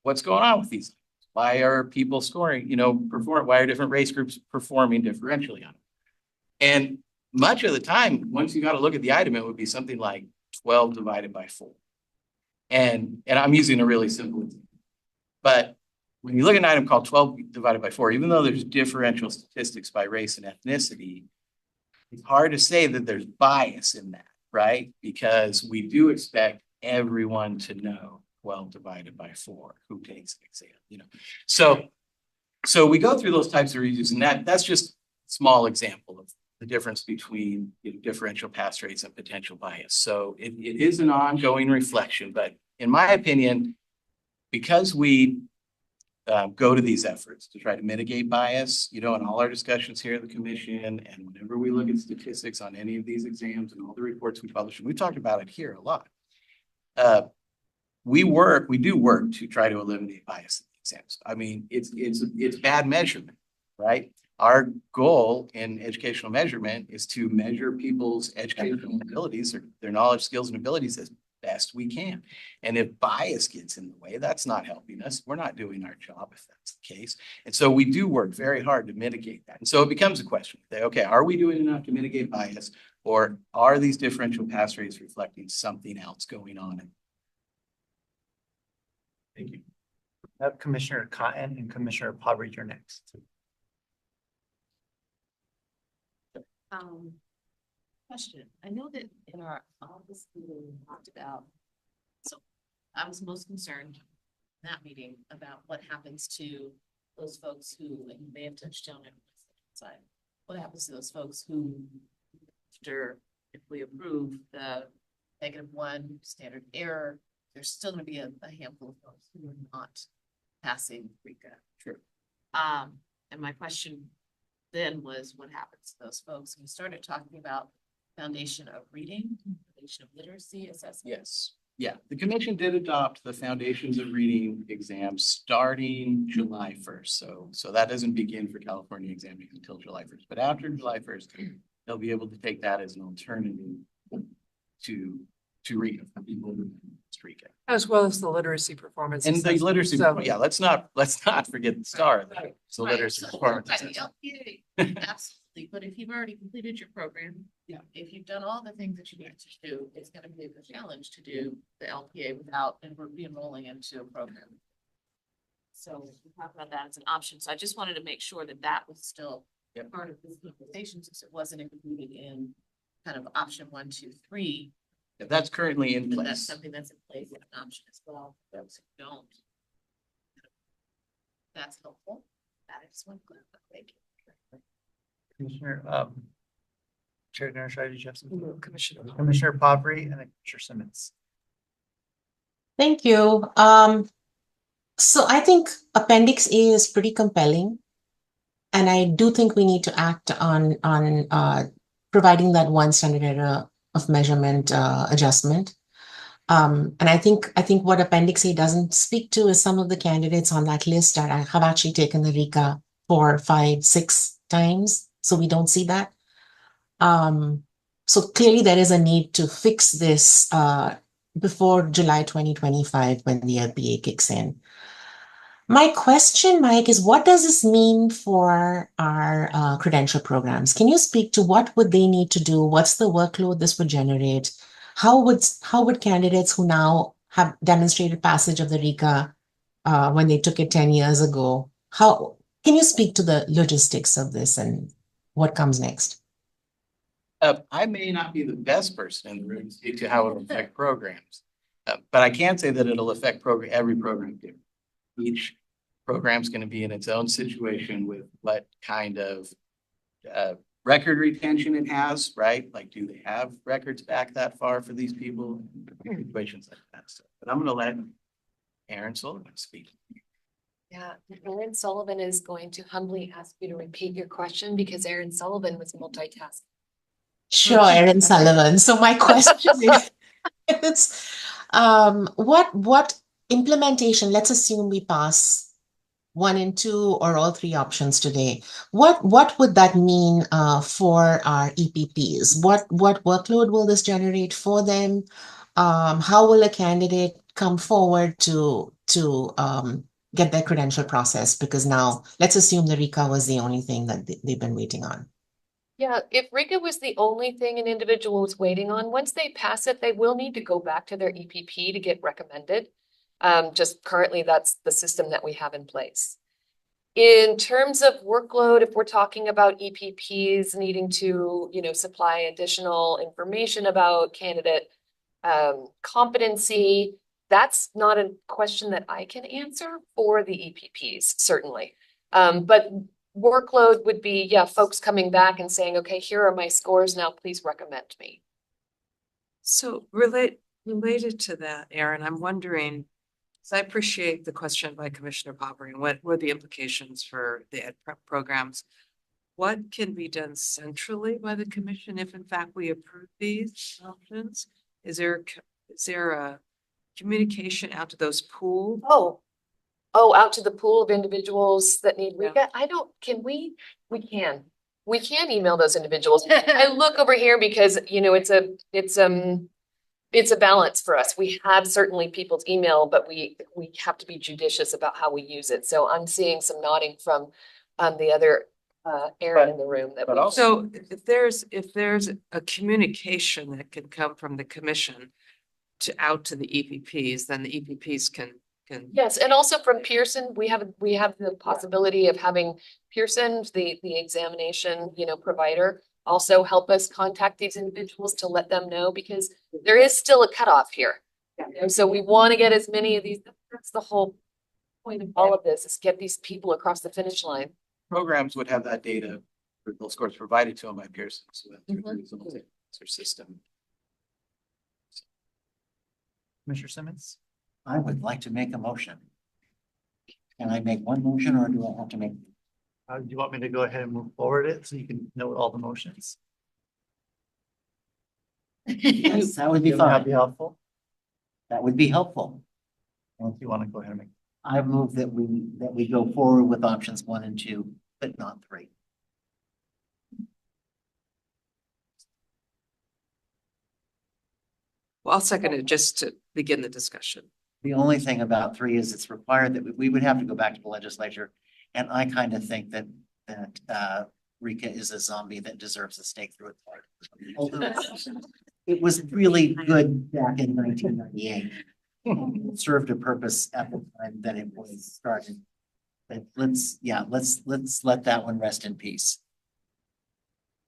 what's going on with these. Why are people scoring, why are different race groups performing differentially on them? And much of the time, once you got to look at the item, it would be something like 12 divided by 4. And I'm using a really simple example. But when you look at an item called 12 divided by 4, even though there's differential statistics by race and ethnicity, it's hard to say that there's bias in that, right? Because we do expect everyone to know 12 divided by 4 who takes the exam, So we go through those types of reviews, and that's just a small example of the difference between differential pass rates and potential bias. So it is an ongoing reflection, but in my opinion, because we go to these efforts to try to mitigate bias, in all our discussions here at the commission, and whenever we look at statistics on any of these exams and all the reports we publish, and we talked about it here a lot. We do work to try to eliminate bias in the exams. I mean, it's bad measurement, right? Our goal in educational measurement is to measure people's educational abilities or their knowledge, skills, and abilities as best we can. And if bias gets in the way, that's not helping us. We're not doing our job if that's the case. And so we do work very hard to mitigate that. And so it becomes a question. Okay, are we doing enough to mitigate bias, or are these differential pass rates reflecting something else going on? Thank you. Commissioner Cotton and Commissioner Poverty, you're next. Question. I know that in our office meeting we talked about, so I was most concerned in that meeting about what happens to those folks who, and you may have touched on it side, what happens to those folks who, after, if we approve the -1 standard error, there's still going to be a handful of folks who are not passing RECA. True. And my question then was, what happens to those folks? And we started talking about foundation of reading, foundation of literacy assessment. Yes. Yeah, the commission did adopt the Foundations of Reading exam starting July 1st. So that doesn't begin for California examining until July 1st. But after July 1st, they'll be able to take that as an alternative to RECA for people who RECA. As well as the literacy performance. And the literacy, So- yeah, let's not forget the star. So literacy performance. Right, LPA, absolutely. But if you've already completed your program, yeah, if you've done all the things that you need to do, it's going to be a good challenge to do the LPA without enrolling into a program. So we talked about that as an option. So I just wanted to make sure that that was still part of this conversation, since it wasn't included in kind of option 1, 2, 3. Yeah, that's currently in But place. that's something that's in place as an option as well. For those who don't. That's helpful. That I just want to clarify. Thank you. Commissioner, Chair Narsha, did you have something? Commissioner Poverty and then Commissioner Simmons. Thank you. So I think Appendix A is pretty compelling. And I do think we need to act on providing that one standard error of measurement adjustment. And I think what Appendix A doesn't speak to is some of the candidates on that list that have actually taken the RECA 4, 5, 6 times. So we don't see that. So clearly there is a need to fix this before July 2025 when the LPA kicks in. My question, Mike, is what does this mean for our credential programs? Can you speak to what would they need to do? What's the workload this would generate? How would candidates who now have demonstrated passage of the RECA when they took it 10 years ago, can you speak to the logistics of this and what comes next? I may not be the best person in the room to speak to how it will affect programs, but I can say that it'll affect every program. Each program is going to be in its own situation with what kind of record retention it has, right? Like, do they have records back that far for these people? Situations like that. So, but I'm going to let Aaron Sullivan speak. Yeah, Aaron Sullivan is going to humbly ask you to repeat your question because Aaron Sullivan was multitasking. Sure, Aaron Sullivan. So my question is, what implementation, let's assume we pass 1 and 2 or all 3 options today. What would that mean for our EPPs? What workload will this generate for them? How will a candidate come forward to get their credential processed? Because now let's assume the RECA was the only thing that they've been waiting on. Yeah, if RECA was the only thing an individual was waiting on, once they pass it, they will need to go back to their EPP to get recommended. Just currently, that's the system that we have in place. In terms of workload, if we're talking about EPPs needing to, supply additional information about candidate competency, that's not a question that I can answer for the EPPs, certainly. But workload would be, yeah, folks coming back and saying, okay, here are my scores now, please recommend me. So related to that, Erin, I'm wondering, so I appreciate the question by Commissioner Popper and what were the implications for the ed prep programs. What can be done centrally by the commission if in fact we approve these options? Is there a communication out to those pools? Oh, out to the pool of individuals that need RECA? We can email those individuals. I look over here because, you know, it's a balance for us. We have certainly people's email, but we have to be judicious about how we use it. So I'm seeing some nodding from the other Aaron in the room that But also, if there's a communication that can come from the commission out to the EPPs, then the EPPs can. Yes, and also from Pearson, we have the possibility of having Pearson, the examination, you know, provider, also help us contact these individuals to let them know, because there is still a cutoff here. And so we want to get as many of these, that's the whole point of all of this, is get these people across the finish line. Programs would have that data, those scores provided to them by Pearson, so that through their system. Commissioner Simmons? I would like to make a motion. Can I make one motion or do I have to make? Do you want me to go ahead and move forward it so you can note all the motions? Yes, that would be Would fine. that be helpful? That would be helpful. Or if you want to go ahead and make. I move that we go forward with options 1 and 2, but not 3. Well, I'll second it just to begin the discussion. The only thing about 3 is it's required that we would have to go back to the legislature. And I kind of think that Rika is a zombie that deserves a stake through its heart. Although it was really good back in 1998. It served a purpose at the time that it was started. But let's let that one rest in peace.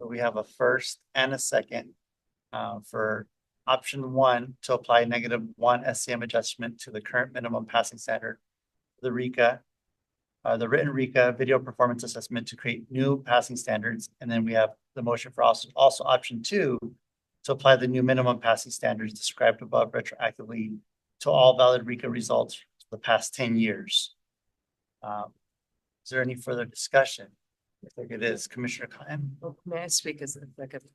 So we have a first and a second for option 1 to apply -1 SCM adjustment to the current minimum passing standard. The RECA, the written RECA video performance assessment to create new passing standards. And then we have the motion for also option 2 to apply the new minimum passing standards described above retroactively to all valid RECA results for the past 10 years. Is there any further discussion? I think it is. Commissioner Khan. May I speak as a second?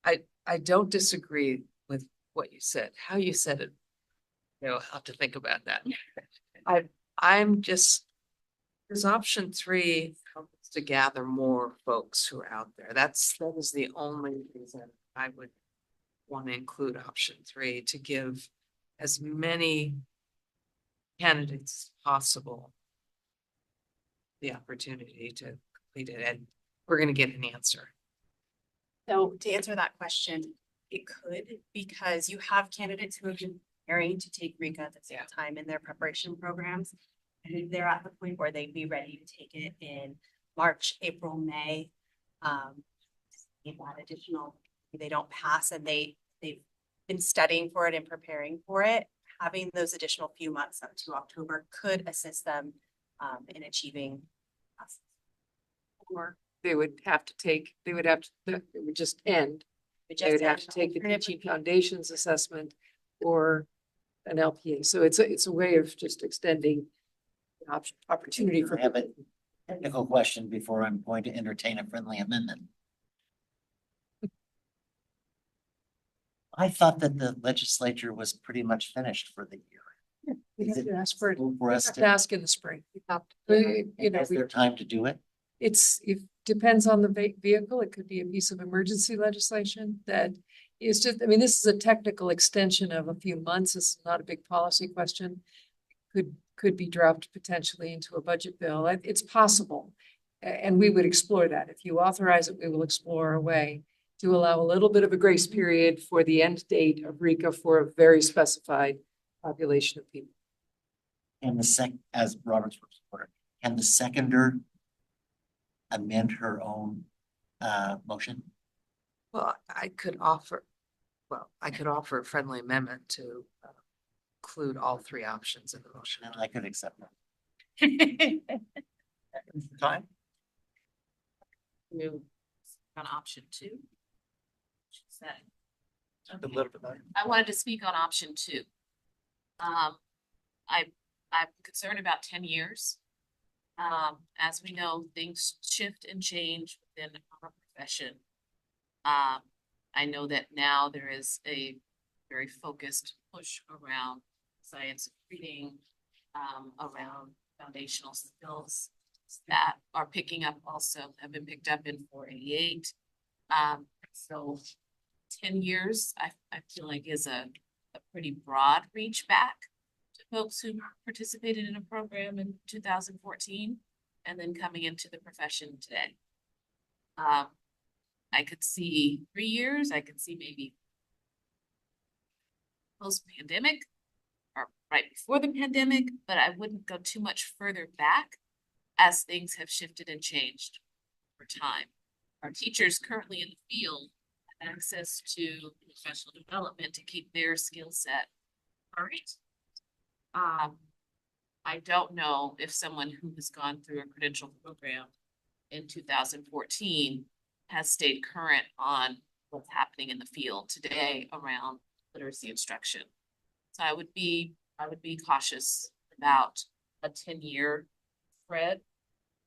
I don't disagree with what you said. How you said it, you know, I'll have to think about that. I'm just, because option 3 helps to gather more folks who are out there. That is the only reason I would want to include option 3, to give as many candidates as possible the opportunity to complete it, and we're going to get an answer. So to answer that question, it could, because you have candidates who have been preparing to take RECA at the same time in their preparation programs. And they're at the point where they'd be ready to take it in March, April, May. Need that additional, they don't pass and they've been studying for it and preparing for it. Having those additional few months up to October could assist them in achieving. Or they would have to take, it would just end. They would have to take the teaching foundations assessment or an LPA. So it's a way of just extending the opportunity for. I have a technical question before I'm going to entertain a friendly amendment. I thought that the legislature was pretty much finished for the year. We have to ask for it. For us to Ask in the spring. You know, is there time to do it? it depends on the vehicle. It could be a piece of emergency legislation that is just, I mean, this is a technical extension of a few months. It's not a big policy question. Could be dropped potentially into a budget bill. It's possible. And we would explore that. If you authorize it, we will explore a way to allow a little bit of a grace period for the end date of RECA for a very specified population of people. And as Robert's reporter, can the seconder amend her own motion? Well, I could offer a friendly amendment to include all 3 options in the motion. And I could accept that. Time? to on option 2. What's that? A little bit better. I wanted to speak on option 2. I'm concerned about 10 years. As we know, things shift and change within our profession. I know that now there is a very focused push around science of reading, around foundational skills that are picking up also, have been picked up in 488. So 10 years, I feel like is a pretty broad reach back to folks who participated in a program in 2014 and then coming into the profession today. I could see 3 years, I could see maybe post-pandemic or right before the pandemic, but I wouldn't go too much further back as things have shifted and changed over time. Our teachers currently in the field have access to professional development to keep their skill set current. I don't know if someone who has gone through a credential program in 2014 has stayed current on what's happening in the field today around literacy instruction. So I would be cautious about a 10-year spread,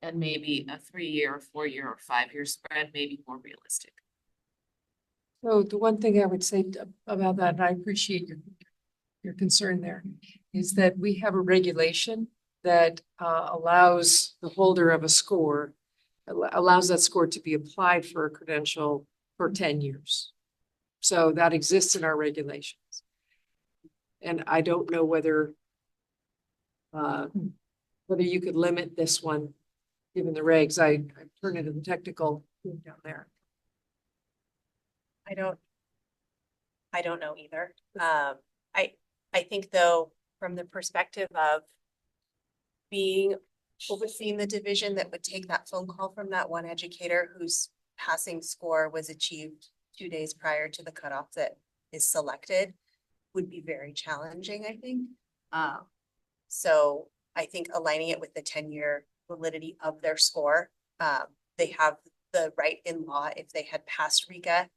and maybe a 3-year, 4-year, or 5-year spread may be more realistic. So the one thing I would say about that, and I appreciate your concern there, is that we have a regulation that allows the holder of a score, allows that score to be applied for a credential for 10 years. So that exists in our regulations. And I don't know whether you could limit this one, given the regs. I turned it to the technical down there. I don't know either. I think though, from the perspective of overseeing the division that would take that phone call from that one educator whose passing score was achieved 2 days prior to the cutoff that is selected would be very challenging, I think. So I think aligning it with the 10-year validity of their score, they have the right in law if they had passed RICA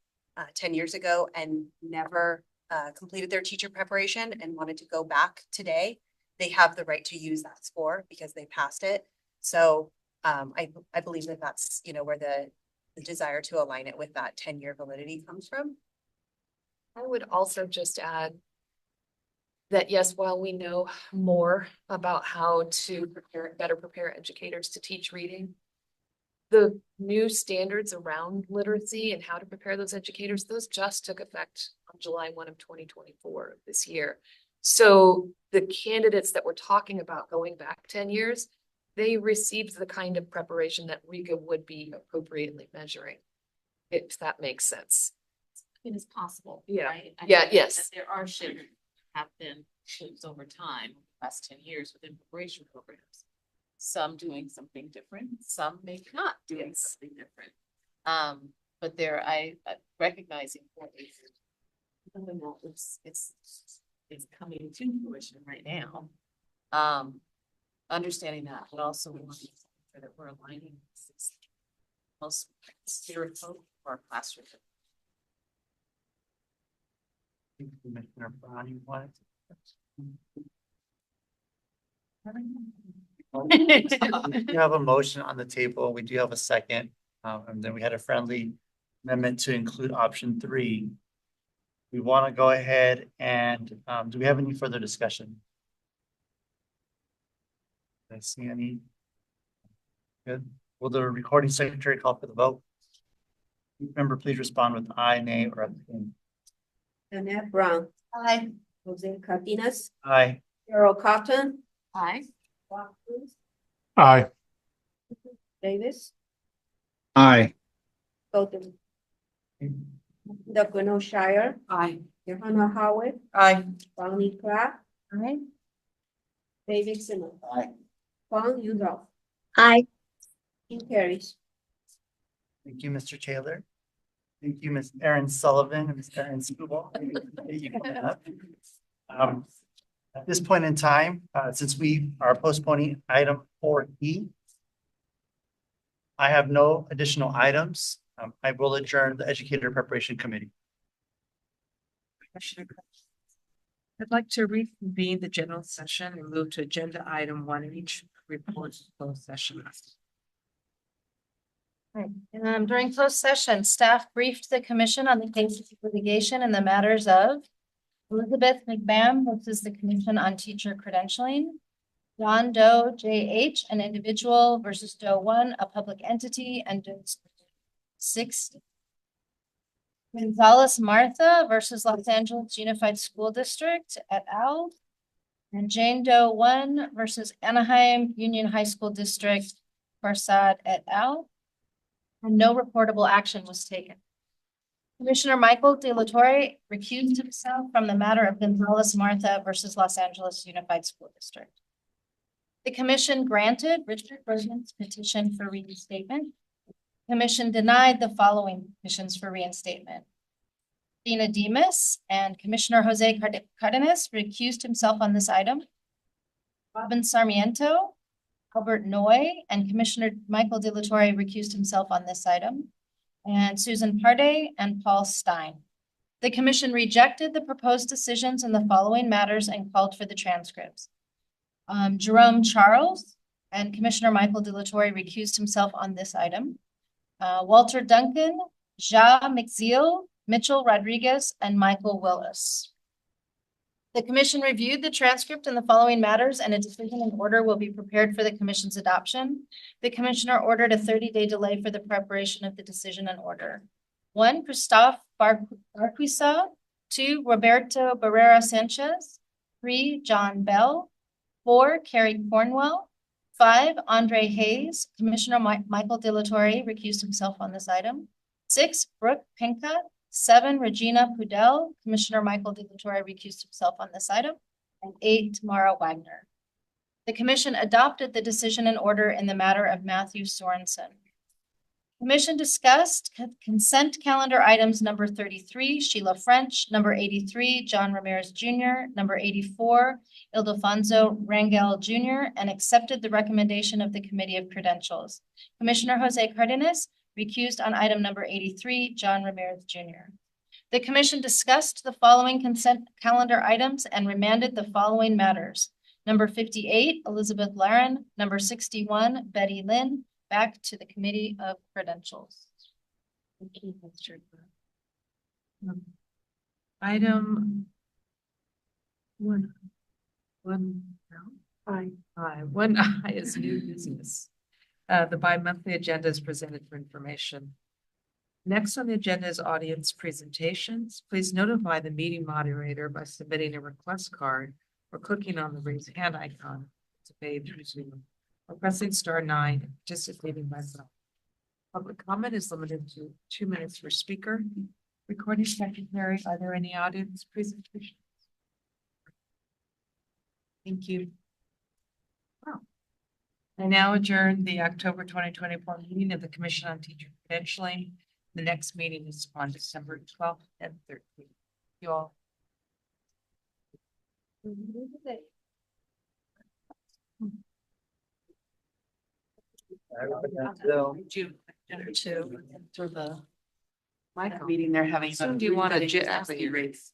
10 years ago and never completed their teacher preparation and wanted to go back today, they have the right to use that score because they passed it. So I believe that that's, where the desire to align it with that 10-year validity comes from. I would also just add that yes, while we know more about how to better prepare educators to teach reading, the new standards around literacy and how to prepare those educators, those just took effect on July 1 of 2024 this year. So the candidates that we're talking about going back 10 years, they received the kind of preparation that RICA would be appropriately measuring, if that makes sense. It is possible. Yeah. Right? Yes. There are shifts have been shifts over time, the last 10 years within preparation programs. Some doing something different, some maybe not doing something different. But I recognizing that it's coming to fruition right now. Understanding that, but also we want to make sure that we're aligning this most spirit for our classroom. Commissioner Brown, you wanted to? We have a motion on the table. We do have a second. And then we had a friendly amendment to include option 3. We want to go ahead and do we have any further discussion? I see any. Good. Will the recording secretary call for the vote? Remember, please respond with aye, nay, or abstain. Annette Brown. Aye. Jose Cardenas. Aye. Carol Cotton. Aye. Bob Cruz. Aye. Davis. Aye. Golden. Dr. Shire. Aye. Johanna Howard. Aye. Bonnie Clark. Aye. David Simmons. Aye. Juan Udall. Aye. Motion carries. Thank you, Mr. Taylor. Thank you, Ms. Erin Sullivan and Ms. Erin Scuball. At this point in time, since we are postponing item 4E, I have no additional items. I will adjourn the Educator Preparation Committee. I'd like to reconvene the general session and move to agenda item 1H, report closed session. Right. During closed session, staff briefed the commission on the cases of litigation and the matters of Elizabeth McBam versus the Commission on Teacher Credentialing, John Doe J.H., an individual versus Doe 1, a public entity, and Doe 6. Gonzalez Martha versus Los Angeles Unified School District et al. And Jane Doe 1 versus Anaheim Union High School District, Farsad et al. And no reportable action was taken. Commissioner Michael De La Torre recused himself from the matter of Gonzalez Martha versus Los Angeles Unified School District. The commission granted Richard Bergman's petition for reinstatement. Commission denied the following petitions for reinstatement. Dina Demas and Commissioner Jose Cardenas recused himself on this item. Robin Sarmiento, Albert Noy, and Commissioner Michael De La Torre recused himself on this item. And Susan Parday and Paul Stein. The commission rejected the proposed decisions in the following matters and called for the transcripts. Jerome Charles and Commissioner Michael De La Torre recused himself on this item. Walter Duncan, Ja McZeal, Mitchell Rodriguez, and Michael Willis. The commission reviewed the transcript in the following matters, and a decision in order will be prepared for the commission's adoption. The commissioner ordered a 30-day delay for the preparation of the decision and order. 1, Christophe Barquisa. 2, Roberto Barrera Sanchez. 3, John Bell. 4, Carrie Cornwell. 5, Andre Hayes. Commissioner Michael De La Torre recused himself on this item. 6, Brooke Pinka. 7, Regina Pudel. Commissioner Michael De La Torre recused himself on this item. And 8, Tamara Wagner. The commission adopted the decision and order in the matter of Matthew Sorensen. Commission discussed consent calendar items number 33, Sheila French, number 83, John Ramirez Jr., number 84, Ildefonso Rangel Jr., and accepted the recommendation of the Committee of Credentials. Commissioner Jose Cardenas recused on item number 83, John Ramirez Jr. The commission discussed the following consent calendar items and remanded the following matters. Number 58, Elizabeth Laren. Number 61, Betty Lynn. Back to the Committee of Credentials. Item 1. 1I is new business. The bi-monthly agenda is presented for information. Next on the agenda is audience presentations. Please notify the meeting moderator by submitting a request card or clicking on the raise hand icon to pay through Zoom, or pressing *9 and participating by phone. Public comment is limited to 2 minutes per speaker. Recording secretary, are there any audience presentations? Thank you. Wow. I now adjourn the October 2024 meeting of the Commission on Teacher Credentialing. The next meeting is on December 12th and 13th. You all. For the meeting they're having. Soon do you want to race?